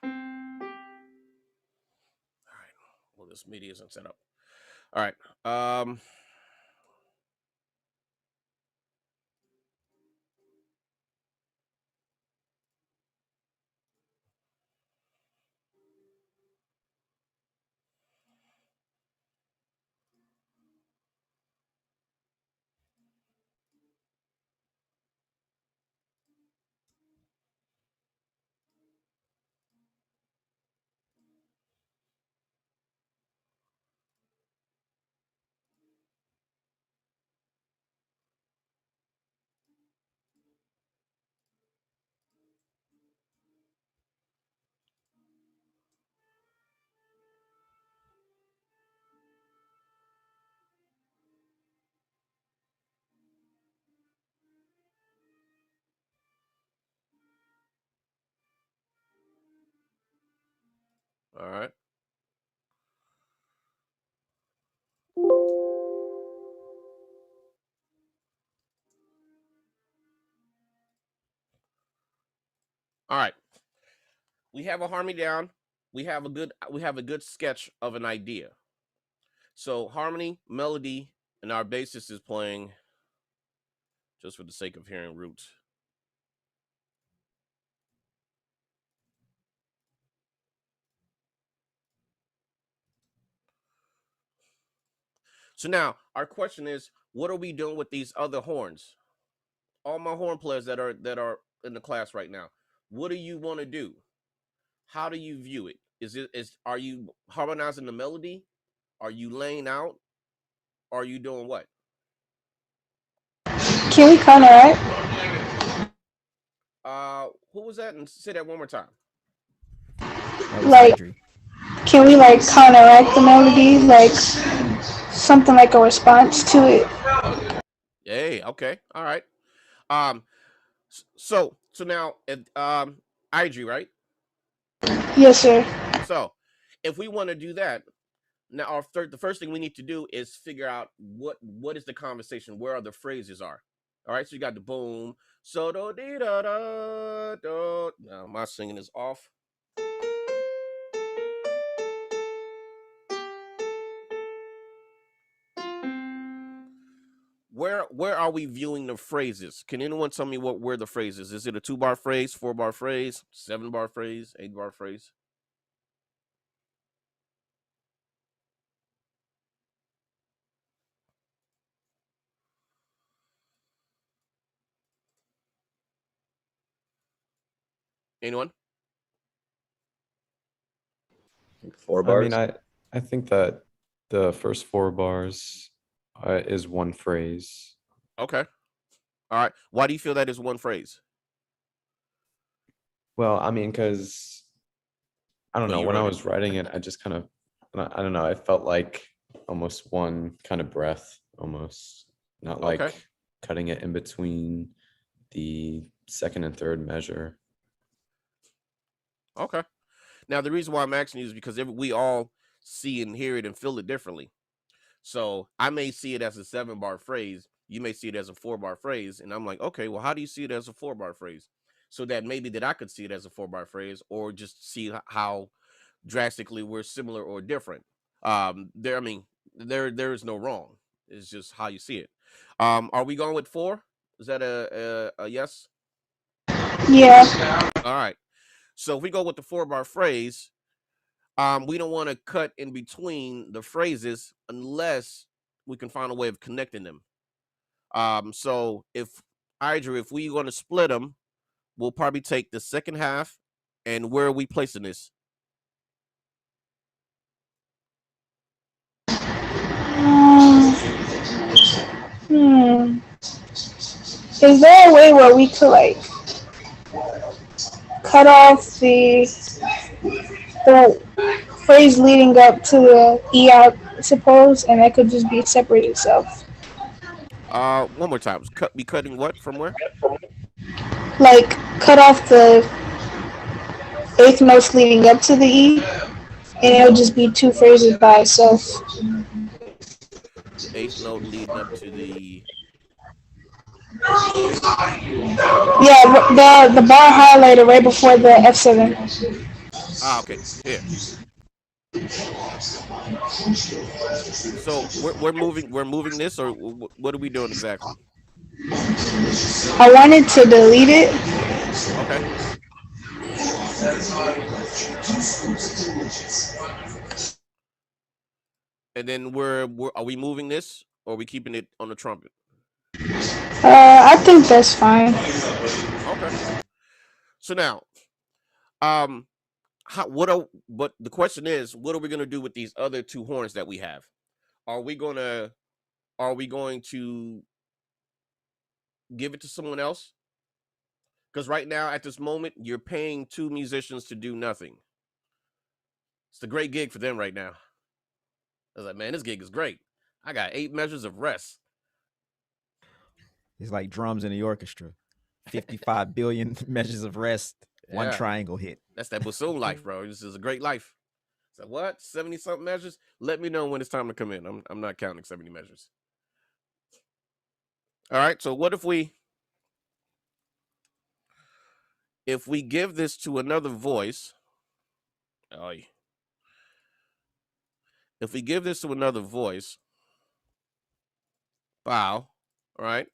All right. Well, this media isn't set up. All right. All right. All right. We have a harmony down. We have a good sketch of an idea. So harmony, melody, and our bassist is playing just for the sake of hearing roots. So now our question is, what are we doing with these other horns? All my horn players that are in the class right now, what do you want to do? How do you view it? Are you harmonizing the melody? Are you laying out? Are you doing what? Can we counteract? Who was that? And say that one more time. Like, can we like counteract the melody, like something like a response to it? Hey, okay, all right. So now, IG, right? Yes, sir. So, if we want to do that, now the first thing we need to do is figure out what is the conversation, where are the phrases are. All right, so you got the boom, so do dee da da do. Now my singing is off. Where are we viewing the phrases? Can anyone tell me where the phrase is? Is it a 2-bar phrase, 4-bar phrase, 7-bar phrase, 8-bar phrase? Anyone? 4 I bars. mean, I think that the first 4 bars is one phrase. Okay. All right. Why do you feel that is one phrase? Well, I mean, because I don't Oh, know, you when I wrote was writing it, I just kind of, I don't know, I felt like almost one kind of breath, almost not like Okay. cutting it in between the second and third measure. Okay. Now the reason why I'm asking you is because we all see and hear it and feel it differently. So I may see it as a 7-bar phrase. You may see it as a 4-bar phrase, and I'm like, okay, well, how do you see it as a 4-bar phrase? So that maybe that I could see it as a 4-bar phrase, or just see how drastically we're similar or different. There is no wrong. It's just how you see it. Are we going with 4? Is that a yes? Yeah. All right. So if we go with the 4-bar phrase, we don't want to cut in between the phrases unless we can find a way of connecting them. So if we're going to split them, we'll probably take the second half, and where are we placing this? Is there a way where we could like cut off the phrase leading up to the E, I suppose, and it could just be separate itself? One more time. Be cutting what from where? Like cut off the eighth notes leading up to the E, and it'll just be two phrases by itself. The eighth note leading up to the. Yeah, the bar highlighter right before the F7. Okay. Here. So we're moving this, or what are we doing exactly? I wanted to delete it. Okay. And then are we moving this, or are we keeping it on the trumpet? I think that's fine. Okay. So now, but the question is, what are we gonna do with these other two horns that we have? Are we going to give it to someone else? Because right now, at this moment, you're paying two musicians to do nothing. It's a great gig for them right now. I was like, man, this gig is great. I got 8 measures of rest. It's like drums in the orchestra. 55 billion measures of rest, one triangle hit. That's that bassoon life, bro. This is a great life. So what? 70-something measures? Let me know when it's time to come in. I'm not counting 70 measures. All right, so what if we give this to another voice? If we give this to another voice, bow, all right?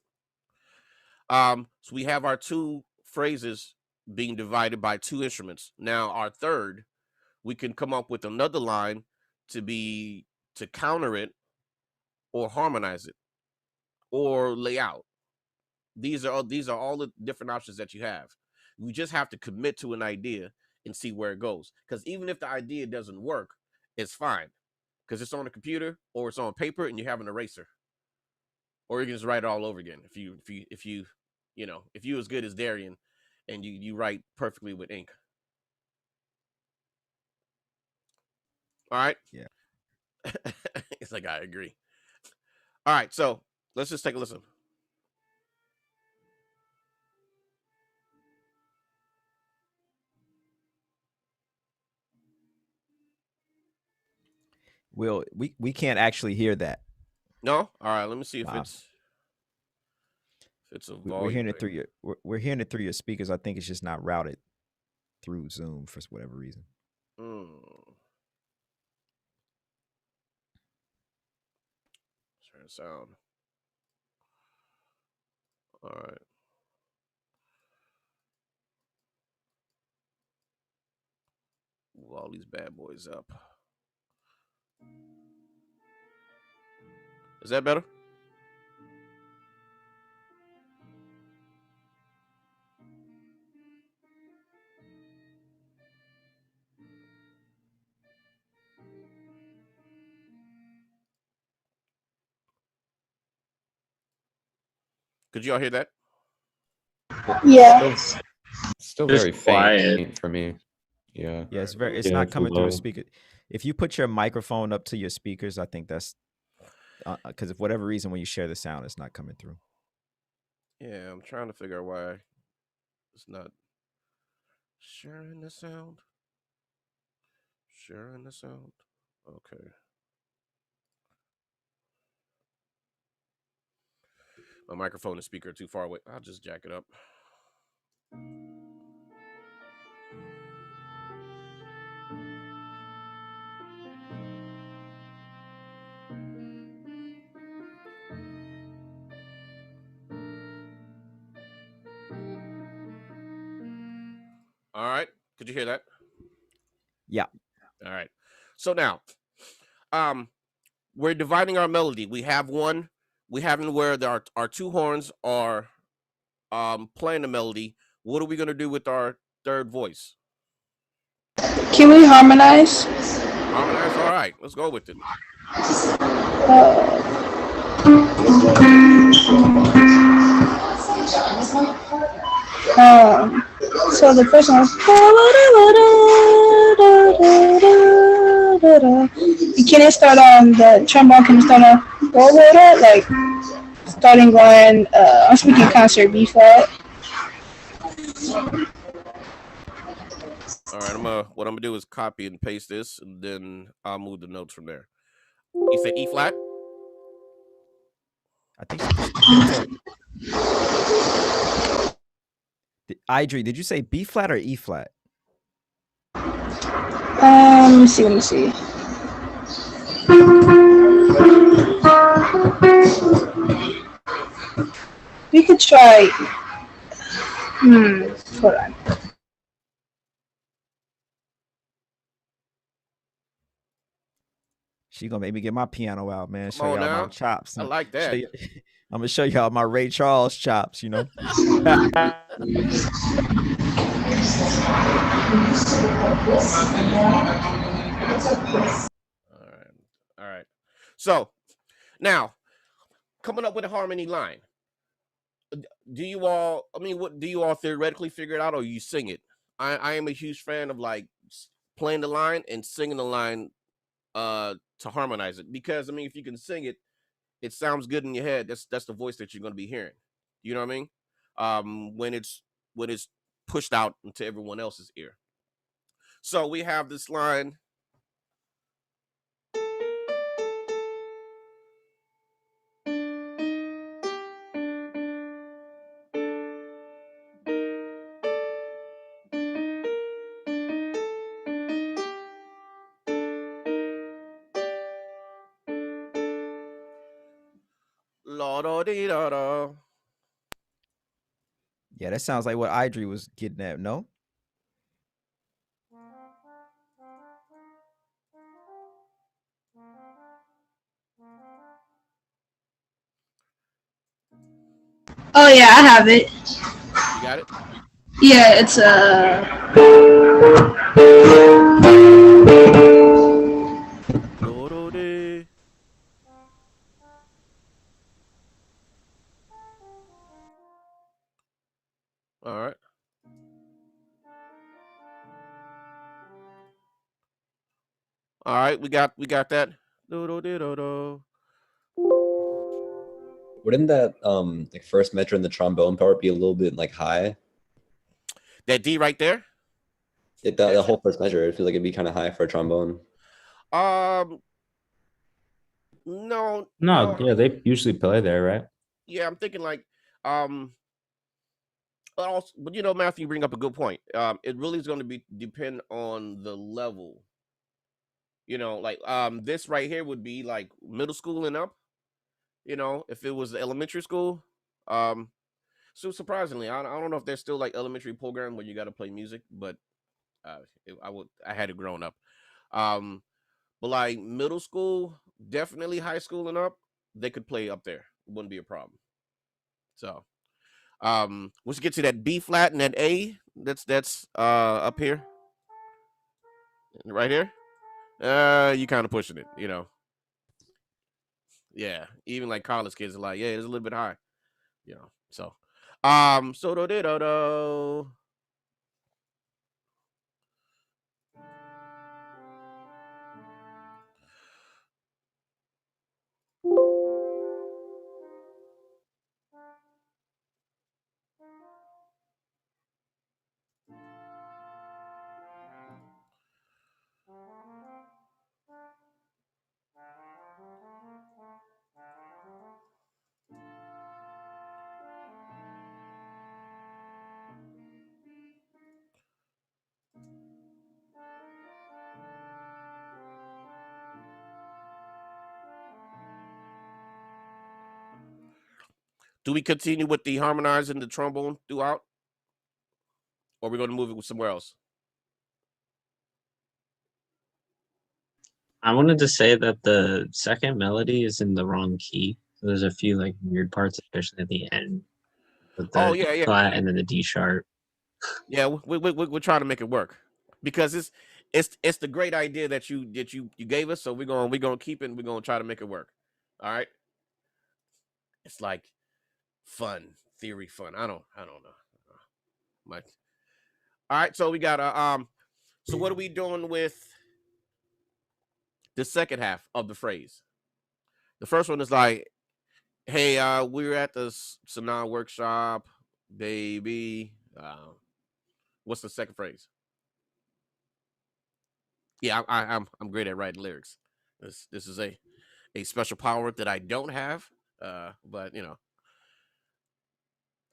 So we have our two phrases being divided by two instruments. Now our third, we can come up with another line to counter it or harmonize it or lay out. These are all the different options that you have. We just have to commit to an idea and see where it goes. Because even if the idea doesn't work, it's fine. Because it's on a computer or it's on paper and you have an eraser. Or you can just write it all over again. If you as good as Darian and you write perfectly with ink. All right. Yeah. It's like, I agree. All right. So let's just take a listen. Will we can't actually hear that. No? All right, let me see if it's a volume. We're hearing it through we're hearing it through your speakers. I think it's just not routed through Zoom for whatever reason. Turn sound. All right. Move all these bad boys up. Is that better? Could y'all hear that? Yeah. Still very faint for me. Yeah. Yeah, it's not coming through the speaker. If you put your microphone up to your speakers, I think that's because of whatever reason when you share the sound, it's not coming through. Yeah, I'm trying to figure out why it's not sharing the sound. Sharing the sound. Okay. My microphone and speaker are too far away. I'll just jack it up. All right. Could you hear that? Yeah. All right. So now, we're dividing our melody. We have one. We have where our two horns are playing the melody. What are we going to do with our third voice? Can we harmonize? Harmonize? All right. Let's go with it. So the first one was. Can it start on the trombone? Can it start on like starting on? I'm speaking concert B flat. All right, what I'm gonna do is copy and paste this, and then I'll move the notes from there. You said E flat? I think you couldn't tell. Idri, did you say B flat or E flat? Let me see. Let me see. We could try. Hold on. She gonna make me get my piano out, man. Come Show on y'all my now. chops. I like that. I'm gonna show y'all my Ray Charles chops. You know. All right. So now, coming up with a harmony line. Do you all? I mean, what do you all theoretically figure it out, or you sing it? I am a huge fan of like playing the line and singing the line to harmonize it, because I mean, if you can sing it, it sounds good in your head. That's the voice that you're going to be hearing. You know what I mean? When it's pushed out into everyone else's ear. So we have this line. La-da-dee-da-da. Yeah, that sounds like what Idri was getting at. No. Oh yeah, I have it. You got it? Yeah, it's La-da-dee. All right. All right, we got that. Do-do-dee-do-do. Wouldn't that like first measure in the trombone part be a little bit like high? That D right there? The whole first measure, I feel like it'd be kind of high for a trombone. No. No, yeah, they usually play there, right? Yeah, I'm thinking like but you know, Matthew, you bring up a good point. It really is going to be depend on the level. You know, like this right here would be like middle school and up. You know, if it was elementary school, so surprisingly, I don't know if there's still like elementary program where you got to play music, but I had it growing up. But like middle school, definitely high school and up, they could play up there. It wouldn't be a problem. So, once you get to that B flat and that A, that's up here, right here. You kind of pushing it, you know. Yeah, even like college kids are like, yeah, it's a little bit high, you know. So, so do do do do. Do we continue with the harmonizing the trombone throughout, or are we going to move it somewhere else? I wanted to say that the second melody is in the wrong key. So there's a few like weird parts, especially at the end, with the Yeah. flat and then the D sharp. Yeah, we're trying to make it work, because it's the great idea that you gave us. So we're gonna keep it. And we're gonna try to make it work. All right. It's like fun theory fun. I don't know much. All right. So we got So what are we doing with the second half of the phrase? The first one is like, hey, we're at the Sanaa Workshop, baby. What's the second phrase? Yeah, I'm great at writing lyrics. This is a special power that I don't have. But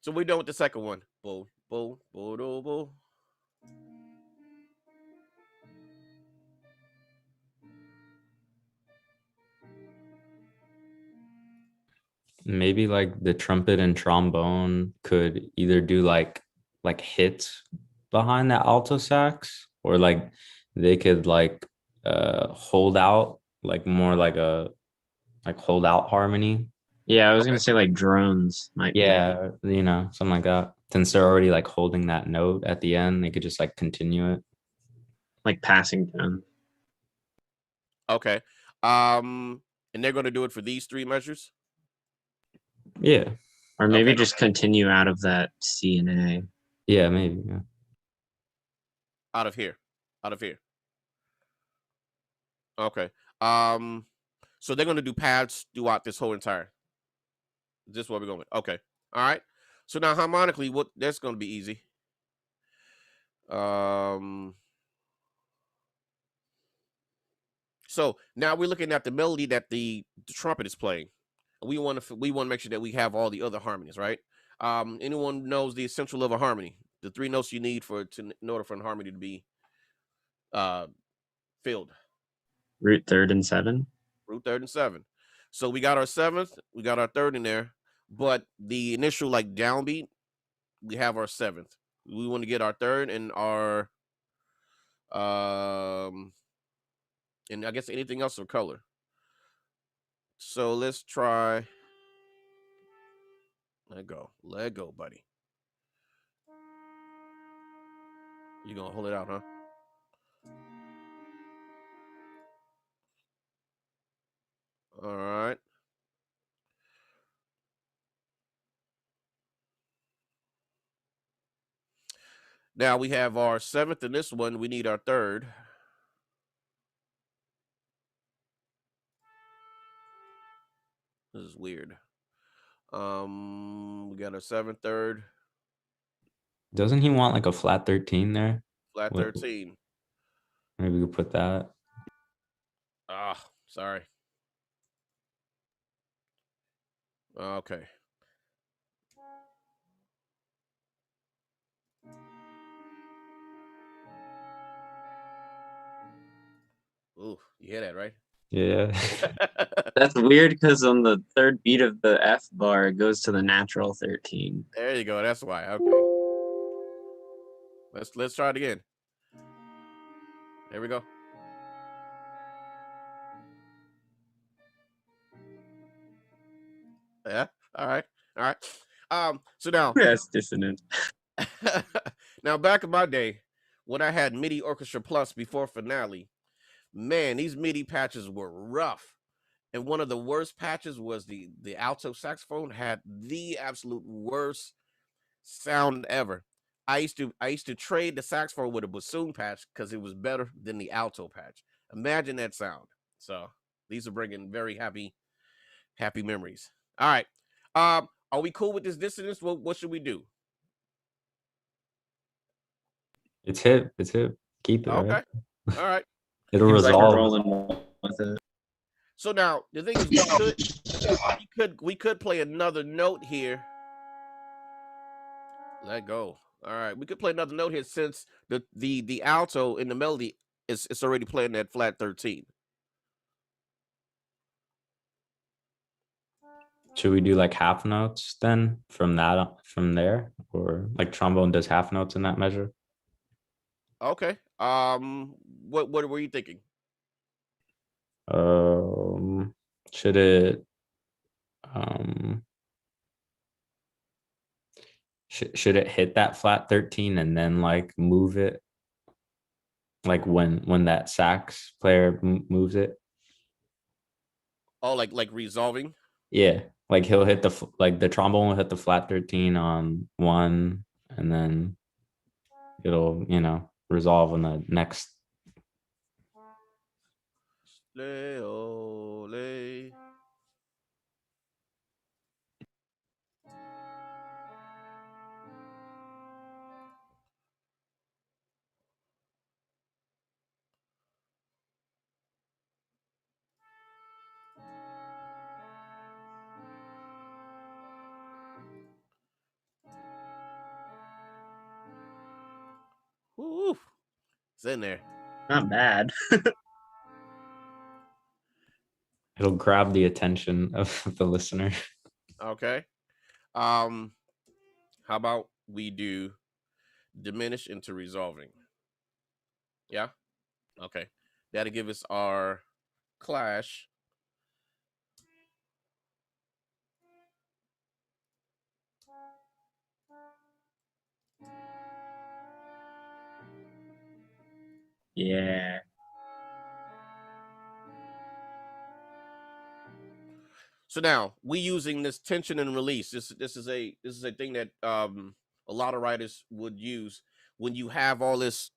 so we're done with the second one. Bo bo bo do bo. Maybe like the trumpet and trombone could either do like hits behind the alto sax, or like they could like hold out, like more like a like hold out harmony. Yeah, I was gonna Okay. say like drones might be Yeah, something like that. Since they're already like holding that note at the end, they could just like continue it. like passing tone. Okay. And they're gonna do it for these three measures. Yeah. Or maybe Okay. just continue out of that C and A. Yeah, maybe. Yeah. Out of here. Out of here. Okay. So they're gonna do pads throughout this whole entire. Is this where we're going? Okay. All right. So now harmonically, what that's gonna be easy. Um. So now we're looking at the melody that the trumpet is playing. We want to make sure that we have all the other harmonies, right? Anyone knows the essential of a harmony? The three notes you need in order for a harmony to be uh filled. Root third and seven. Root third and seven. So we got our seventh, we got our third in there, but the initial like downbeat, we have our seventh. We want to get our third and our and I guess anything else for color. So let's try. Let go, buddy. You gonna hold it out, huh? All right. Now we have our seventh in this one. We need our third. This is weird. We got our seventh, third, Doesn't he want like a flat 13 there? flat 13. Maybe we could put that. Ah, sorry. Okay. Ooh, you hear that, right? Yeah. That's weird because on the third beat of the F bar, it goes to the natural 13. There you go. That's why. Okay. Let's try it again. There we go. Yeah. All right. All right. So now That's dissonant. now back in my day when I had MIDI Orchestra Plus before Finale, man, these MIDI patches were rough. And one of the worst patches was the alto saxophone had the absolute worst sound ever. I used to trade the saxophone with a bassoon patch because it was better than the alto patch. Imagine that sound. So these are bringing very happy memories. All right. Are we cool with this dissonance? What should we do? It's hip. It's hip. Keep it, Okay. right? All right. It'll Seems like we're resolve. rolling with it. So now the thing is, we could play another note here. Let go. All right, we could play another note here since the alto in the melody is it's already playing that flat 13. Should we do like half notes then from there, or like trombone does half notes in that measure? Okay. What were you thinking? Um, should it um should it hit that flat 13 and then like move it, like when that sax player moves it? Oh, like resolving. Yeah, like he'll hit like the trombone will hit the flat 13 on one, and then it'll resolve on the next. Lay. Woo, it's in there. Not bad. It'll grab the attention of the listener. Okay. How about we do diminish into resolving? Yeah. Okay. That'll give us our clash. Yeah. So now we using this tension and release. This is a thing that a lot of writers would use when you have all this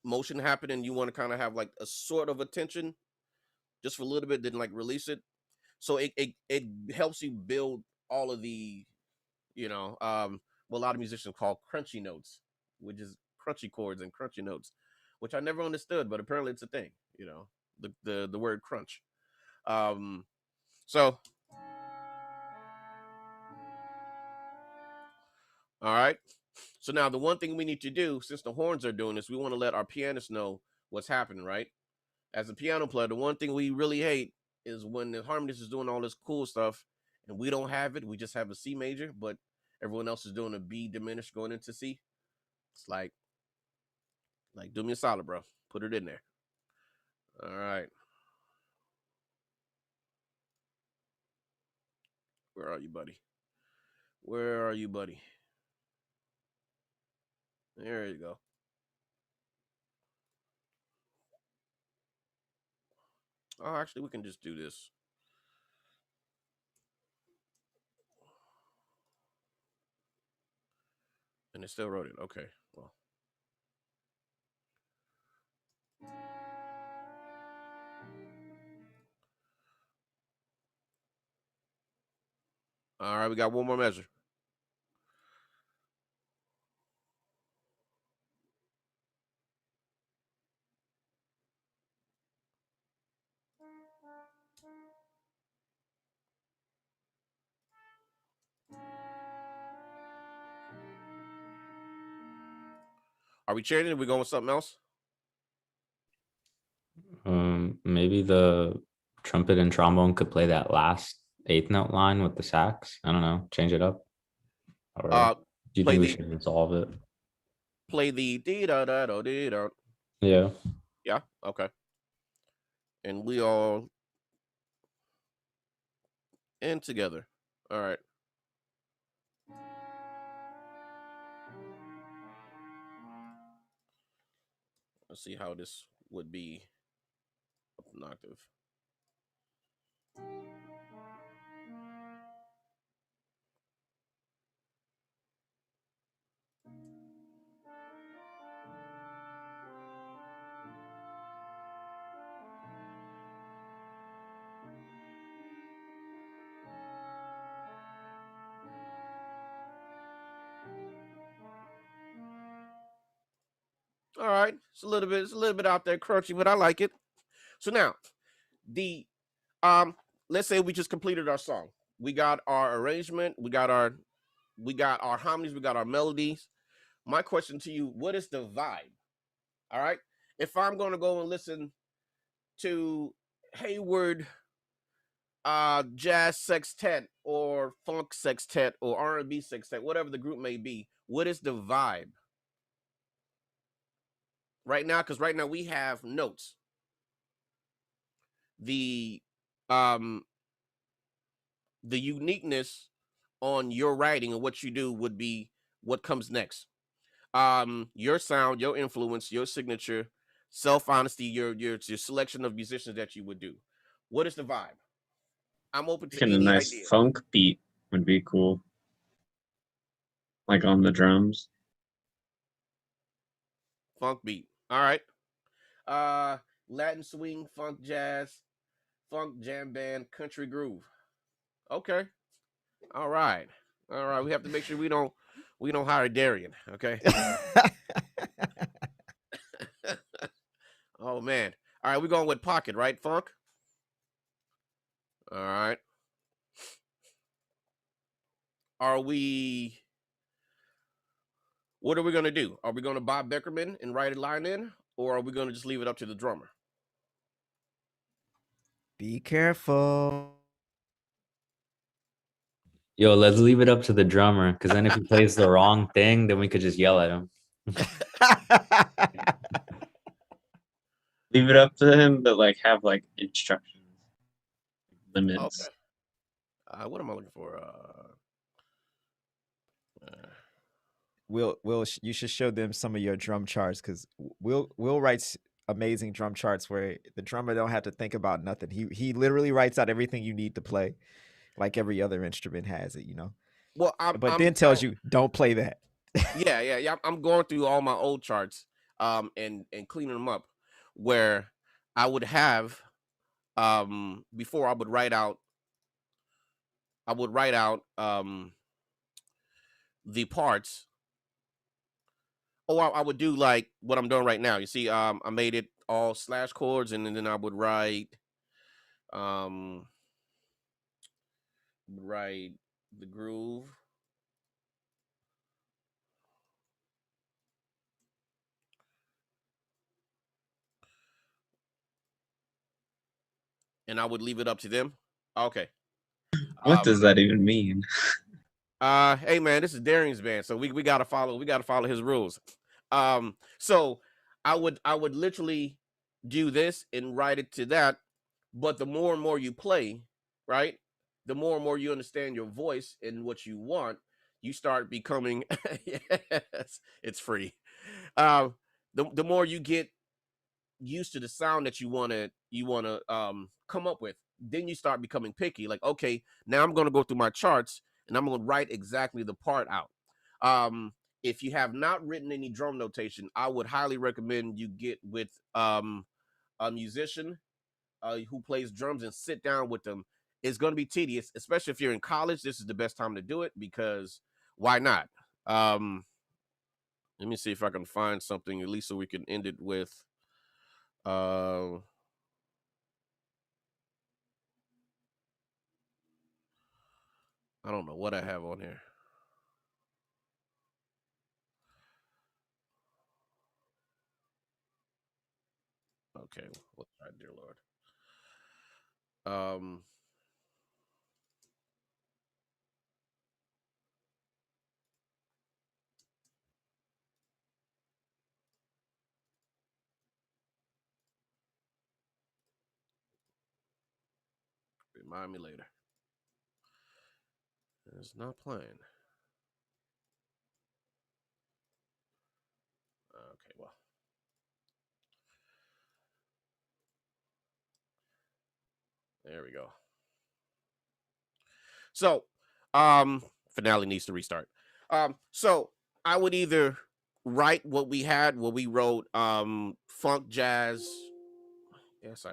motion happening. You want to kind of have like a sort of a tension just for a little bit, then like release it. So it helps you build all of the, what a lot of musicians call crunchy notes, which is crunchy chords and crunchy notes, which I never understood, but apparently it's a thing. The word crunch. So all right. So now the one thing we need to do, since the horns are doing this, we want to let our pianist know what's happening, right? As a piano player, the one thing we really hate is when the harmonist is doing all this cool stuff and we don't have it. We just have a C major, but everyone else is doing a B diminished going into C. It's like do me a solid, bro. Put it in there. All right. Where are you, buddy? Where are you, buddy? There you go. Oh, actually, we can just do this. And it still wrote it. Okay. Well. All right, we got one more measure. Are we changing? Are we going with something else? Maybe the trumpet and trombone could play that last eighth note line with the sax. I don't know. Change it up. Or do you think we should resolve it? Play the dee da da da dee da. Yeah. Yeah. Okay. And we all in together. All right. Let's see how this would be up an octave. All right. It's a little bit out there crunchy, but I like it. So now the let's say we just completed our song. We got our arrangement, we got our harmonies, we got our melodies. My question to you, what is the vibe? All right. If I'm going to go and listen to Hayward jazz sextet or funk sextet or R&B sextet, whatever the group may be, what is the vibe right now? Because right now we have notes. The uniqueness on your writing and what you do would be what comes next. Your sound, your influence, your signature, self-honesty, your selection of musicians that you would do. What is the vibe? I'm open to A any nice idea. funk beat would be cool. Like on the drums. Funk beat. All right. Latin swing, funk jazz, funk jam band, country groove. Okay. All right. All right. We have to make sure we don't hire Darian. Okay. Oh man. All right, we're going with pocket, right? Funk. All right. Are we What are we gonna do? Are we gonna Bob Beckerman and write a line in, or are we gonna just leave it up to the drummer? Be careful. Yo, let's leave it up to the drummer, because then if he plays the wrong thing, then we could just yell at him. Leave it up to him, but like have like instructions, limits. Okay. What am I looking for? You should show them some of your drum charts, because Will writes amazing drum charts where the drummer don't have to think about nothing. He literally writes out everything you need to play, like every other instrument has it, you know. Well, But then tells you don't play that. Yeah. I'm going through all my old charts, and cleaning them up, where I would have, before I would write out the parts. Oh, I would do like what I'm doing right now. You see, I made it all slash chords, and then I would write the groove. And I would leave it up to them. Okay. What does that even mean? Hey man, this is Darian's band, so we gotta follow his rules. So I would literally do this and write it to that, but the more and more you play, right, the more and more you understand your voice and what you want, you start becoming yes, it's free. The more you get used to the sound that you want to come up with, then you start becoming picky. Like, okay, now I'm going to go through my charts and I'm going to write exactly the part out. If you have not written any drum notation, I would highly recommend you get with a musician who plays drums and sit down with them. It's going to be tedious, especially if you're in college. This is the best time to do it, because why not? Let me see if I can find something, at least so we can end it with I don't know what I have on here. Okay, let's try, dear Lord. Remind me later. It's not playing. Okay, well. There we go. So, finale needs to restart. So I would either write what we wrote, funk jazz. Yes,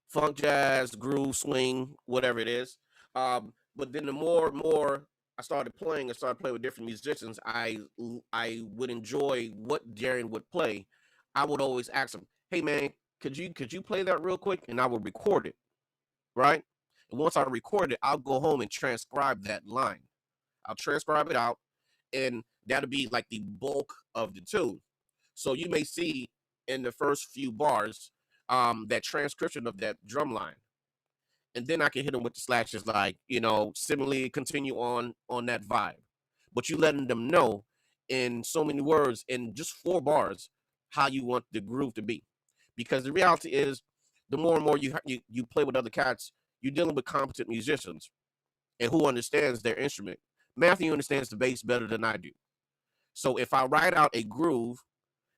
funk jazz, groove, swing, whatever it is. But then the more and more I started playing with different musicians, I would enjoy what Darian would play. I would always ask him, "Hey man, could you play that real quick?" And I would record it, right? And once I record it, I'll go home and transcribe that line. I'll transcribe it out, and that'll be like the bulk of the tune. So you may see in the first few bars that transcription of that drum line, and then I can hit them with the slashes, like, similarly continue on that vibe. But you letting them know in so many words, in just 4 bars, how you want the groove to be, because the reality is, the more and more you play with other cats, you're dealing with competent musicians and who understands their instrument. Matthew understands the bass better than I do. So if I write out a groove,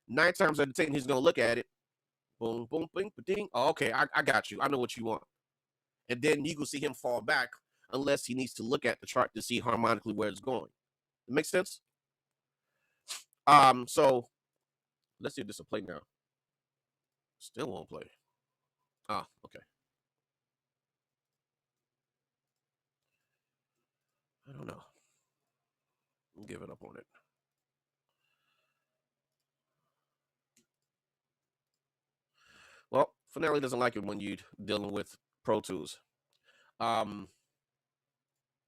9 times out of 10, he's gonna look at it, boom, boom, bing, ding. Oh, okay, I got you. I know what you want. And then you can see him fall back unless he needs to look at the chart to see harmonically where it's going. It makes sense? So let's see if this will play now. Still won't play. Okay. I don't know. I'm giving up on it. Well, Finale doesn't like it when you're dealing with Pro Tools. Um,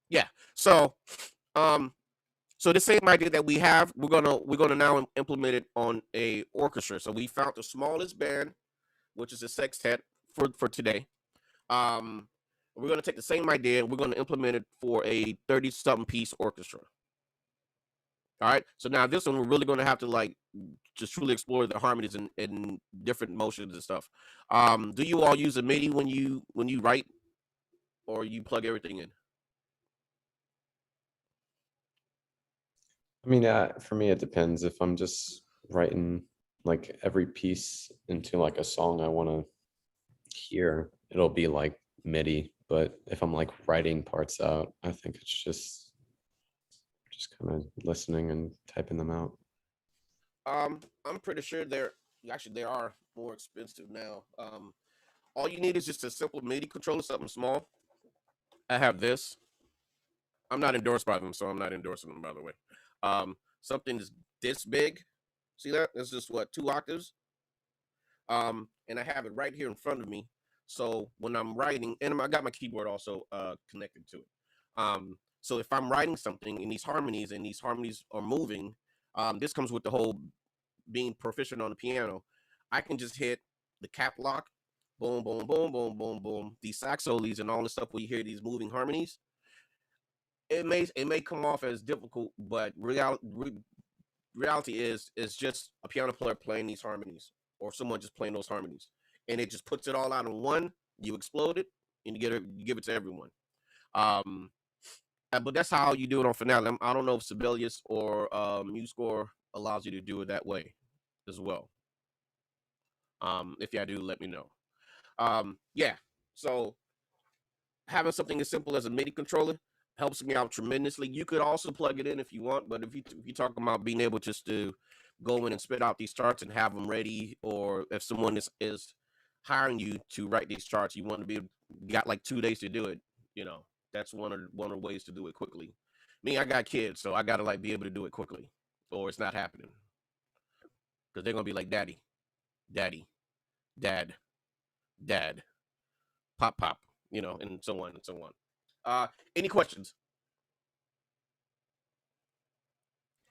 yeah. So, so the same idea that we have, we're gonna now implement it on a orchestra. So we found the smallest band, which is a sextet for today. Um, we're gonna take the same idea and we're gonna implement it for a 30-something piece orchestra. All right. So now this one we're really gonna have to like just truly explore the harmonies and different motions and stuff. Do you all use a MIDI when you write, or you plug everything in? I mean, for me, it depends. If I'm just writing like every piece into like a song I want to hear, it'll be like MIDI. But if I'm like writing parts out, I think it's just kind of listening and typing them out. I'm pretty sure they are more expensive now. All you need is just a simple MIDI controller, something small. I have this. I'm not endorsed by them, so I'm not endorsing them, by the way. Something is this big. See that? It's just what, 2 octaves. And I have it right here in front of me. So when I'm writing, and I got my keyboard also connected to it. So if I'm writing something in these harmonies and these harmonies are moving, this comes with the whole being proficient on the piano. I can just hit the cap lock, boom, boom, boom, boom, boom, boom. These saxoles and all the stuff where you hear these moving harmonies. It may come off as difficult, but reality is it's just a piano player playing these harmonies, or someone just playing those harmonies, and it just puts it all out in one. You explode it, and you give it to everyone. Um, but that's how you do it on Finale. I don't know if Sibelius or MuseScore allows you to do it that way as well. If you do, let me know. Yeah. So having something as simple as a MIDI controller helps me out tremendously. You could also plug it in if you want, but if you talk about being able just to go in and spit out these charts and have them ready, or if someone is hiring you to write these charts, you want to be got like 2 days to do it. That's one of the ways to do it quickly. Me, I got kids, so I gotta like be able to do it quickly, or it's not happening because they're gonna be like, "Daddy, daddy, dad, dad, pop, pop," and so on and so on. Any questions?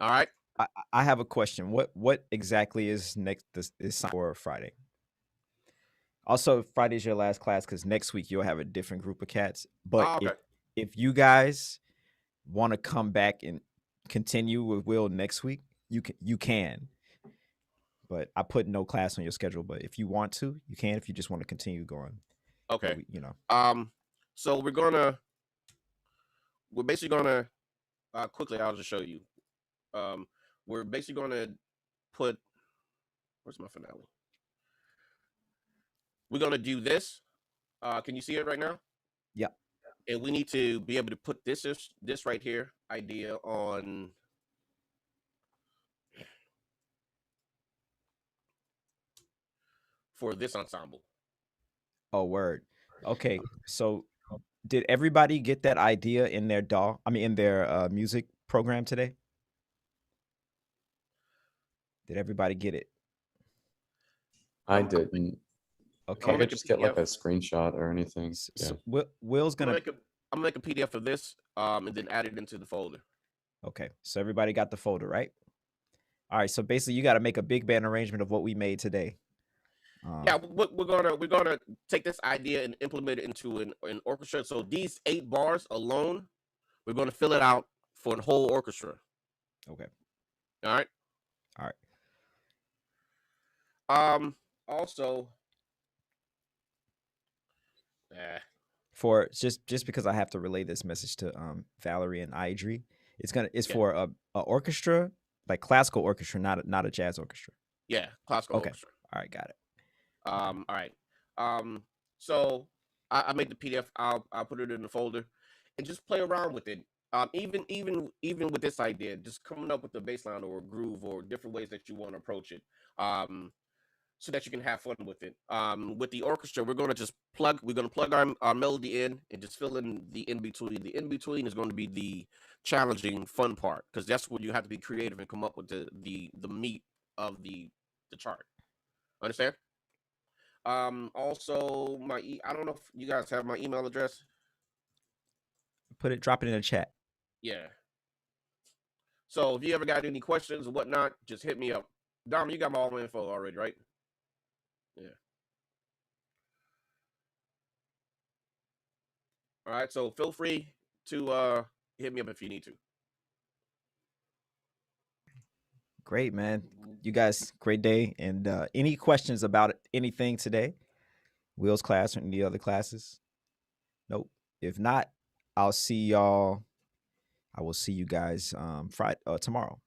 All right. I have a question. What exactly is next this is for Friday? Also, Friday's your last class because next week you'll have a different group of cats. But Okay. if you guys want to come back and continue with Will next week, you can. But I put no class on your schedule. But if you want to, you can. If you just want to continue going, Okay. But So we're basically gonna quickly. I'll just show you. We're basically gonna put. Where's my finale? We're gonna do this. Can you see it right now? Yeah. And we need to be able to put this right here idea on. For this ensemble. Oh, word. Okay, so did everybody get that idea in their in their music program today? Did everybody get it? I didn't. Okay. I could just get like a screenshot or anything. So Will's gonna. I'm gonna make a PDF of this, and then add it into the folder. Okay, so everybody got the folder, right? All right, so basically, you got to make a big band arrangement of what we made today. Yeah, we're gonna take this idea and implement it into an orchestra. So these 8 bars alone, we're gonna fill it out for a whole orchestra. Okay. All right. All right. Also, for just because I have to relay this message to Valerie and Idri, it's for a orchestra, like classical orchestra, not a jazz orchestra. Yeah, classical orchestra. All right, got it. All right. So I made the PDF. I'll put it in the folder, and just play around with it. Even with this idea, just coming up with a bass line or a groove or different ways that you want to approach it. So that you can have fun with it. With the orchestra, we're gonna plug our melody in and just fill in the in-between. The in-between is going to be the challenging, fun part, because that's where you have to be creative and come up with the meat of the chart. Understand? Also, I don't know if you guys have my email address. drop it in the chat. Yeah. So if you ever got any questions or whatnot, just hit me up. Dom, you got my all my info already, right? Yeah. All right. So feel free to hit me up if you need to. Great, man. You guys, great day. And any questions about anything today? Will's class or any other classes? Nope. If not, I'll see y'all. I will see you guys Friday tomorrow.